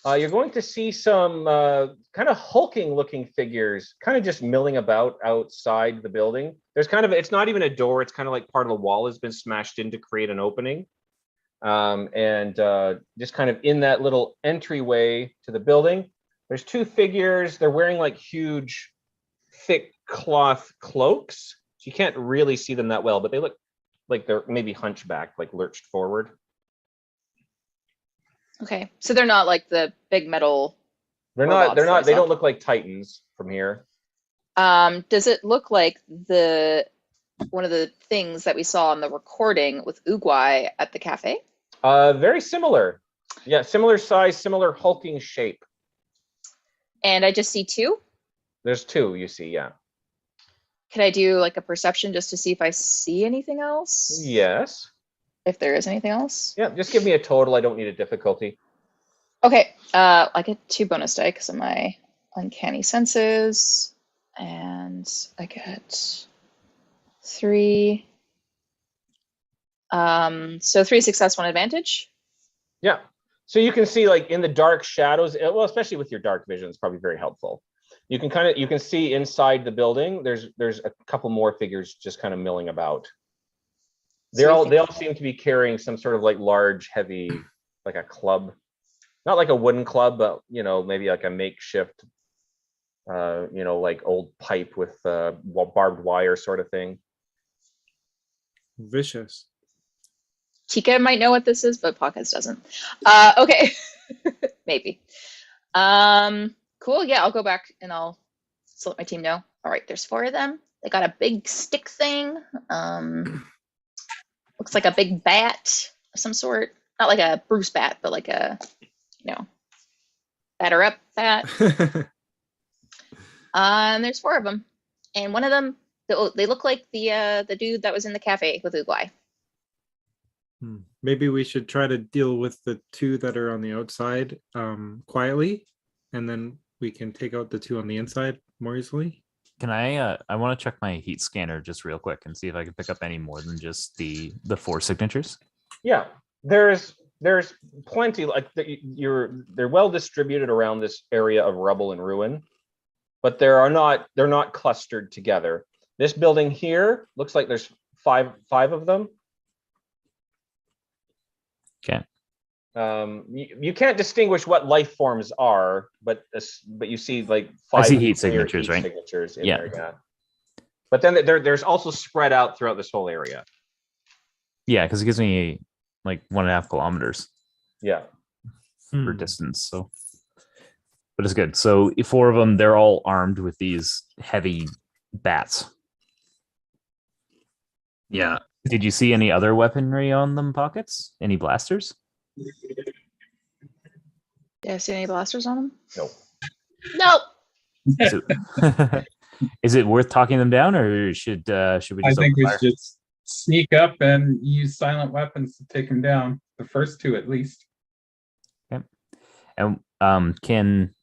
You're going to see some kind of hulking looking figures kind of just milling about outside the building. There's kind of, it's not even a door. It's kind of like part of the wall has been smashed in to create an opening. Just kind of in that little entryway to the building, there's 2 figures. They're wearing like huge, thick cloth cloaks. So you can't really see them that well, but they look like they're maybe hunchbacked, like lurched forward. Okay, so they're not like the big metal. They're robots that I not, they saw. don't look like Titans from here. Does it look like one of the things that we saw on the recording with Uguay at the cafe? Very similar. Yeah, similar size, similar hulking shape. And I just see 2. There's 2 you see, yeah. Can I do like a perception just to see if I see anything else? Yes. If there is anything else? Yeah, just give me a total. I don't need a difficulty. Okay, I get 2 bonus die because of my uncanny senses. And I get 3. So 3 success, 1 advantage. Yeah. So you can see like in the dark shadows, well, especially with your dark vision, it's probably very helpful. You can see inside the building. There's a couple more figures just kind of milling about. They all seem to be carrying some sort of like large, heavy, like a club, not like a wooden club, but maybe like a makeshift, like old pipe with barbed wire sort of thing. Vicious. Tika might know what this is, but Podcast doesn't. Okay, maybe. Cool. Yeah, I'll go back and I'll let my team know. All right, there's 4 of them. They got a big stick thing. Looks like a big bat of some sort. Not like a Bruce bat, but like a, batter up bat. And there's 4 of them, and one of them, they look like the dude that was in the cafe with Uguay. Maybe we should try to deal with the 2 that are on the outside quietly, and then we can take out the 2 on the inside more easily. Can I want to check my heat scanner just real quick and see if I can pick up any more than just the 4 signatures. Yeah, there's plenty. Like they're well distributed around this area of rubble and ruin, but they're not clustered together. This building here looks like there's five of them. Okay. You can't distinguish what life forms are, but you see like 5 I see heat clear signatures, heat right? signatures in Yeah. there, yeah. But then there's also spread out throughout this whole area. Yeah, because it gives me like 1.5 kilometers Yeah. for distance. So, but it's good. So 4 of them, they're all armed with these heavy bats. Yeah. Did you see any other weaponry on them pockets? Any blasters? Yeah, see any blasters on them? No. Nope. Is it worth talking them down, or should we I just think open we fire? should sneak up and use silent weapons to take him down. The first 2 at least. And can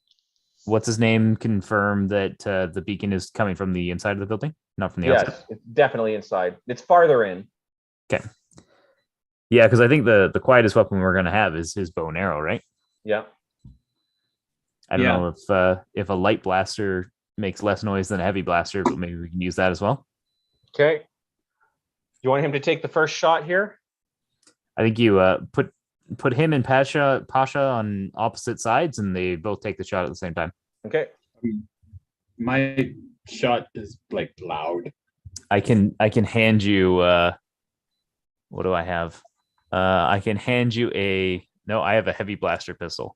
what's his name confirm that the beacon is coming from the inside of the building, not from the outside? Yes, it's definitely inside. It's farther in. Okay. Yeah, because I think the quietest weapon we're gonna have is his bow and arrow, right? Yeah. I don't know if a light blaster makes less noise than a heavy blaster, but maybe we can use that as well. Okay. You want him to take the first shot here? I think you put him and Pasha on opposite sides, and they both take the shot at the same time. Okay. My shot is like loud. I can hand you what do I have? I can hand you no, I have a heavy blaster pistol.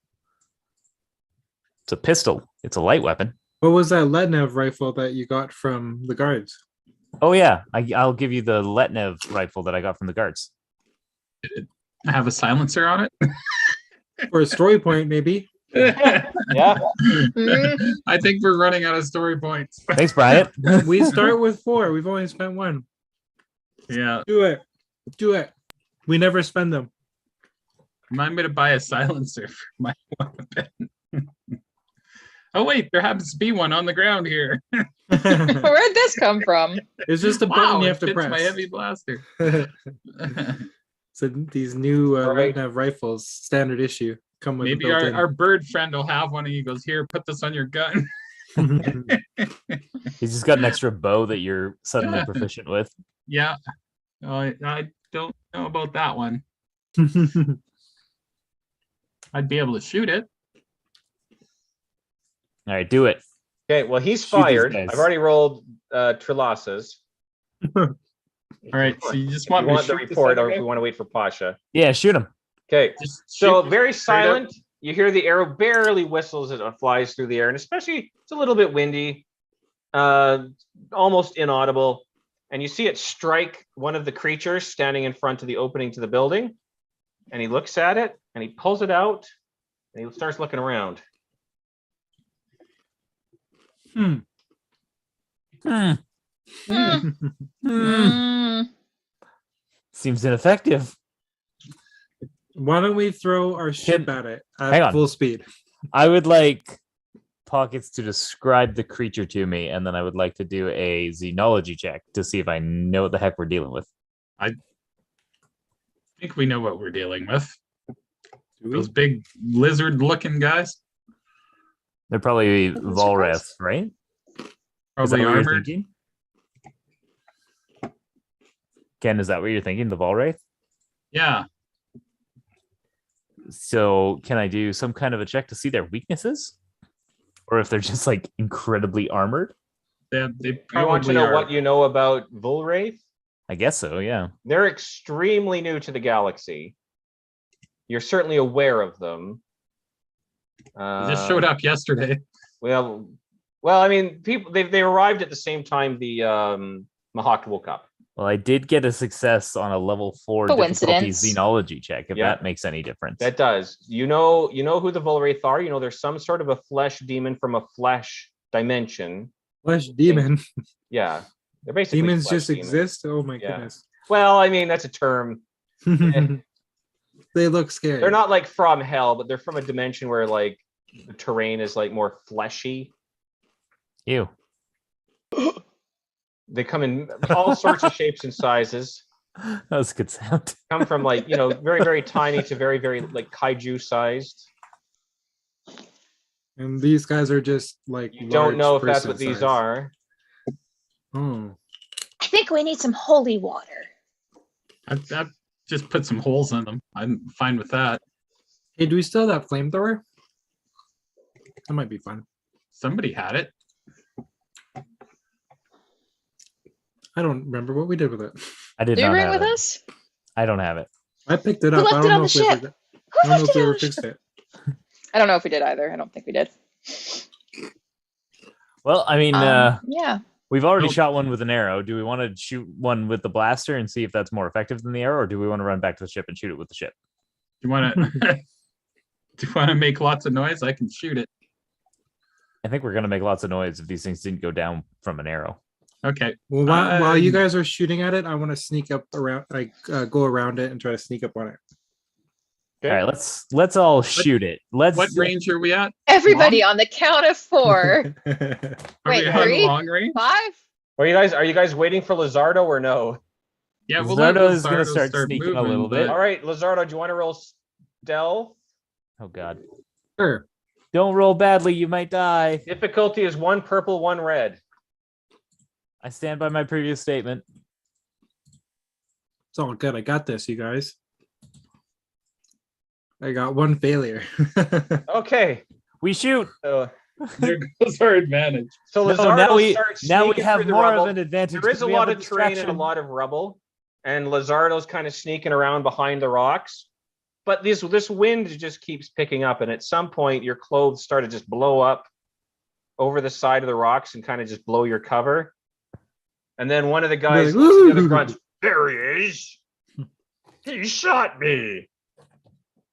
It's a pistol. It's a light weapon. What was that Letnev rifle that you got from the guards? Oh yeah, I'll give you the Letnev rifle that I got from the guards. I have a silencer on it. For a story point, maybe. Yeah. I think we're running out of story points. Thanks, Bryant. We start with 4. We've only spent 1. Yeah. Do it. Do it. We never spend them. Remind me to buy a silencer for my weapon. Oh wait, there happens to be one on the ground here. Where'd this come from? It's just a button Wow, you it have to fits press. my heavy blaster. So these new Right. Letnev rifles, standard issue, come with Maybe a built-in. our bird friend will have one and he goes, here, put this on your gun. He's just got an extra bow that you're suddenly proficient with. Yeah. I don't know about that one. I'd be able to shoot it. All right, do it. Okay, well, he's Shoot these fired. guys. I've already rolled Trilasas. All right, so you just want We me to want the shoot this report, other or if guy? we want to wait for Pasha. Yeah, shoot him. Okay, Just so shoot very straight up. silent. You hear the arrow barely whistles as it flies through the air, and especially it's a little bit windy, almost inaudible. And you see it strike one of the creatures standing in front of the opening to the building. And he looks at it and he pulls it out and he starts looking around. Hmm. Mm. Mm. Seems ineffective. Why don't we throw our ship at it hang at on. full speed? I would like Pockets to describe the creature to me, and then I would like to do a xenology check to see if I know what the heck we're dealing with. I think we know what we're dealing with. Do we? Those big lizard-looking guys, They're probably Lizard Volrath, guys? right? Is that probably what you're armored. thinking? Ken, is that what you're thinking? The Volrath? Yeah, So can I do some kind of a check to see their weaknesses? Or if they're just like incredibly armored? they You probably want to know are. what you know about Volwraith? I guess so, yeah. They're extremely new to the galaxy. You're certainly aware of them. They just showed up yesterday. Well, I mean, people they arrived at the same time the Mahawk woke up. Well, I did get a success on a level 4 difficulty Coincidence. xenology check, if Yeah. that makes any difference. That does. You know who the Volwraith are. You know there's some sort of a flesh demon from a flesh dimension. Flesh demon. Yeah, they're basically Demons flesh just demons. exist. Oh my Yeah. goodness. Well, I mean that's a term. They look scary. They're not like from hell, but they're from a dimension where like the terrain is like more fleshy. Ew. They come in all sorts of shapes and sizes. That was a good sound. Come from like, very, very tiny to very, very like kaiju sized. And these guys are just like. You don't large know if that's person what these size. are. Oh. I think we need some holy water. I just put some holes in them. I'm fine with that. Hey, do we still have that flamethrower? That might be fun. Somebody had it. I don't remember what we did with it. I did Do you not bring have with it. us? I don't have it. I picked it Who up. left I it don't on know the if we ship? ever, Who I don't know left if we it on ever the fixed ship? it. I don't know if we did either. I don't think we did. Well, I mean, Yeah. we've already Nope. shot one with an arrow. Do we want to shoot one with the blaster and see if that's more effective than the arrow, or do we want to run back to the ship and shoot it with the ship? Do you want to? Do you want to make lots of noise? I can shoot it. I think we're gonna make lots of noise if these things didn't go down from an arrow. Okay. Well, while you Um, guys are shooting at it, I want to sneak up around, go around it and try to sneak up on it. All right, let's all shoot it. Let's. What range are we at? Everybody on the count of 4. Are Wait, we on 3? long range? 5? Are you guys waiting for Lizardo or no? Yeah, we'll let Lizardo is gonna Lizardo start sneaking a moving, little bit. but- All right, Lizardo, do you want to roll stealth? Oh God! Sure. Don't roll badly. You might die. Difficulty is 1 purple, 1 red. I stand by my previous statement. It's all good. I got this, you guys. I got 1 failure. Okay. We shoot. So, There goes our advantage. so No, Lizardo now we starts now we sneaking have through the more rubble. of an advantage. There is 'cause a we have lot of terrain and a distraction. lot of rubble. and Lizardo's kind of sneaking around behind the rocks. But this wind just keeps picking up, and at some point your clothes start to just blow up over the side of the rocks and kind of just blow your cover. And then one of the guys looks at the other grunts, there he is. He shot me.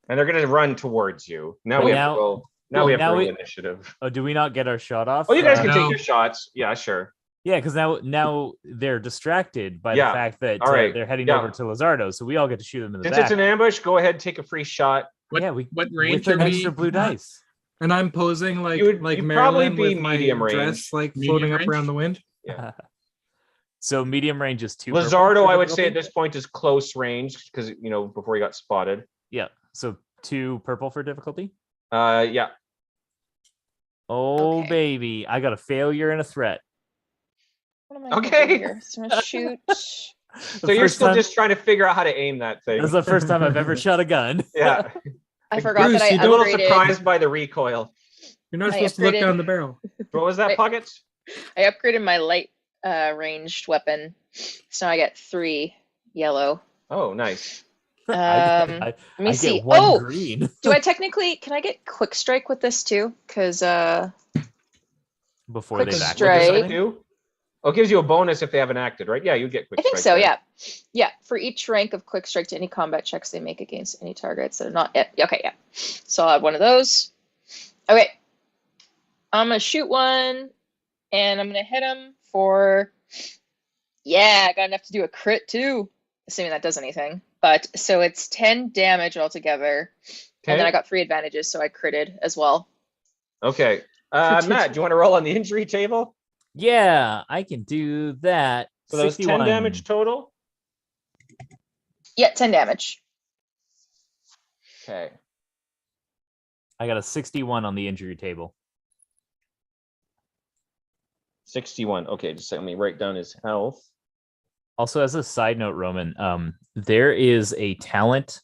And they're gonna run towards you. Now we have to roll. Now we have to roll initiative. Oh, do we not get our shot off? Oh, you guys can No. take your shots. Yeah, sure. Yeah, because now they're distracted by Yeah. the fact that All right. they're heading Yeah. over to Lizardo, so we all get to shoot them in the Since back. it's an ambush, go ahead and take a free shot. What, yeah, what with range an are we? extra blue dice. And I'm posing like You'd like probably Marilyn be with my medium range. dress like Medium floating up range? around the wind. So medium range is 2. purple Lizardo, for I would say at difficulty? this point is close range because before he got spotted. Yeah, so 2 purple for difficulty. Yeah. Oh Okay. baby, I got a failure and a threat. What am I gonna Okay. do here? So I'm gonna shoot. So you're still just trying to figure out how to aim that thing. This is the first time I've ever shot a gun. Yeah. I forgot Bruce, that I you I'm a little upgraded. surprised by the recoil. You're not I supposed to look upgraded- down the barrel. What was that, Wait. Pockets? I upgraded my light ranged weapon, so I get 3 yellow. Oh, nice. I Let me get see. 1 Oh, green. do I technically can I get quick strike with this too? Because Before Quick they've What acted. does strike. that do? Oh, it gives you a bonus if they haven't acted, right? Yeah, you get quick I think strike so. there. Yeah. For each rank of quick strike to any combat checks they make against any targets that are not. Okay, yeah. So I'll add one of those. Okay. I'm gonna shoot one, and I'm gonna hit him for. Yeah, I got enough to do a crit too, assuming that does anything. But so it's 10 damage altogether, and then I Okay. got 3 advantages, so I critted as well. Okay. Matt, do you want to roll on the injury table? Yeah, I can do that. So that was 10 61. damage total. Yeah, 10 damage. Okay. I got a 61 on the injury table. 61. Okay, just let me write down his health. Also, as a side note, Roman, there is a talent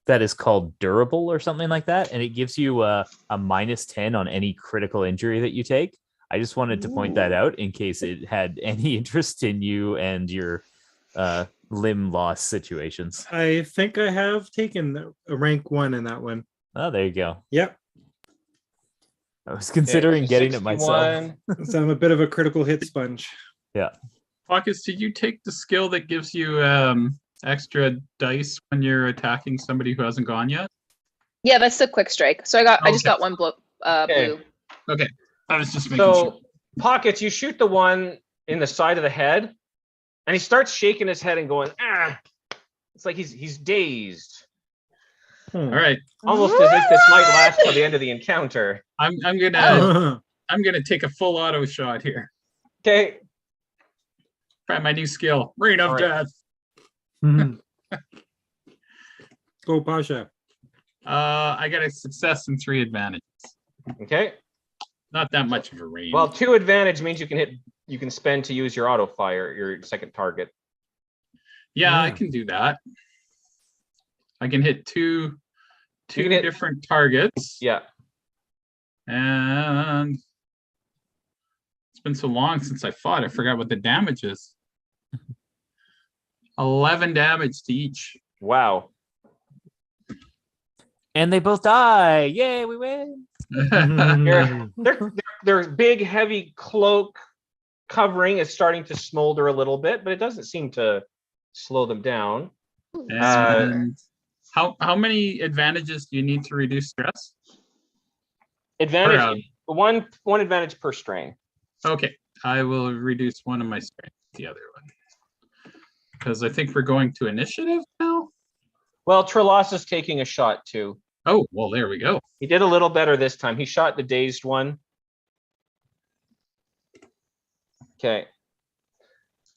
that is called durable or something like that, and it gives you a -10 on any critical injury that you take. I just wanted to point that out in case it had any interest in you and your limb loss situations. I think I have taken a rank 1 in that one. Oh, there you go. Yep. I was considering Okay, getting it myself. 61. So I'm a bit of a critical hit sponge. Pockets, did you take the skill that gives you extra dice when you're attacking somebody who hasn't gone yet? Yeah, that's the quick strike. So I just Okay. got 1 blue. Okay. Blue. I was just making sure. So, Pockets, you shoot the one in the side of the head, and he starts shaking his head and going, ah. It's like he's dazed. All right, Almost as if this might last till the end of the encounter. I'm Oh. gonna take a full auto shot here. Okay. Try my new skill, Rain of All right. Death. Go, Pasha. I got a success and 3 advantages. Okay. Not that much of a range. Well, 2 advantage means you can spend to use your auto fire, your second target. yeah, I Yeah. can do that. I can hit two can hit- different targets. Yeah. And it's been so long since I fought, I forgot what the damage is. 11 damage to each. Wow. And they both die. Yay, we win. Their big, heavy cloak covering is starting to smolder a little bit, but it doesn't seem to slow them down. And how many advantages do you need to reduce stress? Advantage, one advantage per strain. Okay, I will reduce one of my strength, the other one. Because I think we're going to initiative now. Well, Trelos is taking a shot too. Oh, well, there we go. He did a little better this time. He shot the dazed one. Okay.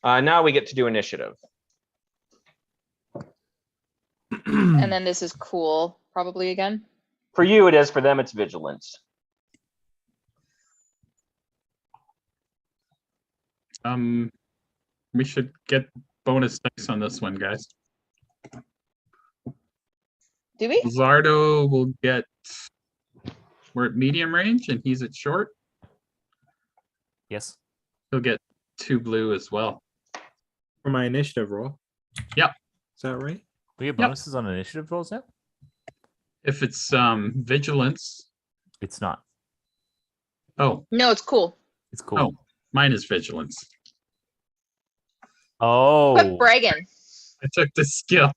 Now we get to do initiative. And then this is cool, probably again. For you, it is. For them, it's vigilance. We should get bonus dice on this one, guys. Do we? Zardo will get. We're at medium range and he's at short. Yes. He'll get 2 blue as well. For my initiative roll. Is that right? We get Yep. bonuses on initiative rolls now? If it's vigilance. It's not. Oh, No, it's cool. It's cool. Oh. Mine is vigilance. Quit Oh, bragging. I took the skill.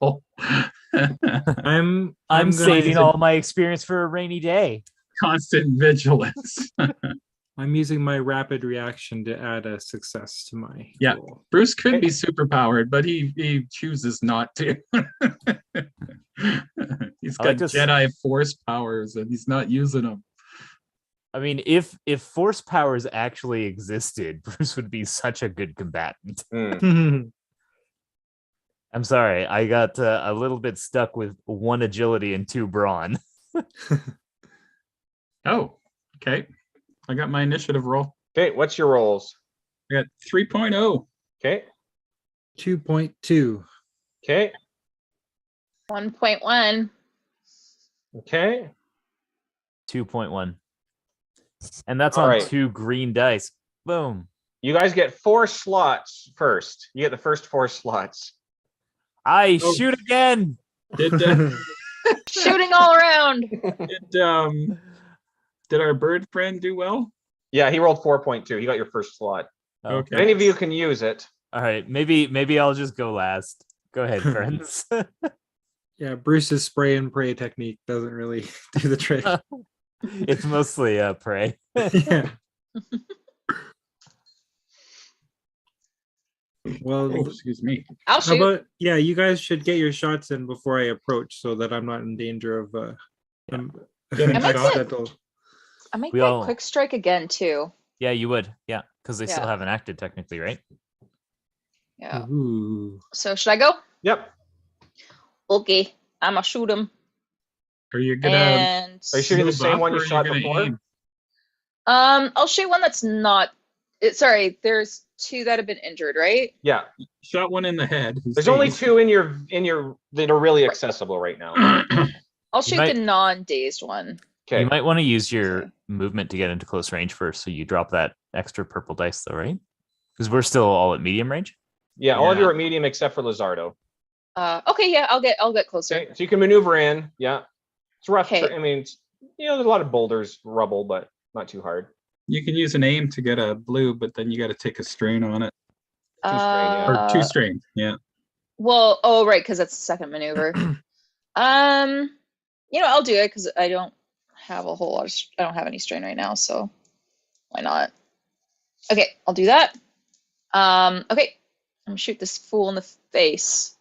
I'm I'm gonna saving use all my experience for a rainy day. Constant vigilance. I'm using my rapid reaction to add a success to my Yeah. roll. Bruce could be superpowered, but he chooses not to. He's I got like to s- Jedi Force powers and he's not using them. I mean, if force powers actually existed, Bruce would be such a good combatant. Hmm. I'm sorry, I got a little bit stuck with 1 agility and 2 brawn. Oh, okay. I got my initiative roll. Okay, what's your rolls? I got 3.0. Okay, 2.2. okay, 1.1. okay. 2.1. And that's All on right. 2 green dice. Boom. You guys get 4 slots first. You get the first 4 slots. I Oh. shoot again. Did Shooting all around. did our bird friend do well? Yeah, he rolled 4.2. He got your first slot. Oh, Okay. If any of you can use it. All right, maybe I'll just go last. Go ahead, friends. Yeah, Bruce's spray and pray technique doesn't really do the trick. It's mostly prey. Yeah. Well, Oh, excuse me. I'll how shoot. about you guys should get your shots in before I approach so that I'm not in danger of Getting I might shot. accidental. I might we get all- quick strike again too. Yeah, you would. Yeah, because they still Yeah. haven't acted technically, right? Yeah. Ooh. So should I go? Yep. Okay. I'ma shoot him. Are you gonna And Are you shooting the move same up one or you are shot gonna before? aim? I'll shoot one that's not. Sorry, there's 2 that have been injured, right? Yeah. Shot one in the head. He's There's only dazed. 2 in your that are really accessible right now. I'll shoot might- the non-dazed one. Okay. You might want to use your Okay. movement to get into close range first, so you drop that extra purple dice, though, right? Because we're still all at medium range. Yeah, all of you Yeah. are at medium except for Lizardo. Okay, yeah, I'll get closer. Okay, so you can maneuver in. Yeah. It's rough. Okay. I mean, there's a lot of boulders, rubble, but not too hard. You can use an aim to get a blue, but then you got to take a strain on it. Two strain, yeah. Or 2 strain. Yeah. Well, oh right, because that's the second maneuver. I'll do it because I don't have a whole lot of. I don't have any strain right now, so why not? Okay, I'll do that. Okay, I'm gonna shoot this fool in the face,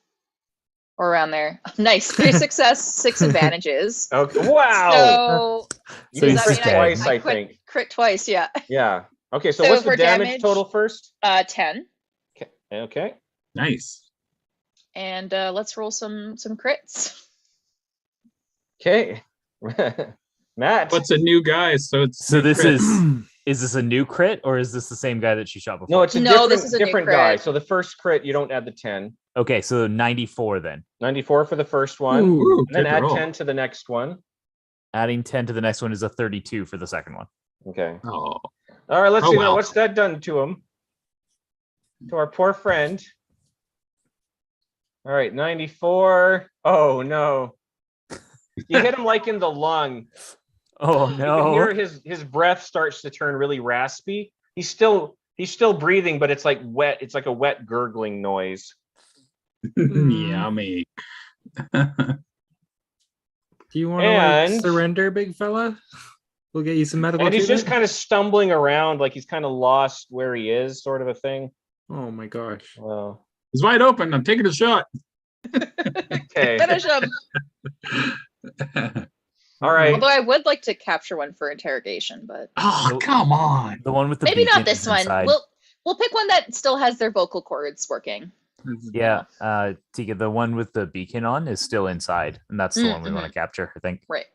or around there. Nice, 3 success, 6 advantages. Okay. Wow. So You So did he's crit just dead. twice, I crit, think. crit twice, yeah. Yeah. Okay, so So what's the for damage damage- total first? 10, Okay. Okay. Nice. and let's roll some crits. Okay. Matt. What's a new guy? So it's So new this crits. is this a new crit or is this the same guy that she shot before? No, it's a No, different, this is a new different guy. crit. So the first crit, you don't add the 10. Okay, so 94 then. 94 for the first one. Ooh, And then good add roll. 10 to the next one. Adding 10 to the next one is a 32 for the second one. Okay. Oh, All right, let's Oh, see wow. what's that done to him. To our poor friend. All right, 94. Oh no. You hit him like in the lung. Oh You can hear no. his breath starts to turn really raspy. He's still breathing, but it's like wet. It's like a wet gurgling noise. yummy. Do you want to And- surrender, big fella? We'll get you some medical And he's just treatment. kind of stumbling around, like he's kind of lost where he is, sort of a thing. Oh my gosh. Wow. He's wide open. I'm taking a shot. Okay. Finish him. All right. Although I would like to capture one for interrogation, but Oh, come on. The one with the maybe not beacon this is one. inside. We'll pick one that still has their vocal cords working. Yeah, Tika, the one with the beacon on is still inside, and that's the one we want to capture, I think. Right.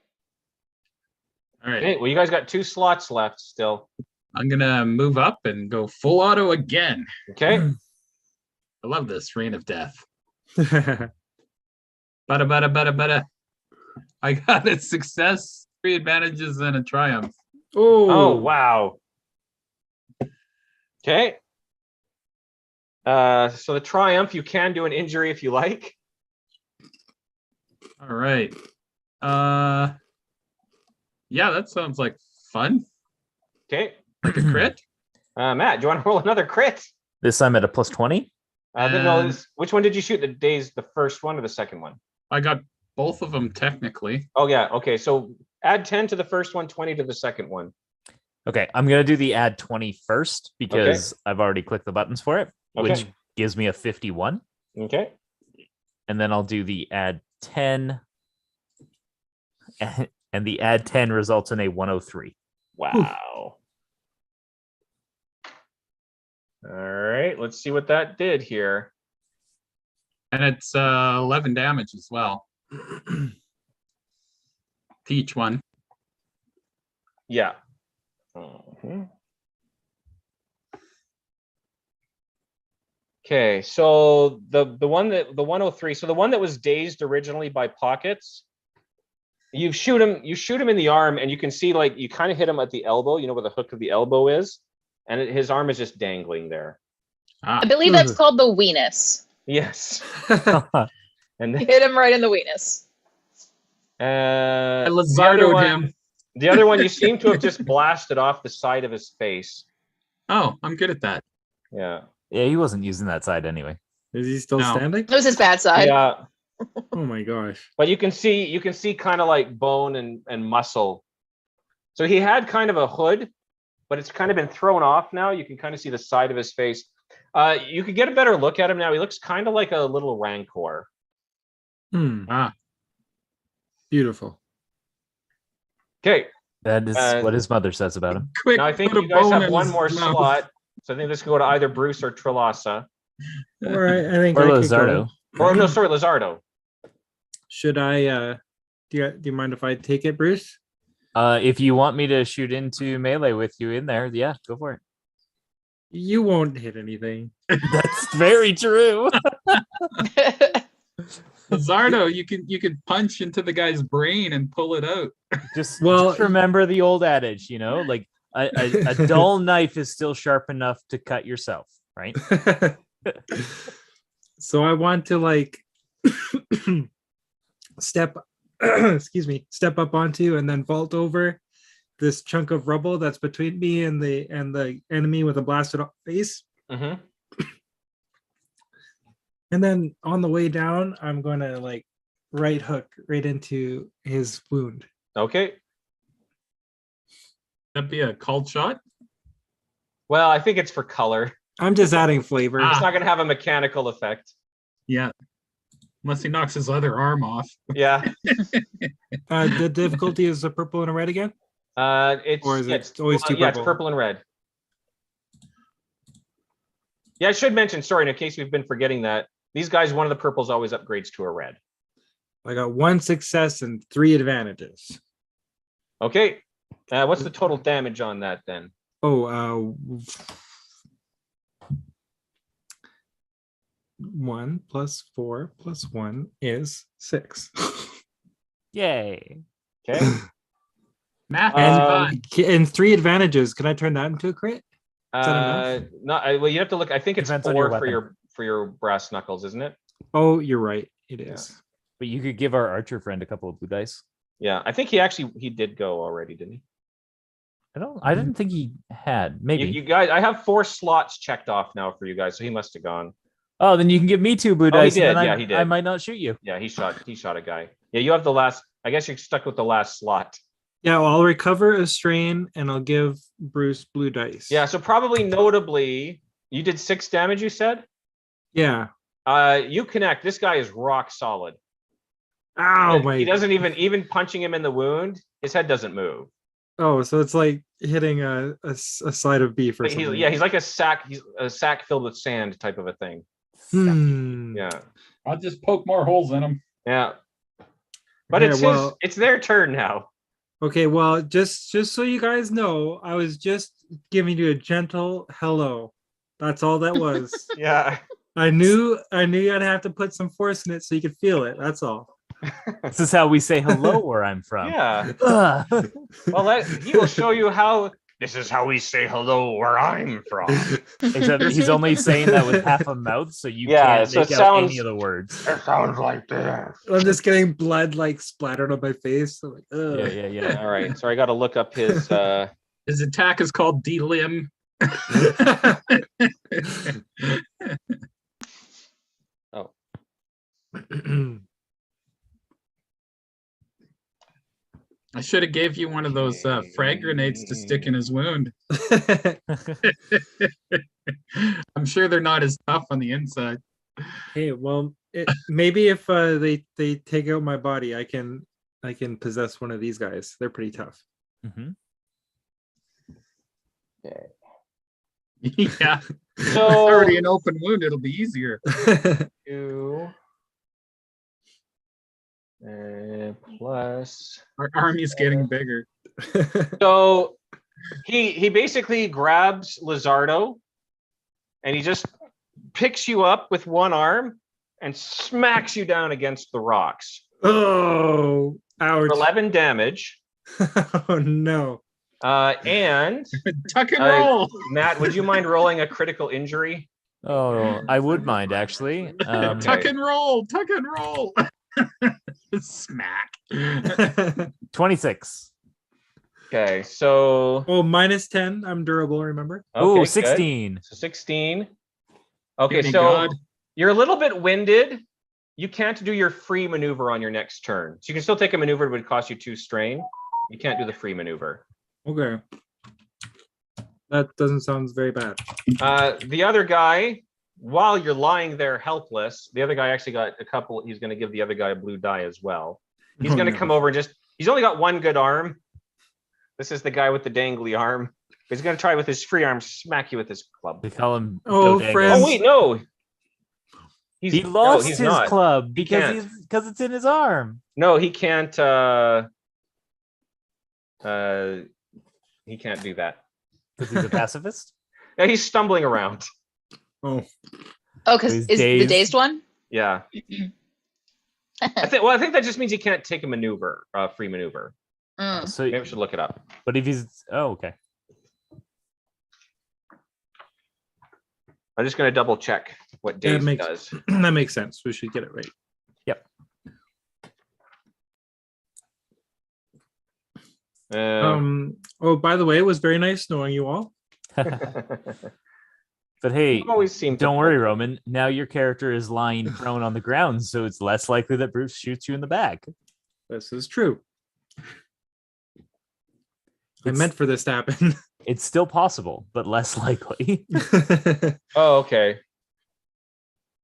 All right. Okay, well, you guys got 2 slots left still. I'm gonna move up and go full auto again. Okay. I love this Reign of Death. Bada. I got a success, 3 advantages, and a triumph. Oh, wow. Okay. So the triumph, you can do an injury if you like. All right. Yeah, that sounds like fun. Okay. Like a crit. Matt, do you want to roll another crit? This time at a +20. Which one did you shoot? The first one or the second one? I got both of them technically. Oh yeah. Okay. So add 10 to the first one, 20 to the second one. Okay, I'm gonna do the add 20 first because I've already clicked the buttons for it, which Okay. gives me a 51. Okay. And then I'll do the add 10. And the add 10 results in a 103. Wow. All right. Let's see what that did here. And it's 11 damage as well. To each one. Yeah. Mhm. Okay, so the 103, so the one that was dazed originally by pockets, you shoot him in the arm, and you can see like you kind of hit him at the elbow, you know where the hook of the elbow is, and his arm is just dangling there. I believe that's called the weenus. Yes. And You hit him right in the weenus. I the Lizardoed him. The other one, you seem to have just blasted off the side of his face. Oh, I'm good at that. Yeah. Yeah, he wasn't using that side anyway. Is he still No. standing? It was his bad side. Yeah. Oh my gosh. But you can see kind of like bone and muscle. So he had kind of a hood, but it's kind of been thrown off now. You can kind of see the side of his face. You could get a better look at him now. He looks kind of like a little rancor. Beautiful. Okay. That is what his mother says about him. Quick, Now I think put a you guys bone have in one his more mouth. slot. So I think this can go to either Bruce or Trilasa. All right, I think Or I could Lizardo. go. Or no, sorry, Lizardo. Should I? Do you mind if I take it, Bruce? If you want me to shoot into melee with you in there, yeah, go for it. You won't hit anything. That's very true. Lizardo, you can punch into the guy's brain and pull it out. Just Well, remember the old adage, like a dull knife is still sharp enough to cut yourself, right? So I want to like step excuse me, step up onto and then vault over this chunk of rubble that's between me and the enemy with a blasted face. Mm-hmm. And then on the way down, I'm gonna like right hook right into his wound. Okay. That'd be a called shot. Well, I think it's for color. I'm just adding flavor. It's not going to have a mechanical effect. Yeah. Unless he knocks his other arm off. Yeah. The difficulty is a purple and a red again. It's Or is it it's, always two yeah, it's purple? purple and red. Yeah, I should mention, sorry, in case we've been forgetting that, these guys, one of the purples always upgrades to a red. I got 1 success and 3 advantages. Okay. What's the total damage on that then? Oh, 1 plus 4 plus 1 is 6. Yay. Okay. Math Um, is fun. And 3 advantages. Can I turn that into a crit? that enough? Well, you have to look. I think it's Depends on 4 your for your brass knuckles, isn't it? Oh, you're right. It is. But you could give our archer friend a couple of blue dice. Yeah, I think he did go already, didn't he? I didn't think he had. Maybe. You guys, I have 4 slots checked off now for you guys, so he must have gone. Oh, then you can give me 2 blue Oh, he dice. and did. then Yeah, he did. I might not shoot you. Yeah, he shot a guy. Yeah, you have the last. I guess you're stuck with the last slot. Yeah, well, I'll recover a strain and I'll give Bruce blue dice. Yeah, so probably notably, you did 6 damage. You said. Yeah. You connect. This guy is rock solid. Ow, He my. doesn't even punching him in the wound. His head doesn't move. Oh, so it's like hitting a side of beef or something. He's like a sack. He's a sack filled with sand type of a thing. Yeah. I'll just poke more holes in him. Yeah. But Yeah, it's their turn now. Okay, well, just so you guys know, I was just giving you a gentle hello. That's all that was. Yeah. I knew I'd have to put some force in it so you could feel it. That's all. This is how we say hello where I'm from. Yeah. Ugh. Well, he will show you how This is how we say hello where I'm from. Except he's only saying that with half a mouth, so you Yeah, can't so make it out sounds- any of the words. It sounds like this. I'm just getting blood like splattered on my face. I'm like, ugh. Yeah. All right, so I got to look up his. His attack is called D-Limb. I should have gave you one of those frag grenades to stick in his wound. I'm sure they're not as tough on the inside. Hey, well, maybe if they take out my body, I can possess one of these guys. They're pretty tough. Mhm. Yeah, So already an open wound. It'll be easier. 2 plus. Our army's getting bigger. So he basically grabs Lizardo, and he just picks you up with one arm and smacks you down against the rocks Oh, ouch. for 11 damage. Oh no. And Tuck and roll. Matt, would you mind rolling a critical injury? Oh, I would mind actually. Tuck and roll. Tuck and roll. Smack. 26. Okay, so Oh, -10. I'm durable, remember? okay, Oh, good. 16. So 16. Okay, Give me so God. you're a little bit winded. You can't do your free maneuver on your next turn. So you can still take a maneuver, but it would cost you 2 strain. You can't do the free maneuver. Okay. That doesn't sound very bad. The other guy, while you're lying there helpless, the other guy actually got a couple. He's going to give the other guy a blue die as well. He's Oh, going to no. come over and he's only got one good arm. This is the guy with the dangly arm. He's going to try with his free arm, smack you with his club. They call him. Oh, Dodangles. friends. Oh, wait, no. He lost he's his not. club can't. because it's in his arm. No, he can't. He can't do that. Because he's a pacifist. Yeah, he's stumbling around. Oh. Oh, because He's is the dazed. dazed one? Yeah. I think that just means he can't take a maneuver, free maneuver. Mm. So, Maybe we should look it up. but if he's okay. I'm just going to double check what That Daze makes does. that makes sense. We should get it right. Yep. Oh, by the way, it was very nice knowing you all. But hey, You always seem to don't worry, Roman. Now your character is lying prone on the ground, so it's less likely that Bruce shoots you in the back. This is true. I It's- meant for this to happen. It's still possible, but less likely. Oh, okay.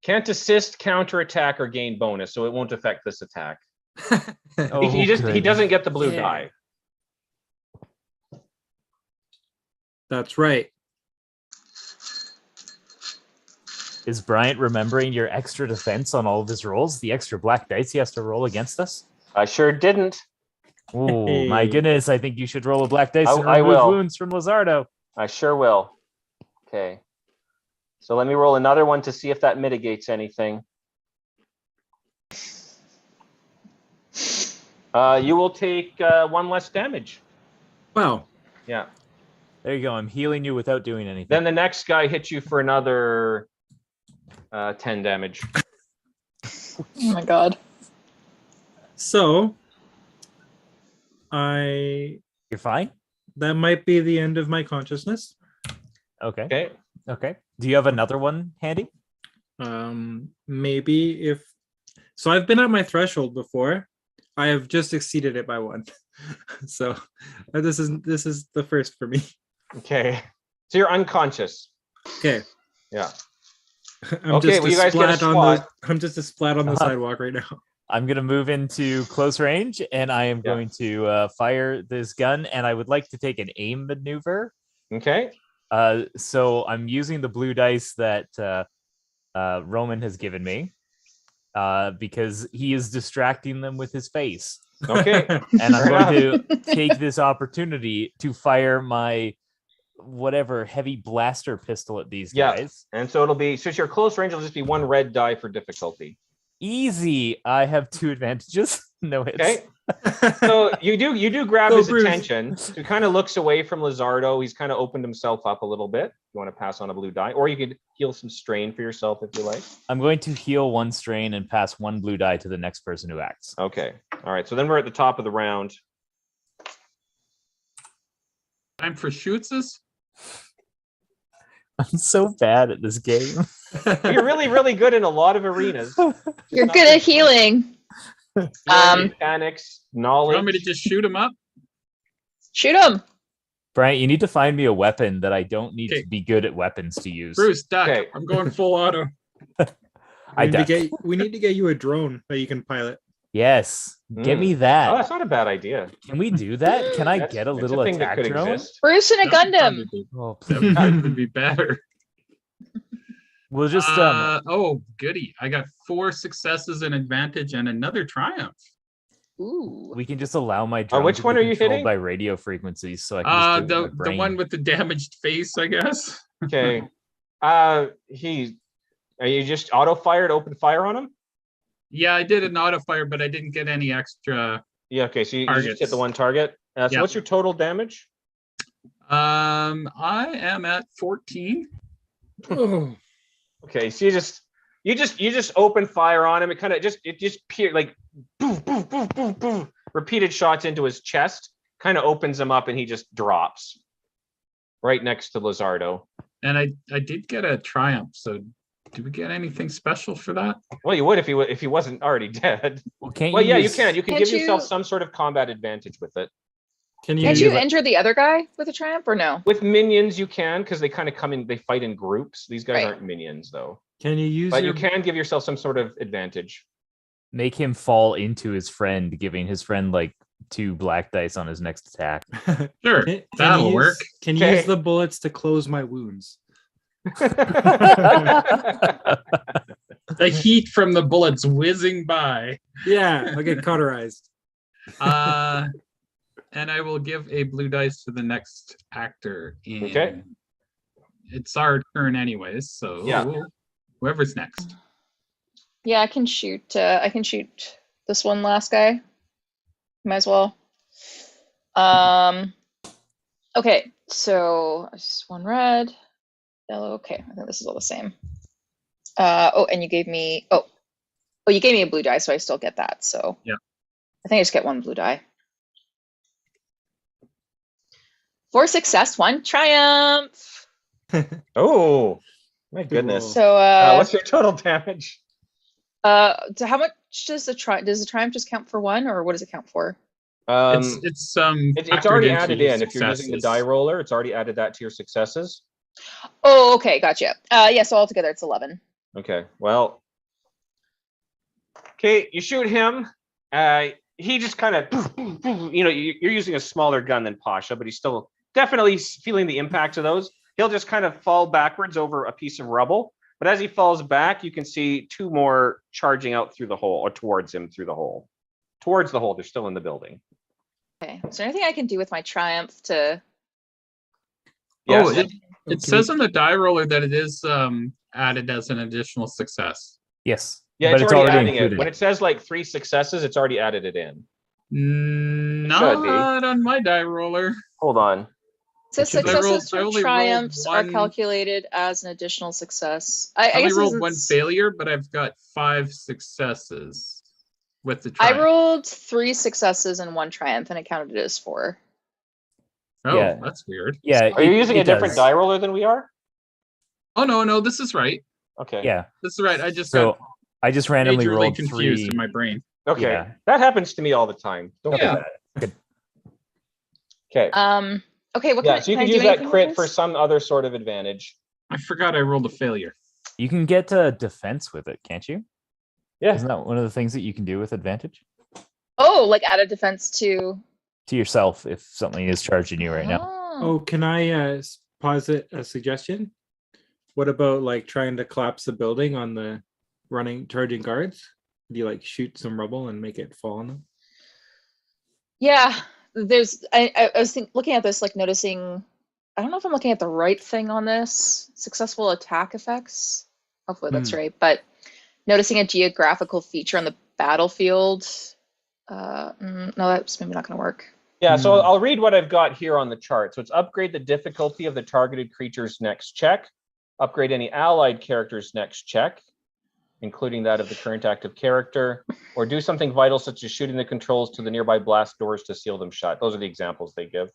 Can't assist, counterattack, or gain bonus, so it won't affect this attack. Oh, he good. doesn't get the blue Yeah. die. That's right. Is Bryant remembering your extra defense on all of his rolls? The extra black dice he has to roll against us? I sure didn't. Oh my Hey. goodness! I think you should roll a black dice and I remove will. wounds from Lizardo. I sure will. Okay. So let me roll another one to see if that mitigates anything. You will take 1 less damage. Wow. Yeah. There you go. I'm healing you without doing anything. Then the next guy hits you for another 10 damage. Oh my god. So You're fine. that might be the end of my consciousness. Okay. Okay. Okay. Do you have another one handy? Maybe if so, I've been at my threshold before. I have just exceeded it by 1. So this is the first for me. Okay. So you're unconscious. Okay. Yeah. I'm Okay, just well, a you guys get a splat on the spot. I'm just a splat on the sidewalk right now. I'm going to move into close range and I am Yeah. going to fire this gun. And I would like to take an aim maneuver. Okay. So I'm using the blue dice that Roman has given me because he is distracting them with his face. Okay. And I'm Fair going to take this opportunity to fire my whatever heavy blaster pistol at these Yeah. guys. And so it'll be, since you're close range, it'll just be 1 red die for difficulty. Easy. I have 2 advantages. No hits. Okay. So you do grab Go, his Bruce. attention. So he kind of looks away from Lizardo. He's kind of opened himself up a little bit. You want to pass on a blue die, or you could heal some strain for yourself if you like. I'm going to heal 1 strain and pass 1 blue die to the next person who acts. Okay. All right. So then we're at the top of the round. Time for shoots. I'm so bad at this game. You're really, really good in a lot of arenas. You're good at healing. Mechanics, You knowledge. want me to just shoot him up? Shoot him. Brian, you need to find me a weapon that I don't need Okay. to be good at weapons to use. Bruce, duck. Okay. I'm going full auto. I duck. We need to get you a drone that you can pilot. Yes, get me Oh, that. that's not a bad idea. Can we do that? Can I That's- get a it's little thing that attack could drone? exist. Bruce and a Gundam. Oh, That please. would probably be better. We'll just Oh, goody. I got 4 successes, an advantage, and another triumph. Ooh. we can just allow my drone which to one be are you controlled hitting? by radio frequencies, so I can just do it with my The brain. one with the damaged face, I guess. Okay. Are you just auto fired, open fire on him? Yeah, I did an auto fire, but I didn't get any extra. Yeah. Okay. So you just hit Targets. the one target. So Yeah. what's your total damage? I am at 14. Oh, Okay. So you just open fire on him. It just like boof, boof, boof, boof, boof. Repeated shots into his chest, kind of opens him up, and he just drops right next to Lizardo. And I did get a triumph. So do we get anything special for that? Well, you would if he wasn't already dead. Well, can't Well, you yeah, you use- can. You can Can't give yourself you- some sort of combat advantage with it. can you? Can't you injure the other guy with a triumph or no? With minions, you can, because they kind of come in. They fight in groups. These guys Right. aren't minions, though. Can you use But your? you can give yourself some sort of advantage. make him fall into his friend, giving his friend like 2 black dice on his next attack? Sure, Can that'll you work. Can you Okay. use the bullets to close my wounds? The heat from the bullets whizzing by. Yeah, I'll get cauterized. And I will give a blue dice to the next actor. Okay. It's our turn anyways, so Yeah. whoever's next. Yeah, I can shoot. I can shoot this one last guy. Might as well. Okay, so just 1 red, yellow. Okay, I think this is all the same. Oh, and you gave me. Oh, you gave me a blue die, so I still get that. So Yeah. I think I just get 1 blue die. 4 success, 1 triumph. Oh, my goodness. So What's your total damage? so how much does the triumph just count for 1, or what does it count for? It's It's already added in. If you're using the die roller, it's already added that to your successes. Oh, okay, gotcha. Yeah, so altogether it's 11. Okay, well. Okay, you shoot him. He just kind of, you're using a smaller gun than Pasha, but he's still definitely feeling the impacts of those. He'll just kind of fall backwards over a piece of rubble. But as he falls back, you can see 2 more charging out through the hole, or towards him through the hole. Towards the hole, they're still in the building. Okay, is there anything I can do with my triumph to? Yes. Oh, it says on the die roller that it is added as an additional success. Yes. Yeah, but it's already adding included. it. When it says like 3 successes, it's already added it in. Not on my die roller. Hold on. So should- I successes only for rolled triumphs are 1 calculated as an additional success. I I only guess rolled this 1 is- failure, but I've got 5 successes with the I triumph. rolled 3 successes and 1 triumph, and it counted it as 4. Oh, Yeah. that's weird. Yeah. Are you it- using it a different does. die roller than we are? Oh no, this is right. Okay. Yeah. This is right. I just So got I just randomly majorly rolled confused 3. in my brain. Okay. Yeah. That happens to me all the time. Don't Yeah. do that. Okay. Okay, what Yeah, can so you can can I use do that anything with crit for this? some other sort of advantage. I forgot I rolled a failure. You can get defense with it, can't you? Yeah. Isn't that one of the things that you can do with advantage? Oh, like add a defense to. To yourself if something is charging you right now. Oh. Oh, can I posit a suggestion? What about like trying to collapse the building on the charging guards? Do you like shoot some rubble and make it fall on them? Yeah, I was looking at this, like noticing. I don't know if I'm looking at the right thing on this. Successful attack effects. Hopefully that's right. But noticing a geographical feature on the battlefield No, that's maybe not gonna work. Yeah, so Hmm. I'll read what I've got here on the chart. So it's upgrade the difficulty of the targeted creature's next check, upgrade any allied character's next check, including that of the current active character, or do something vital such as shooting the controls to the nearby blast doors to seal them shut. Those are the examples they give.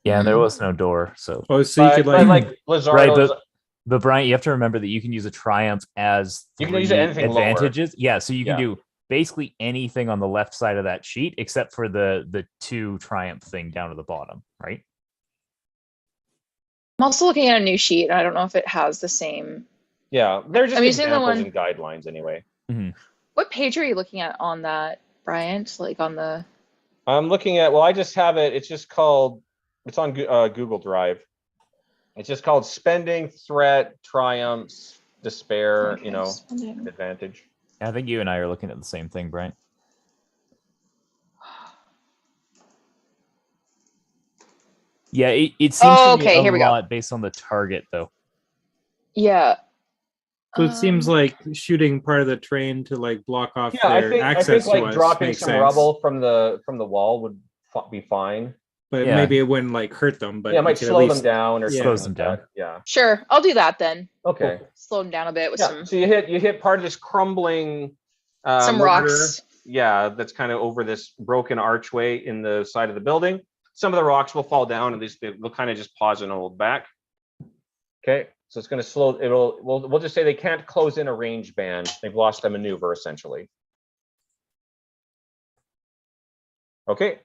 Yeah, and there Mhm. was no door, so Oh, so you could But like like, right. Lizardo's, But Brian, you have to remember that you can use a triumph as You can three use anything lower. advantages. Yeah, so you can Yeah. do basically anything on the left side of that sheet except for the 2 triumph thing down to the bottom, right? I'm also looking at a new sheet. I don't know if it has the same. yeah, they're just I'm using the examples one- and guidelines anyway. What page are you looking at on that, Bryant? Like on the. I'm looking at, well, I just have it. It's just called, it's on Google Drive. It's just called spending, threat, triumphs, despair, Okay, you know, spending. advantage. I think you and I are looking at the same thing, Brian. Yeah, it seems Oh, to me okay, a here we go. lot based on the target, though. Yeah. so it seems Um, like shooting part of the train to like block off Yeah, I their think access to like us dropping makes some sense. rubble from the wall would be fine. But Yeah. maybe it wouldn't like hurt them. But Yeah, it you might could at slow them least- down or Yeah. Slows something them like down. that. Yeah. Sure, I'll do that then. Okay. Slow them down a bit with Yeah. some So you hit part of this crumbling mortar. rocks. Yeah, that's kind of over this broken archway in the side of the building. Some of the rocks will fall down, at least they'll kind of just pause and hold back. Okay, so it's going to slow. We'll just say they can't close in a range band. They've lost a maneuver essentially. Okay,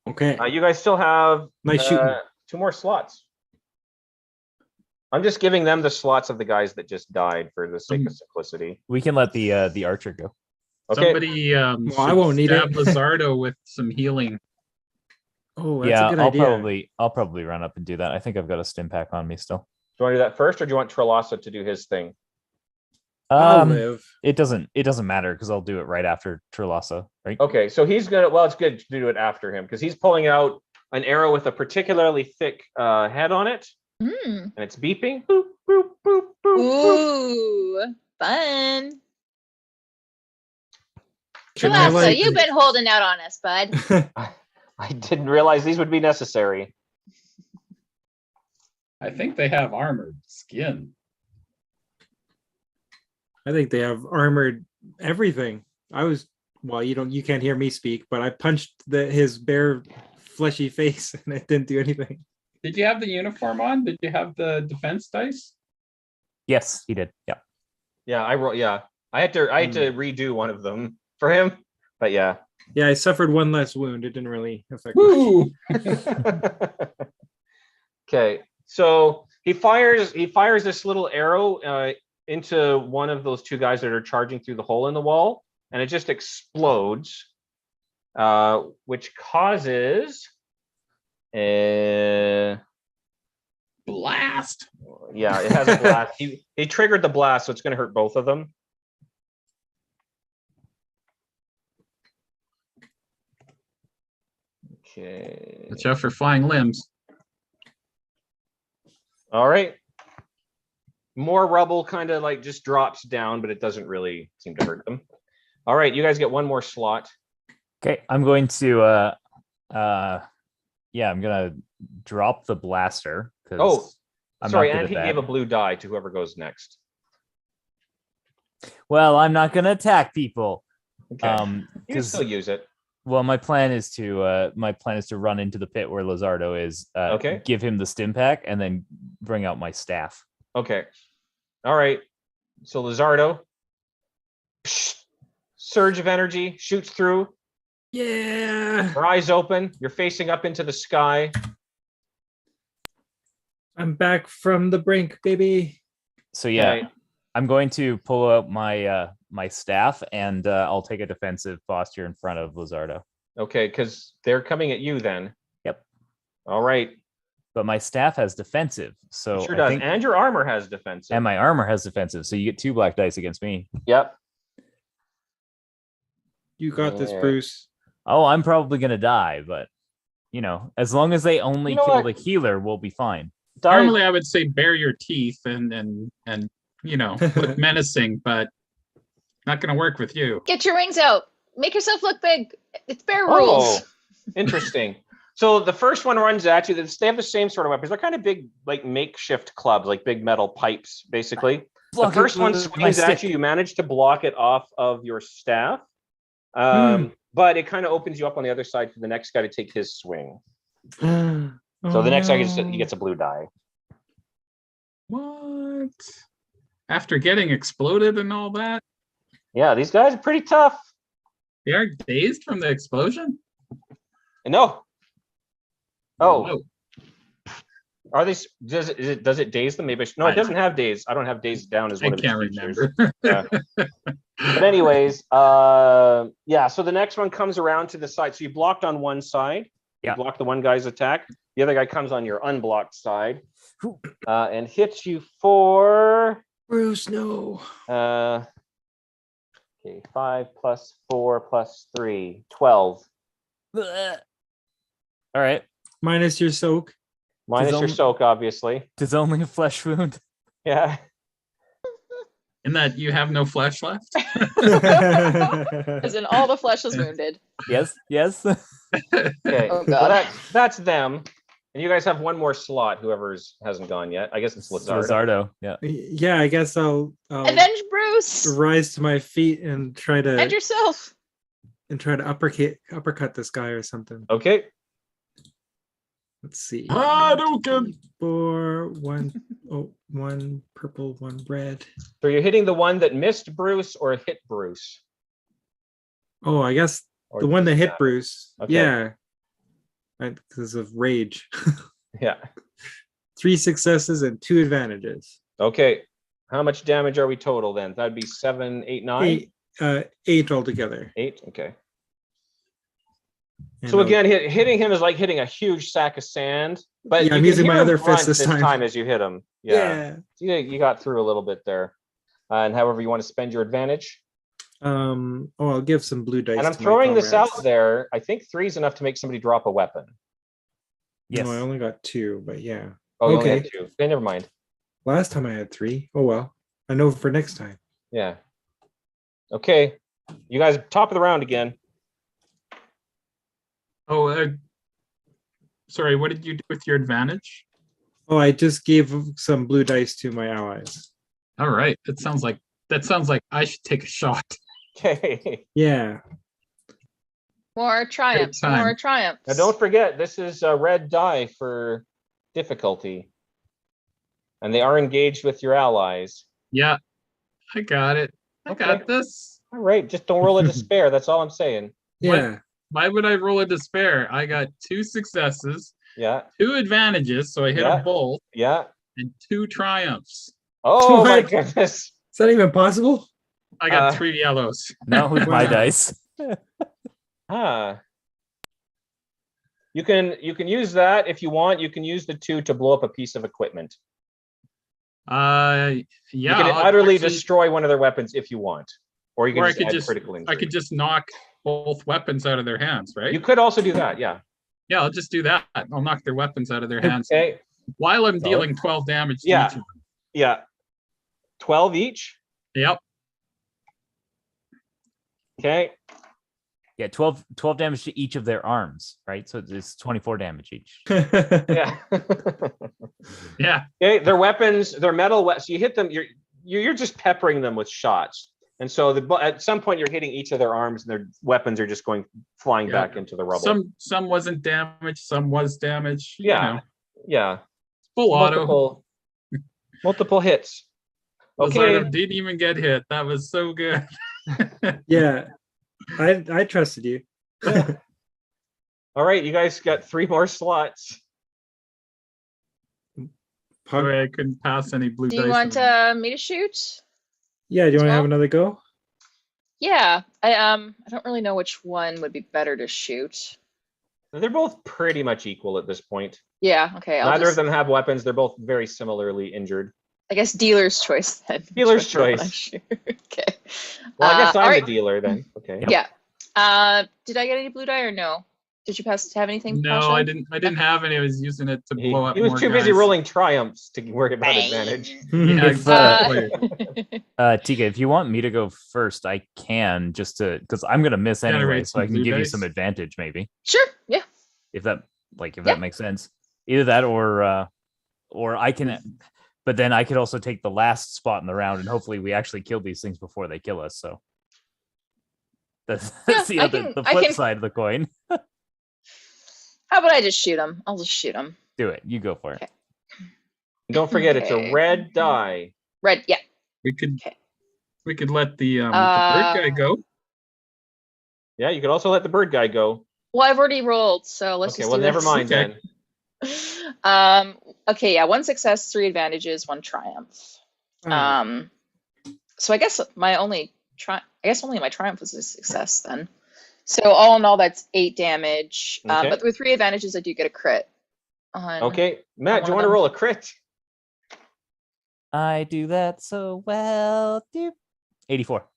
Okay. you guys still have Nice shooting. 2 more slots. I'm just giving them the slots of the guys that just died for the sake of simplicity. We can let the archer go. Okay. Somebody I should won't need stab it. Lizardo with some healing. Oh, that's Yeah, a good I'll idea. probably run up and do that. I think I've got a stim pack on me still. Do you want to do that first, or do you want Trelasa to do his thing? I'll live. It doesn't matter because I'll do it right after Trelasa, right? Okay, so he's gonna. Well, it's good to do it after him because he's pulling out an arrow with a particularly thick head on it, Mm. and it's beeping. Boop, boop, boop, boop, boop. Ooh, fun. Can I, Trelasa, like- you've been holding out on us, bud. I didn't realize these would be necessary. I think they have armored skin. I think they have armored everything. You can't hear me speak, but I punched his bare fleshy face and it didn't do anything. Did you have the uniform on? Did you have the defense dice? Yes, he did. Yeah. Yeah, I wrote. Yeah, I had to redo one of them for him, but yeah. Yeah, I suffered one less wound. It didn't really affect me. Woo! Okay, so he fires this little arrow into one of those 2 guys that are charging through the hole in the wall, and it just explodes, which causes a Blast! yeah, it has a blast. He triggered the blast, so it's going to hurt both of them. Okay. Watch out for flying limbs. All right. More rubble kind of like just drops down, but it doesn't really seem to hurt them. All right, you guys get 1 more slot. Okay, I'm going to I'm gonna drop the blaster because Oh, I'm sorry, not good and at he that. gave a blue die to whoever goes next. Well, I'm not gonna attack people. Okay. You can Because still use it. well, my plan is to run into the pit where Lizardo is. Okay. Give him the stim pack and then bring out my staff. Okay. All right. So Lizardo, surge of energy shoots through. Yeah. Her eyes open. You're facing up into the sky. I'm back from the brink, baby. So yeah, Okay. I'm going to pull out my my staff and I'll take a defensive posture in front of Lizardo. Okay, because they're coming at you then. Yep. All right. But my staff has defensive, so It sure I does. think- And your armor has defensive. and my armor has defensive, so you get 2 black dice against me. Yep. You got this, Yeah. Bruce. Oh, I'm probably gonna die, but as long as they only You know kill what? the healer, we'll be fine. Normally, I would say bare your teeth and look menacing, but not going to work with you. Get your wings out. Make yourself look big. It's bear Oh, rules. interesting. So the first one runs at you. They have the same sort of weapons. They're kind of big, like makeshift clubs, like big metal pipes, basically. Block The it first one with my swings at stick. you. You manage to block it off of your staff. But it kind of opens you up on the other side for the next guy to take his swing. So the next guy he gets a blue die. What? After getting exploded and all that, Yeah, these guys are pretty tough. they are dazed from the explosion? No. Oh, Whoa. are they? Does it daze them? Maybe. No, I it doesn't have daze. I don't have daze down as I one of its can't features. remember. Yeah. But anyways, yeah. So the next one comes around to the side. So you blocked on one side. You Yeah. block the one guy's attack. The other guy comes on your unblocked side and hits you for Bruce, no. okay, 5 plus 4 plus 3, 12. All right. Minus your soak. Minus your only- soak, obviously. It's only a flesh wound. Yeah. In that you have no flesh left? As in all the flesh is wounded. Yes. Yes. Okay. Oh, Well, God. that's them. And you guys have one more slot. Whoever's hasn't gone yet. I guess it's Lazardo. Lizardo. Yeah. Yeah, I guess I'll Avenge Bruce. rise to my feet and try Avenge to yourself. uppercut this guy or something. Okay. Let's see. Hadouken! 4, 1, oh, 1 purple, 1 red. So you're hitting the one that missed Bruce or hit Bruce. Oh, I guess Or the one that hit yeah. Bruce. Okay. Yeah. Because of rage. Yeah. 3 successes and 2 advantages. Okay. How much damage are we total then? That'd be 7, 8, 9? 8 altogether. 8. Okay. And So I'll- again, hitting him is like hitting a huge sack of sand. But Yeah, I'm you can using my hear him other fist grunt this time. as you hit him. yeah. You got through a little bit there. And however you want to spend your advantage. Oh, I'll give some blue dice. And I'm to my throwing this comrades. out there. I think 3 is enough to make somebody drop a weapon. Yes. No, I only got 2, but yeah. Oh, you only had Okay. 2. Okay, never mind. Last time I had 3. Oh well. I know for next time. Yeah. Okay. You guys, top of the round again. Oh, sorry, what did you do with your advantage? Oh, I just gave some blue dice to my allies. All right, that sounds like I should take a shot. Okay. Yeah. More triumphs. time. More triumphs. Now don't forget, this is a red die for difficulty. And they are engaged with your allies. Yeah, I got it. I Okay. got this. All right, just don't roll a despair. That's all I'm saying. Yeah. Why would I roll a despair? I got 2 successes, Yeah, 2 advantages, so I hit Yeah. them both, yeah. and 2 triumphs. Oh my What? goodness. Is that even possible? I got Uh, 3 yellows. Now with my Wow. dice. Huh. You can use that if you want. You can use the 2 to blow up a piece of equipment. Yeah, You can I'll utterly actually- destroy one of their weapons if you want. Or you can Or I just could add just- critical injury. I could just knock both weapons out of their hands, right? You could also do that, yeah. Yeah, I'll just do that. I'll knock their weapons out of their hands Okay. while I'm So- dealing 12 damage to Yeah. each of them. Yeah. 12 each. Yep. Okay. Yeah, 12 damage to each of their arms, right? So it's 24 damage each. Yeah. Yeah. Okay. Their weapons, their metal. So you hit them. You're just peppering them with shots, and so at some point you're hitting each of their arms, and their weapons are just going flying Yeah. back into the rubble. Some wasn't damaged, some was damaged. You Yeah. know, Yeah. full auto. Multiple hits. Okay. Lazardo didn't even get hit. That was so good. Yeah. I trusted you. Yeah. All right. You guys got 3 more slots. Sorry, I couldn't pass any blue Do dice. you want me to shoot? Yeah, do you want to have Well- another go? Yeah. I don't really know which one would be better to shoot. They're both pretty much equal at this point. Yeah. Okay. Neither of them have weapons. They're both very similarly injured. I guess dealer's choice then. Which Dealer's one do I wanna choice. shoot? Okay. Well, I guess I'm alright. the dealer then. Okay. Yeah. Did I get any blue die or no? Did you have anything? No, Pasha? I didn't have any. I was using it to blow up He was more too busy guys. rolling triumphs to worry about advantage. Yeah, If, exactly. Tika, if you want me to go first, I can just to because I'm gonna miss anyway, Generate so I some can blue give you dice. some advantage maybe Sure. Yeah. if that Yeah. that makes sense. Either that or I can, but then I could also take the last spot in the round and hopefully we actually kill these things before they kill us. So that's the I other can- the I flip can- side of the coin. How about I just shoot him? I'll just shoot him. Do it. You go for it. Okay. Don't forget, it's a Okay. red die. Red. Yeah. We could Okay. let the bird guy go. Yeah, you could also let the bird guy go. Well, I've already rolled, so let's Okay, just well, do never this. mind Okay. then. Okay, yeah, 1 success, 3 advantages, 1 triumph. So I guess only my triumph was a success then. So all in all, that's 8 damage. Okay. But with 3 advantages, I do get a crit. On Okay, Matt, one do you of want to them. roll a crit? I do that so well. Doop. 84.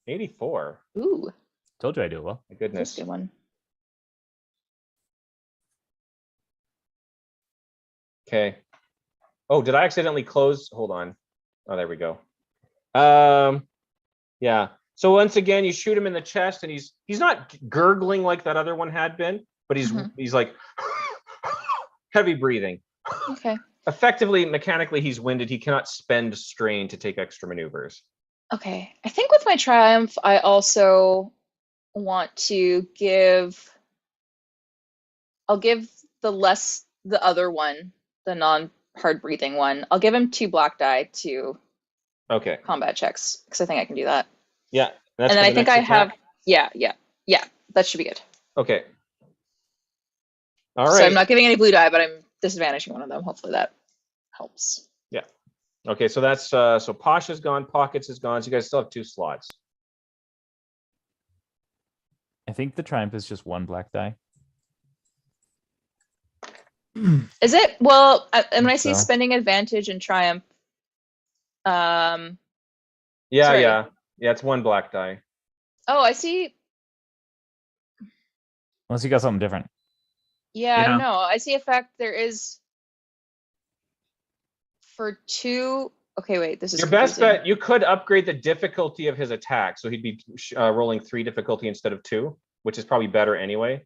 84. Ooh, Told you I do it well. My that's goodness. a good one. Okay. Oh, did I accidentally close? Hold on. Oh, there we go. Yeah. So once again, you shoot him in the chest, and he's not gurgling like that other one had been, but he's like heavy breathing. Okay. Effectively, mechanically, he's winded. He cannot spend strain to take extra maneuvers. Okay. I think with my triumph, I also want to I'll give the other one, the non-hard breathing one. I'll give him 2 black die to Okay. combat checks because I think I can do that. Yeah. That's And then for I the think next I have, attack? yeah, that should be good. Okay. All So right. I'm not giving any blue die, but I'm disadvantaging one of them. Hopefully that helps. Okay, so that's so Pasha's gone, Pockets is gone. So you guys still have 2 slots. I think the triumph is just 1 black die. Is it? Well, and when I see so. spending advantage and triumph, Yeah, Sorry. yeah. Yeah, it's 1 black die. oh, I see. Unless you got something different. Yeah, I Yeah. don't know. I see effect. There is for 2. Okay, wait. This is Your best confusing. bet, you could upgrade the difficulty of his attack. So he'd be rolling 3 difficulty instead of 2, which is probably better anyway.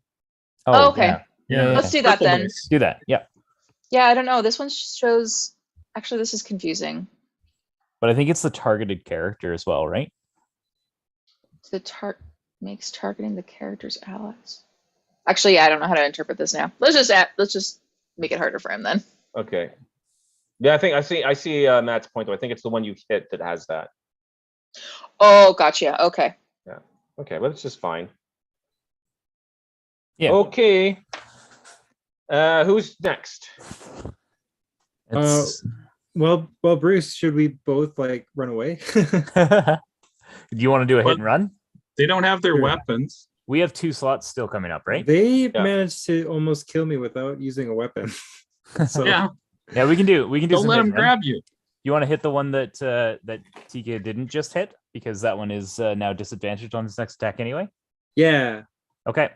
Oh, okay. Yeah. Yeah. Let's do that Purple then. dice. Do that. Yeah. Yeah, I don't know. This one shows. Actually, this is confusing. But I think it's the targeted character as well, right? The makes targeting the character's allies. Actually, yeah, I don't know how to interpret this now. Let's just make it harder for him then. Okay. Yeah, I think I see Matt's point though. I think it's the one you hit that has that. Oh, gotcha. Okay. Okay, well, it's just fine. Yeah. Okay. Who's next? It's... Well, Bruce, should we both like run away? Do you want to do a hit and run? They don't have their Sure. weapons. We have 2 slots still coming up, right? They managed to almost kill me without using a weapon. So Yeah. Yeah, we can do. Don't some let hit them and run. grab you. You want to hit the one that that Tika didn't just hit because that one is now disadvantaged on his next attack anyway. yeah. Okay,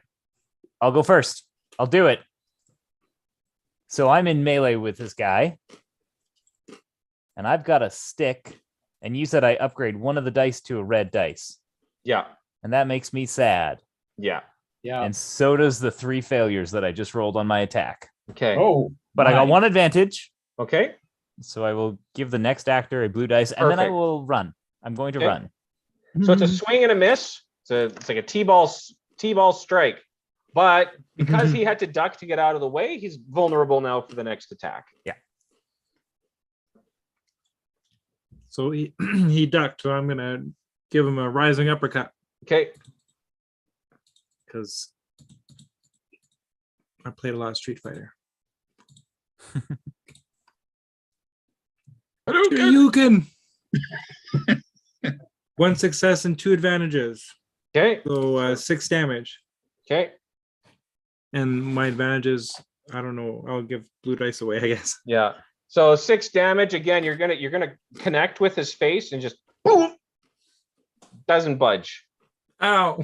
I'll go first. I'll do it. So I'm in melee with this guy, and I've got a stick. And you said I upgrade one of the dice to a red dice, Yeah. and that makes me sad. Yeah. Yeah. And so does the 3 failures that I just rolled on my attack. Okay. Oh. But I got my. 1 advantage. Okay. So I will give the next actor a blue dice, and then I Perfect. will run. I'm going to Okay. run. So it's a swing and a miss. It's like a T-ball strike. But because he had to duck to get out of the way, he's vulnerable now for the next attack. So he he ducked. So I'm gonna give him a rising uppercut Okay. because I played a lot of Street Fighter. You can. 1 success and 2 advantages. Okay. So 6 damage. Okay. And my advantages, I don't know. I'll give blue dice away, I guess. Yeah. So 6 damage. Again, you're gonna connect with his face and just boom. Doesn't budge. Ow.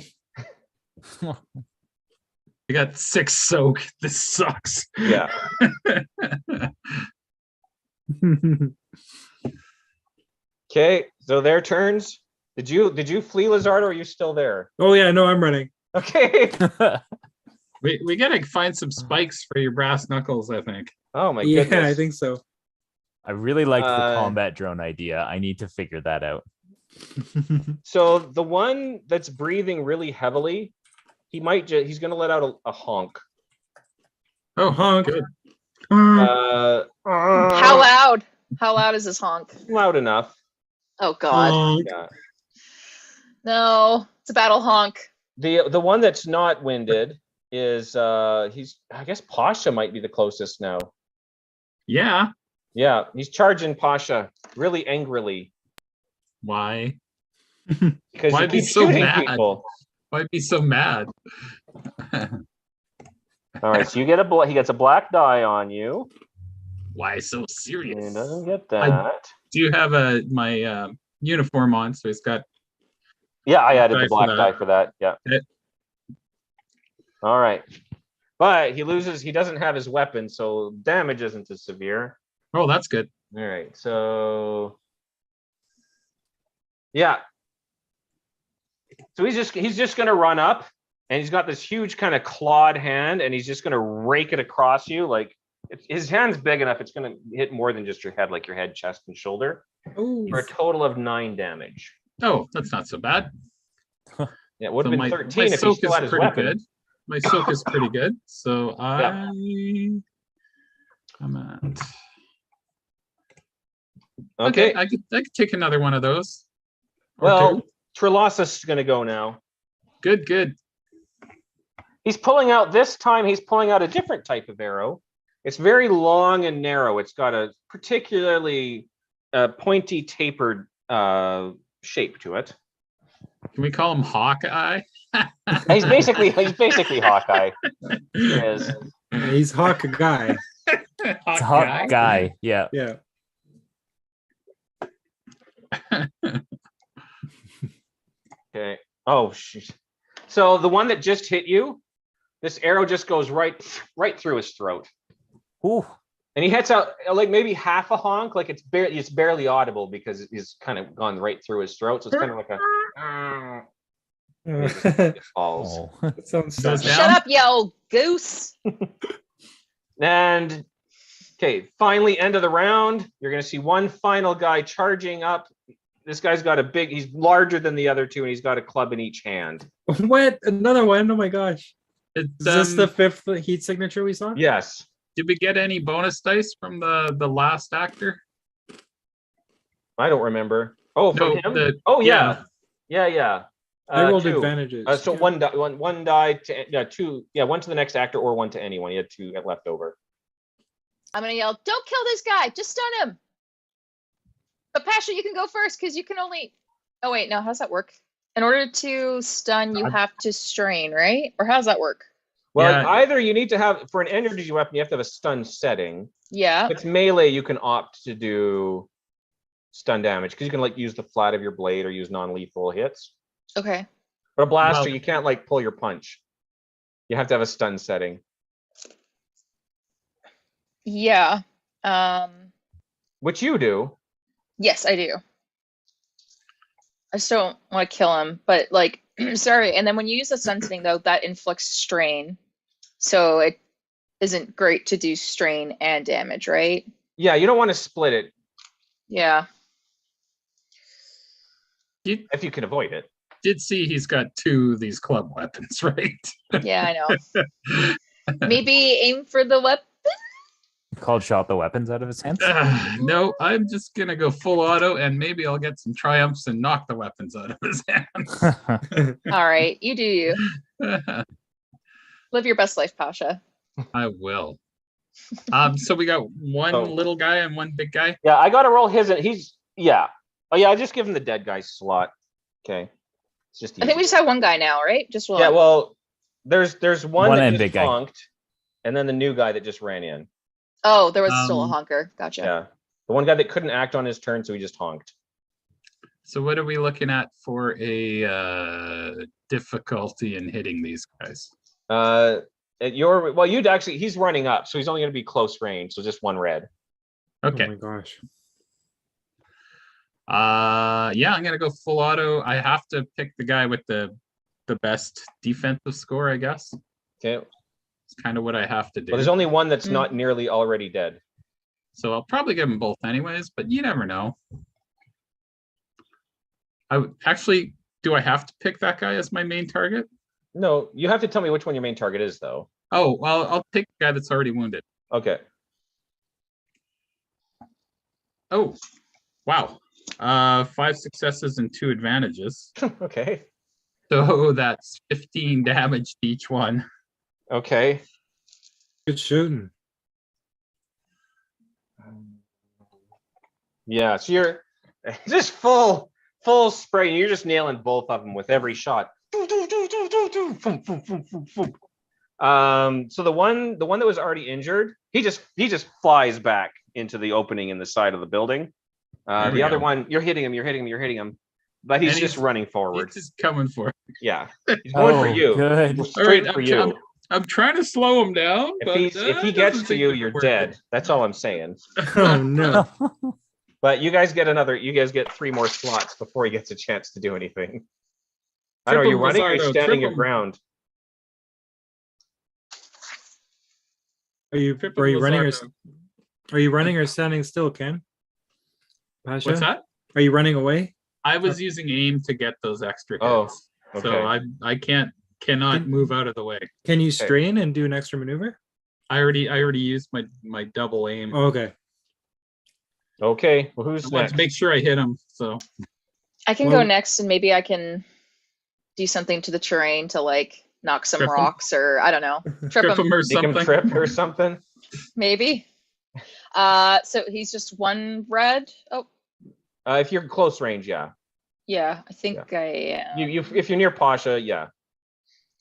I got 6 soak. This sucks. Yeah. Okay, so their turns. Did you flee, Lazard, or are you still there? Oh yeah, no, I'm running. Okay. We gotta find some spikes for your brass knuckles, I think. Oh my Yeah, goodness. I think so. I really liked the Uh, combat drone idea. I need to figure that out. So the one that's breathing really heavily, he's gonna let out a honk. Oh, Honk. good. How loud? How loud is this honk? Loud enough. Oh God. Honk. Yeah. No, it's a battle honk. The one that's not winded is I guess Pasha might be the closest now. Yeah. Yeah, he's charging Pasha really angrily Why? because Why he be keeps so shooting mad? people. Why be so mad? All right, so he gets a black die on you. Why so He serious? doesn't get I- that. Do you have my uniform on? So he's got. Yeah, I added Die the for black that. die for that. Yeah. Okay. All right. But he doesn't have his weapon, so damage isn't as severe. Oh, that's good. All right, so yeah. So he's just gonna run up, and he's got this huge kind of clawed hand, and he's just gonna rake it across you. Like his hand's big enough, it's gonna hit more than just your head, like your head, chest, and shoulder, Oh, for a total of 9 damage. Oh, that's not so bad. Yeah, it would So have been my 13 if he soak still is had his pretty weapon. good. My soak is pretty good. So Yeah. I'm at. Okay. I could take another one of those. Or Well, two. Trelasus is gonna go now. Good. He's pulling out a different type of arrow. It's very long and narrow. It's got a particularly pointy, tapered shape to it. Can we call him Hawkeye? He's basically Hawkeye. He is. he's Hawk guy. It's a hot guy. Yeah. Yeah. Okay. Oh shoot. So the one that just hit you, this arrow just goes right through his throat. Ooh. And he hits out like maybe half a honk, like it's barely audible because it's kind of gone right through his throat. So it's kind of like a it falls. Oh. That sounds Goes sad. down. Shut up, you old goose. And okay, finally, end of the round. You're gonna see one final guy charging up. This guy's got he's larger than the other two, and he's got a club in each hand. What? Another one? Oh my gosh. It's, Is this the 5th heat signature we saw? Yes. Did we get any bonus dice from the last actor? I don't remember. Oh, from No, him? Oh yeah. Yeah. I rolled two. advantages. So Yeah. Oh. one die to two. Yeah, one to the next actor or one to anyone. He had 2 left over. I'm gonna yell, don't kill this guy, just stun him. But Pasha, you can go first because you can only. Oh wait, no, how does that work? In order to stun, you have to strain, right? Or how does that work? Well, Yeah. either you need to have for an energy weapon, you have to have a stun setting. Yeah. If it's melee, you can opt to do stun damage because you can like use the flat of your blade or use non-lethal hits. Okay. But a blaster, Well- you can't like pull your punch. You have to have a stun setting. Yeah. Which you do. Yes, I do. I just don't want to kill him, but like, sorry. And then when you use the stun setting, though, that inflicts strain, so it isn't great to do strain and damage, right? Yeah, you don't want to split it Yeah. if you can avoid it. Did see he's got 2 of these club weapons, right? Yeah, I know. Maybe aim for the weapon. Called shot the weapons out of his hands. No, I'm just gonna go full auto, and maybe I'll get some triumphs and knock the weapons out of his hands. All right, you do you. Live your best life, Pasha. I will. So we got one Oh. little guy and one big guy. Yeah, I got to roll his. Yeah. Oh yeah, I just give him the dead guy's slot. Okay. It's just. I think we just have one guy now, right? Just roll. Yeah. Well, there's one One that and just big guy. honked, and then the new guy that just ran in. Oh, there was still a Um, honker. Gotcha. Yeah. The one guy that couldn't act on his turn, so he just honked. So what are we looking at for a difficulty in hitting these guys? well, you'd actually, he's running up, so he's only gonna be close range, so just one red. Oh Okay. my gosh. Yeah, I'm gonna go full auto. I have to pick the guy with the best defensive score, I guess. Okay, It's kind of what I have to do. well, there's only one that's Mm. not nearly already dead. So I'll probably give them both anyways, but you never know. Actually, do I have to pick that guy as my main target? No, you have to tell me which one your main target is, though. Oh, well, I'll pick the guy that's already wounded. Okay. Oh, wow. 5 successes and 2 advantages. Okay. So that's 15 damage to each one. Okay. Good shooting. Yeah, so you're just full spray. You're just nailing both of them with every shot. So the one that was already injured, he just flies back into the opening in the side of the building. There we The other go. one, you're hitting him, but he's And just he's- running forward. He's just coming for it. Yeah, he's going for Oh, you. good. Straight All for right, you. I'm trying to slow him down, but If he it gets doesn't to seem you, be you're working. dead. That's all I'm saying. Oh no. But you guys get 3 more slots before he gets a chance to do anything. I don't know, are you Triple running or are you Lizardo, standing your triple- ground? Are you Triple running or Lizardo. are you running or standing still, Ken? Pasha? What's that? Are you running away? I was using aim to get those extra Oh, hits. okay. So I cannot move out of the way. Can you strain and do an extra maneuver? I already used my double aim. Oh, okay. Okay, well, who's I want next? to make sure I hit him. So I can Well- go next, and maybe I can do something to the terrain to like knock some Trip 'em? rocks, or I don't know, trip trip him, him or Make him something. trip or something? maybe. So he's just 1 red. Oh, If you're close range, yeah. yeah, I think I am. If you're near Pasha, yeah.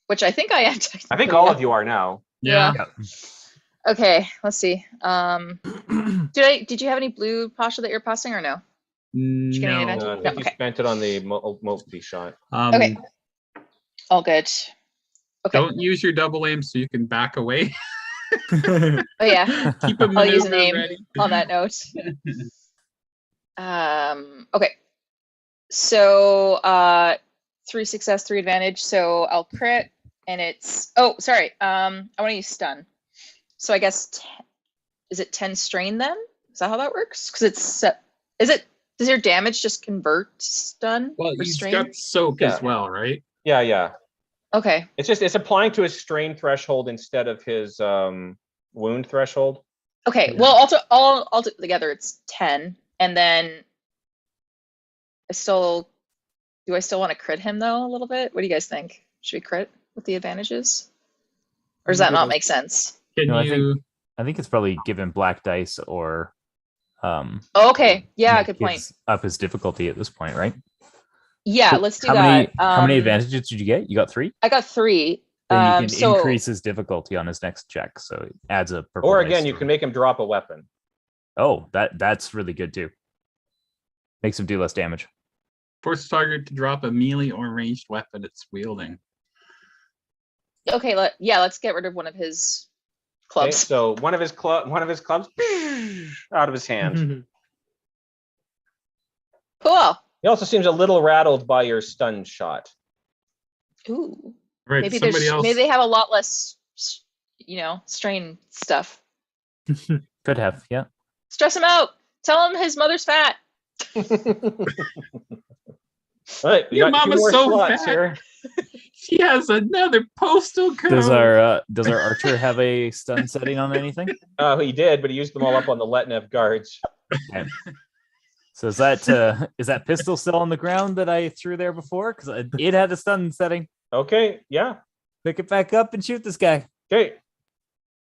Which I think I am. I think all of you are now. Yeah. Okay, let's see. Did you have any blue Pasha that you're passing or no? you get any No. advantage? I No, think you okay. spent it on the multi shot. Okay. All good. Okay. Don't use your double aim so you can back away. Oh yeah. Keep a I'll use an maneuver aim ready. on that note. Okay. So 3 success, 3 advantage. So I'll crit, and it's sorry. I want to use stun. So I guess is it 10 strain then? Is that how that works? Because does your damage just convert stun Well, or he's strain? got soak Yeah. as well, right? Yeah. Okay. It's applying to his strain threshold instead of his wound threshold. Okay. Yeah. Well, all together it's 10, and then do I still want to crit him though a little bit? What do you guys think? Should we crit with the advantages, or does that not make sense? Can No, you? I think it's probably given black dice or Oh, okay. Yeah. Good point. gives up his difficulty at this point, right? Yeah. So Let's do how that. How many advantages did you get? You got 3? I got 3. Then you can so increase his difficulty on his next check, so it adds a purple Or dice again, to you it. can make him drop a weapon. Oh, that's really good too. Makes him do less damage. Force target to drop a melee or ranged weapon it's wielding. okay. Let's get rid of one of his Okay, clubs. so one of his clubs out of his hand. Cool. He also seems a little rattled by your stun shot. Ooh. Right. Maybe Somebody else. maybe they have a lot less, strain stuff. Could have, yeah. Stress him out. Tell him his mother's fat. All right, we Your got 2 mama's more so slots fat. here. She has another postal code. Does our archer have a stun setting on anything? He did, but he used them all up on the Letnev guards. Okay. So is that pistol still on the ground that I threw there before? Because it had a stun setting. Okay, yeah. Pick it back up and shoot this guy. Okay,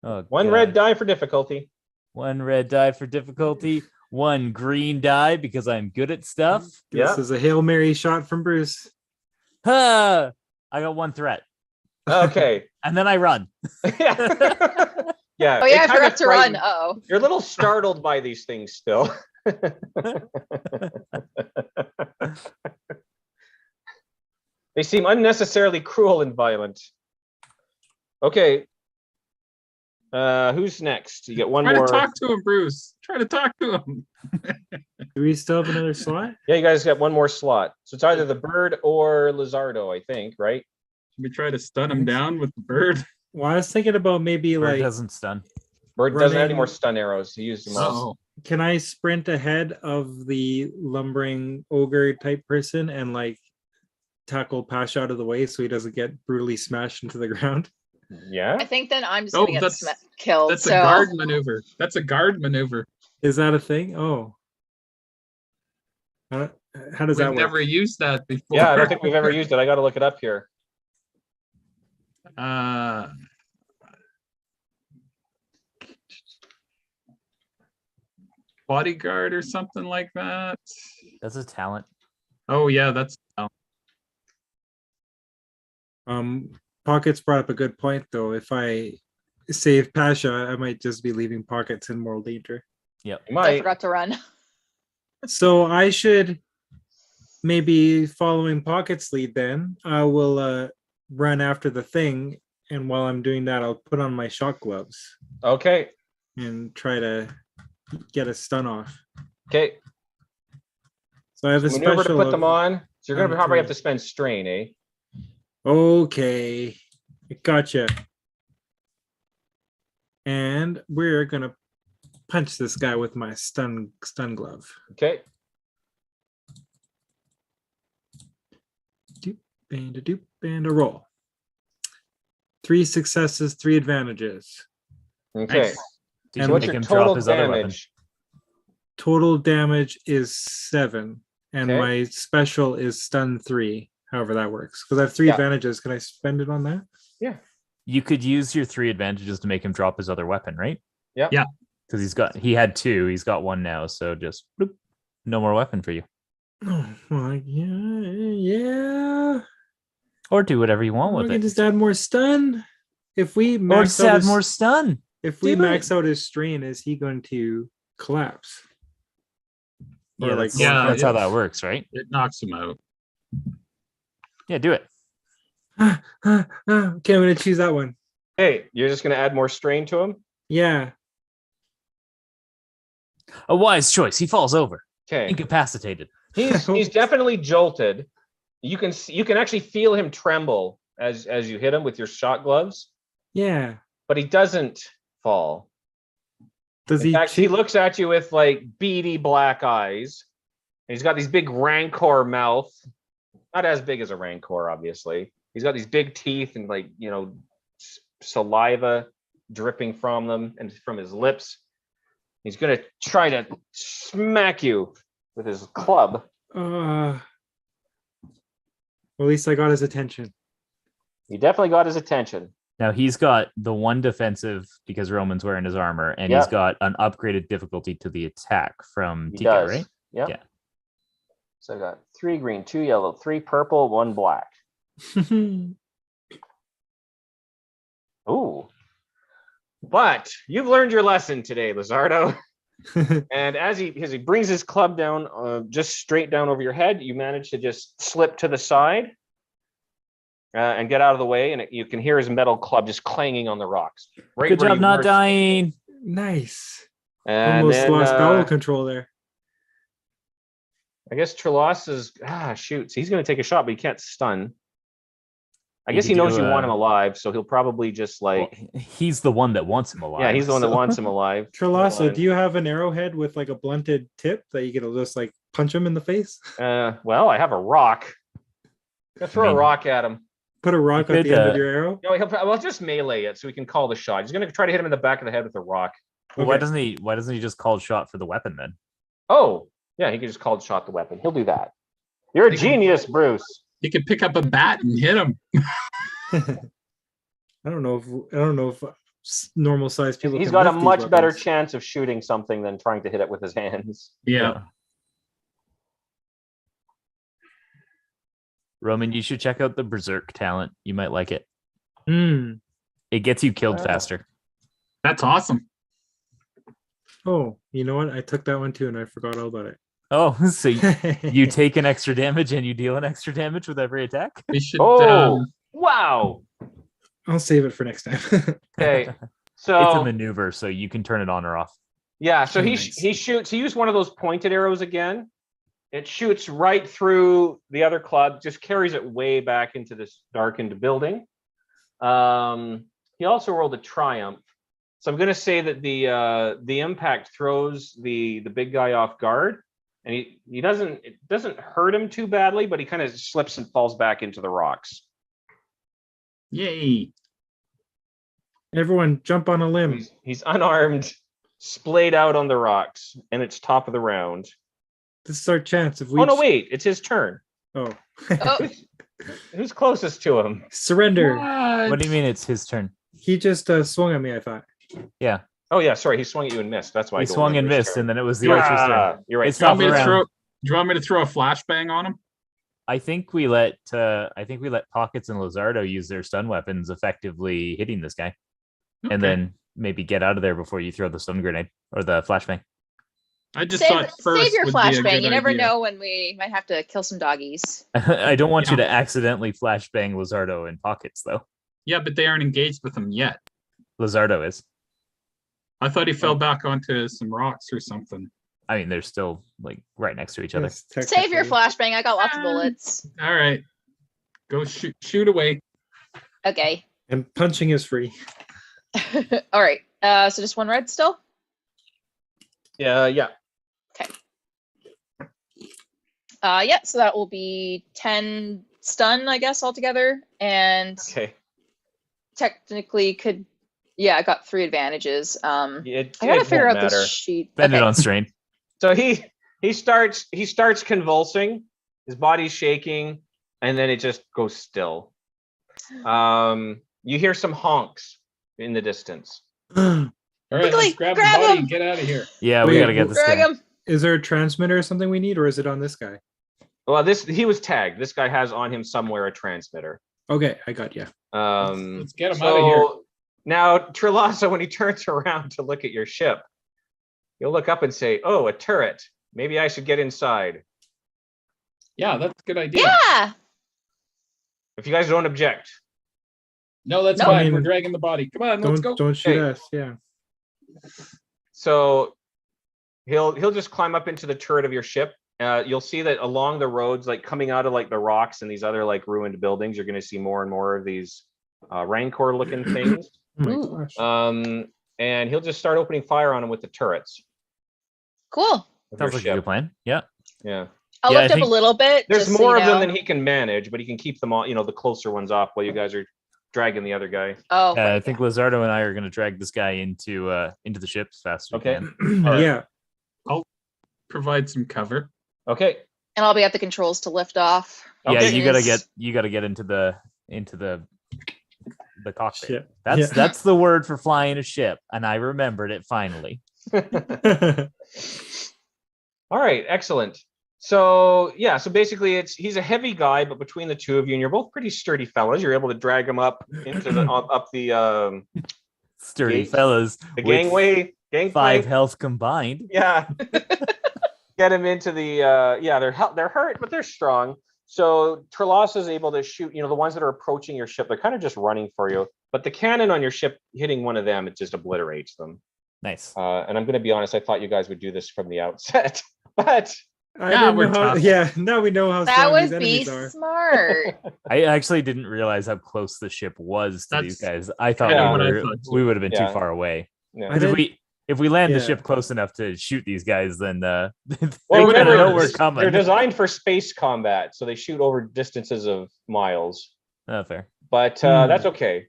Oh, 1 God. red die for difficulty. 1 red die for difficulty. 1 green die because I'm good at stuff. Yeah. This is a Hail Mary shot from Bruce. Ha! I got 1 threat. Okay. And then I run. Yeah. Yeah. Oh it yeah, I kinda forgot to run. frightened- Uh-oh. You're a little startled by these things still. They seem unnecessarily cruel and violent. Okay, Who's next? You get one Try more. to talk to him, Bruce. Try to talk to him. Do we still have another slot? Yeah, you guys got one more slot. So it's either the bird or Lizardo, I think, right? Should we try to stun him down with the bird? Well, I was thinking about maybe Bird like, doesn't stun. Bird doesn't have any Running- more stun arrows. He used them all. Oh, can I sprint ahead of the lumbering ogre type person and like tackle Pasha out of the way so he doesn't get brutally smashed into the ground? Yeah. I think then I'm just Oh, gonna get that's- killed. that's so a guard maneuver. That's a guard maneuver. Is that a thing? Oh. How does We've that work? never used that before. Yeah, I don't think we've ever used it. I got to look it up here. Bodyguard or something like that. That's a talent. Oh yeah, that's Pockets brought up a good point though. If I save Pasha, I might just be leaving Pockets in moral danger. You I might. forgot to run. So I should maybe following Pockets lead then. I will run after the thing, and while I'm doing that, I'll put on my shock gloves Okay. and try to get a stun off. Okay. So I have a Maneuver to special put them of- on. So you're gonna on probably have three. to spend strain, eh? Okay, gotcha. And we're gonna punch this guy with my stun glove. Okay. Doop and a doop and a roll. 3 successes, 3 advantages. Okay. nice. Did And you What's make your him total drop his other weapon? damage? Total damage is 7, and Okay. my special is stun 3. However that works, because I have 3 Yeah. advantages. Can I spend it on that? You could use your 3 advantages to make him drop his other weapon, right? Yep. Yeah. Because he had 2, he's got 1 now, so just bloop, no more weapon for you. Oh, well, yeah. Or do whatever you want We with can it. just add more stun. If we Or max just out add his, more stun. if we do max it. out his strain, is he going to collapse? Or Yeah, like that's, Yeah, going that's how yeah. that works, right? It knocks him out. Yeah, do it. okay, I'm gonna choose that one. Hey, you're just gonna add more strain to him? Yeah. A wise choice. He falls over, Okay. incapacitated. He's definitely jolted. You can actually feel him tremble as you hit him with your shot gloves, Yeah. but he doesn't fall. Does In he fact, he cheat? looks at you with like beady black eyes. And he's got these big rancor mouth. Not as big as a rancor, obviously. He's got these big teeth and like, saliva dripping from them and from his lips. He's gonna try to smack you with his club. Well, at least I got his attention. He definitely got his attention. Now he's got the 1 defensive because Roman's wearing his armor, and he's Yep. got an upgraded difficulty to the attack from He Tika, does. right? Yep. Yeah. So I got 3 green, 2 yellow, 3 purple, 1 black. Ooh. But you've learned your lesson today, Lizardo. And as he brings his club down, just straight down over your head, you manage to just slip to the side and get out of the way, and you can hear his metal club just clanging on the rocks. Right Good where job you not were- dying. Nice. And Almost then, lost bowel control there. I guess Trelos is shoots. He's going to take a shot, but he can't stun. I You guess he could knows do you want a- him alive, so he'll probably just Well, he's the one that wants him alive. yeah, he's the one that so- wants him alive. Trelasso, do you have an arrowhead with like a blunted tip that you can just like punch him in the face? Well, I have a rock. I'll throw I mean- a rock at him. Put a rock You at the could, end of your arrow? No, I'll just melee it so we can call the shot. He's going to try to hit him in the back of the head with a rock. Well, Why Okay. doesn't he just call shot for the weapon then? Oh, yeah, he can just call shot the weapon. He'll do that. You're a genius, Bruce. He could pick up a bat and hit him. I don't know if normal sized people. He's can got a lift these much better weapons. chance of shooting something than trying to hit it with his hands. Yeah. Roman, you should check out the Berserk talent. You might like it. Hmm. It gets you killed Wow. faster. That's awesome. Oh, you know what? I took that one too, and I forgot all about it. Oh, so you take an extra damage and you deal an extra damage with every attack? We should Oh, wow. I'll save it for next time. Okay. It's a So maneuver, so you can turn it on or off. yeah, so Oh, he nice. he shoots. He used one of those pointed arrows again. It shoots right through the other club, just carries it way back into this darkened building. He also rolled a triumph, so I'm going to say that the impact throws the big guy off guard, and it doesn't hurt him too badly, but he kind of slips and falls back into the rocks. Yay. Everyone jump on a limb. He's unarmed, splayed out on the rocks, and it's top of the round. This is our chance. If we Oh no, wait, it's his turn. Oh. Oh, Who's closest to him? Surrender. What do you mean it's his turn? He just swung at me, I thought. Yeah, Oh yeah, sorry, he swung at you and missed. That's why I he don't swung and remember his missed, turn. and then it was the archer's turn. Ah, you're right. It's Do you want top me of to the throw? round. Do you want me to throw a flashbang on him? I think we let Pockets and Lizardo use their stun weapons, effectively hitting this guy, and Okay. then maybe get out of there before you throw the stun grenade or the flashbang. I just save, thought first save your would be a flashbang. good You never idea. know when we might have to kill some doggies. I don't want you Yeah. to accidentally flashbang Lizardo and Pockets, though. Yeah, but they aren't engaged with him yet. Lizardo is. I thought he fell back onto some rocks or something. I mean, they're still like right next to each other. Yes, Save your technically. flashbang. I got lots of bullets. All right, go shoot away. Okay. And punching is free. All right. So just one red still? Yeah. Yeah, so that will be 10 stun, I guess, altogether. And Okay. technically I got 3 advantages. It, I gotta it figure won't out matter. this sheet. Spend it Okay. on strain. So he starts convulsing. His body's shaking, and then it just goes still. You hear some honks in the distance. All right, Quickly, let's grab the grab body him! and get out of here. Yeah, we Wait, gotta get this Drag guy. him. Is there a transmitter or something we need, or is it on this guy? Well, he was tagged. This guy has on him somewhere a transmitter. Okay, I got you. Let's get him out of here. Now, Trilasa, when he turns around to look at your ship, you'll look up and say, "Oh, a turret. Maybe I should get inside." Yeah, that's a good idea. Yeah. If you guys don't object. No, that's No. fine. I mean, We're dragging the body. Come on, let's go. Don't shoot Hey. us. Yeah. So he'll just climb up into the turret of your ship. You'll see that along the roads, like coming out of like the rocks and these other like ruined buildings, you're going to see more and more of these rancor looking things. Oh my Ooh. gosh. And he'll just start opening fire on them with the turrets. Cool. Of your Sounds like a ship. good plan. Yeah. Yeah. I'll Yeah, I lift up think a little bit. There's just so more you of them know. than he can manage, but he can keep them all, the closer ones off while you guys are dragging the other guy. Oh, I right, think yeah. Lizardo and I are gonna drag this guy into the ship as fast as we Okay. can. Alright. Yeah. Provide some cover. Okay. And I'll be at the controls to lift off. Yeah, Okay. you gotta get into the cockpit. Shit. That's Yeah. that's the word for flying a ship, and I remembered it finally. All right, excellent. So yeah, so basically he's a heavy guy, but between the two of you, and you're both pretty sturdy fellas, you're able to drag him up into the up the Sturdy Gate. fellas. with gangway, 5 gangplank. health combined. Yeah. Get him into the they're hurt, but they're strong. So Trilasa is able to shoot, the ones that are approaching your ship, they're kind of just running for you. But the cannon on your ship hitting one of them, it just obliterates them. Nice. And I'm going to be honest, I thought you guys would do this from the outset, but I Yeah, didn't we're know how, tough. yeah, now we know how That strong would these be enemies are. smart. I actually didn't realize how close the ship was to these guys. I thought Yeah. What I we thought, too. would have been Yeah. too far away. yeah. I Because did- if we land the Yeah. ship close enough to shoot these guys, then Well, they remember, know we're they're coming. designed for space combat, so they shoot over distances of miles. Oh, fair. But Hmm. that's okay.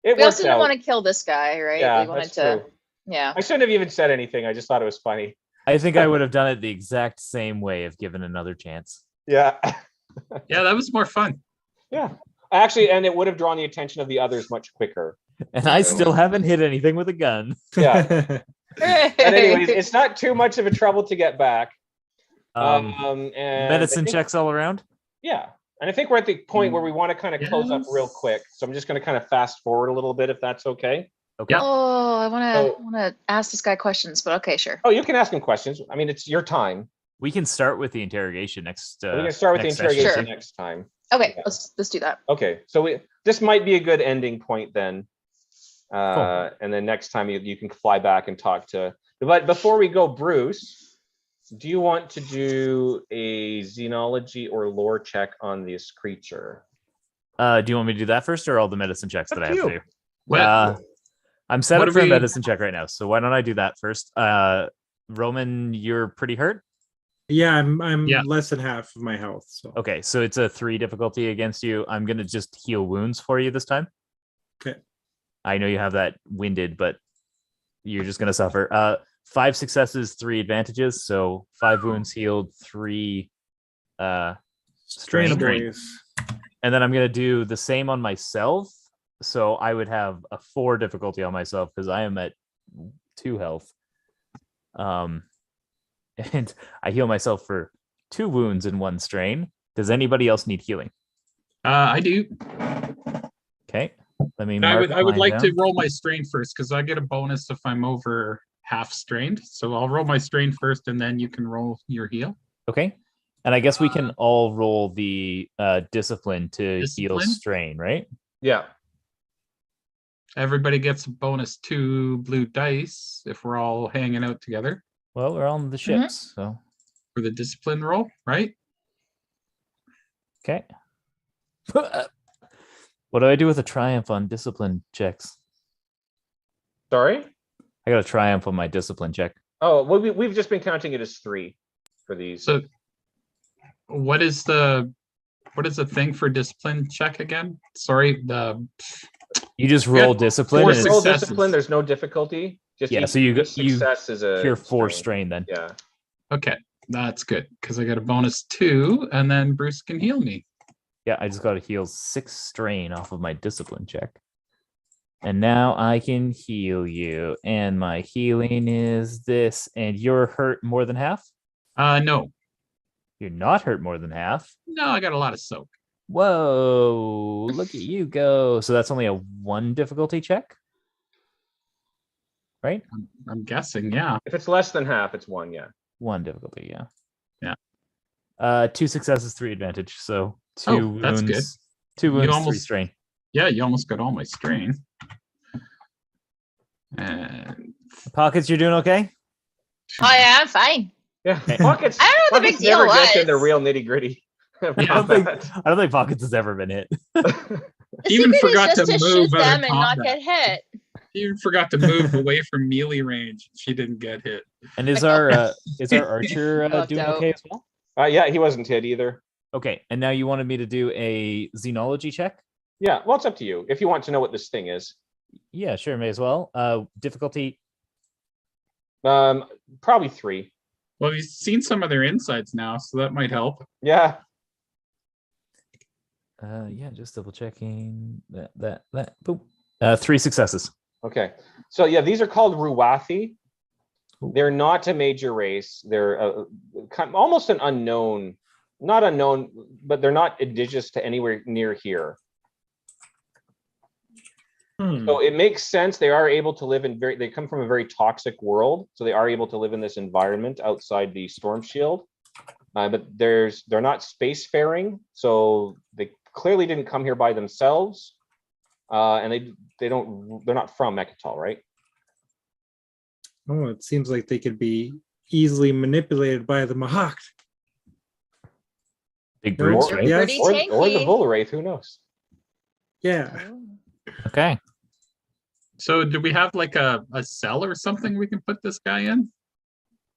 It We also worked didn't out. want to kill this guy, right? Yeah, We wanted that's to. true. Yeah. I shouldn't have even said anything. I just thought it was funny. I think I would have done it the exact same way if given another chance. Yeah. Yeah, that was more fun. Yeah. Actually, and it would have drawn the attention of the others much quicker. And I still haven't hit anything with a gun. Yeah. And anyways, it's not too much of a trouble to get back. And I Medicine think- checks all around. Yeah. And I think we're at the point where we want to kind of close up real Yes. quick. So I'm just going to kind of fast forward a little bit if that's okay. Okay. Oh, I So- want to ask this guy questions, but okay, sure. Oh, you can ask him questions. I mean, it's your time. We can start with the interrogation next. We can start with the next session. interrogation Sure. next time. Okay, Yeah. let's do that. Okay. So this might be a good ending point then. And then next time you can fly back and talk to. But before we go, Bruce, do you want to do a xenology or lore check on this creature? Do you want me to do that first, or all the medicine checks Up that I to have to you. do? What? I'm set What up do for a we- medicine check right now, so why don't I do that first? Roman, you're pretty hurt. Yeah, I'm Yeah. less than half of my health. So Okay, so it's a 3 difficulty against you. I'm gonna just heal wounds for you this time. Okay. I know you have that winded, but you're just gonna suffer. 5 successes, 3 advantages. So 5 wounds healed, 3 strain. strainables. And then I'm gonna do the same on myself. So I would have a 4 difficulty on myself because I am at 2 health. And I heal myself for 2 wounds and 1 strain. Does anybody else need healing? I do. Okay. Let me. I would mine like to down. roll my strain first because I get a bonus if I'm over half strained. So I'll roll my strain first, and then you can roll your heal. Okay. And I guess we can all roll the discipline to heal Discipline? strain, right? Yeah. Everybody gets a bonus 2 blue dice if we're all hanging out together Well, we're on the ships, so for the discipline roll, right? okay. What do I do with a triumph on discipline checks? Sorry. I got a triumph on my discipline check. Oh, well, we've just been counting it as 3 for these. So what is the thing for discipline check again? Sorry, You just roll Yeah, discipline. four And Roll it's, successes. discipline. There's no difficulty. Just Yeah, each- so you each success is a cure 4 strain then. Yeah. okay, that's good because I got a bonus 2, and then Bruce can heal me. Yeah, I just got to heal 6 strain off of my discipline check. And now I can heal you. And my healing is this. And you're hurt more than half? No, You're not hurt more than half. I got a lot of soak. Whoa, look at you go. So that's only a 1 difficulty check? Right? I'm guessing, yeah. If it's less than half, it's 1. Yeah. 1 difficulty, yeah. Yeah. 2 successes, 3 advantage. So 2 Oh, that's wounds. good. 2 wounds, 3 almost- strain. Yeah, you almost got all my strain. And Pockets, you're doing okay? Oh yeah, I'm fine. Yeah. Okay. Pockets. I don't know what the big Pockets deal never get to was. the real nitty gritty. I don't think Pockets has ever been hit. The Even secret forgot is just to to move shoot out of them and not combat. get hit. She even forgot to move away from melee range. She didn't get hit. And is our archer Lucked doing out. okay as well? Yeah, he wasn't hit either. Okay, and now you wanted me to do a xenology check? Yeah, well, it's up to you if you want to know what this thing is. Yeah, sure, may as well. Difficulty. Probably 3. Well, we've seen some of their insides now, so that might help. Yeah. Yeah, just double checking that. Boom. 3 successes. Okay. So yeah, these are called Ruwathi. Ooh. They're not a major race. They're almost an unknown, not unknown, but they're not indigenous to anywhere near here. So it makes sense. They are able to live in they come from a very toxic world. So they are able to live in this environment outside the storm shield. But they're not spacefaring. So they clearly didn't come here by themselves. And they're not from Mechatol, right? Oh, it seems like they could be easily manipulated by the Mahak. Big Or- brutes, Or- right? yeah. Pretty Or the tanky. Volaraith, who knows? Yeah. Okay. So do we have like a cell or something we can put this guy in?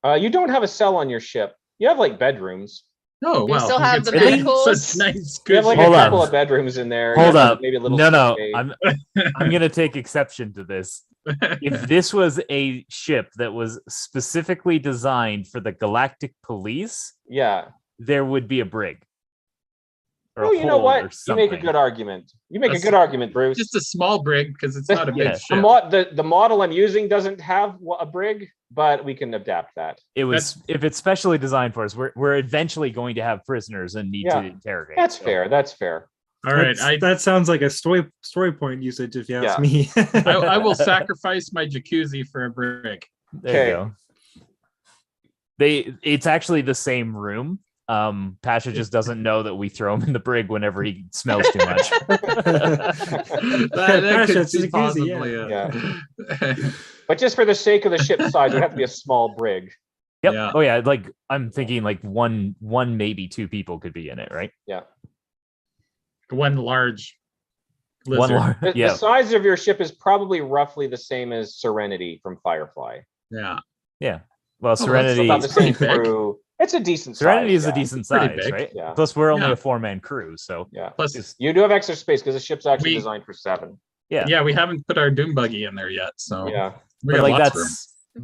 You don't have a cell on your ship. You have like bedrooms. Oh, We well. still have the it's medicals. such nice, You have like Hold a on. couple of bedrooms in there. Hold You have up. Maybe a little. No, sick bay. I'm gonna take exception to this. If this was a ship that was specifically designed for the Galactic Police, Yeah. there would be a brig. Or Oh, a you know hold or what? You make a something. good argument. You make a That's- good argument, Bruce. Just a small brig because it's not a big Yeah. ship. The model I'm using doesn't have a brig, but we can adapt that. It was if it's specially designed for us, we're eventually going to have prisoners and need Yeah. to interrogate. That's so- fair. That's fair. All right, That sounds like a story point usage, if you ask Yeah. me. I will sacrifice my jacuzzi for a brig. There you Okay. go. It's actually the same room. Pasha just doesn't know that we throw him in the brig whenever he smells too much. That Pasha, could it's be a koozie, possibly But just for the sake of the ship size, it would have to be a small brig. Yep. Yeah. Oh yeah, like I'm thinking like one maybe two people could be in it, right? one large One lizard. large, The yeah, size of your ship is probably roughly the same as Serenity from Firefly. Yeah. yeah. Well, that's Serenity, About the same pretty big. crew. It's a decent Serenity size. is a decent Pretty size, big. right? Yeah. Plus, we're only Yeah. a 4-man crew, so Yeah. Plus, You do have extra space because the ship's actually We- designed for 7. yeah, we haven't put our Doom buggy in there yet, so Yeah. we but got like lots of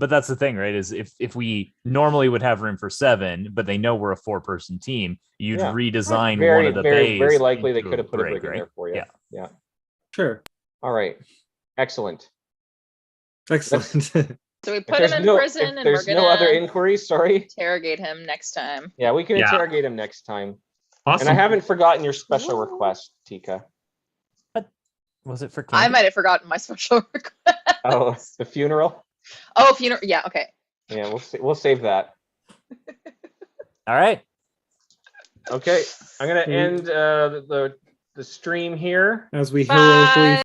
room. that's the thing, right? Is if we normally would have room for 7, but they know we're a 4-person team, you'd Yeah. redesign Very, one of the very, very bays likely they into could have put a brig in right? there for you. Yeah. Yeah. Sure. All right. Excellent. Excellent. So we If put there's him in no, prison if and we're there's no other gonna inquiries, sorry. interrogate him next time. Yeah, we can Yeah. interrogate him next time. Awesome. And I haven't forgotten your special request, Tika. Was it for I Candy? might have forgotten my special request. Oh, the funeral? Oh, funeral. Yeah, okay. Yeah, we'll save that. All right. Okay, I'm gonna Mm. end the stream here. As we Bye. heroically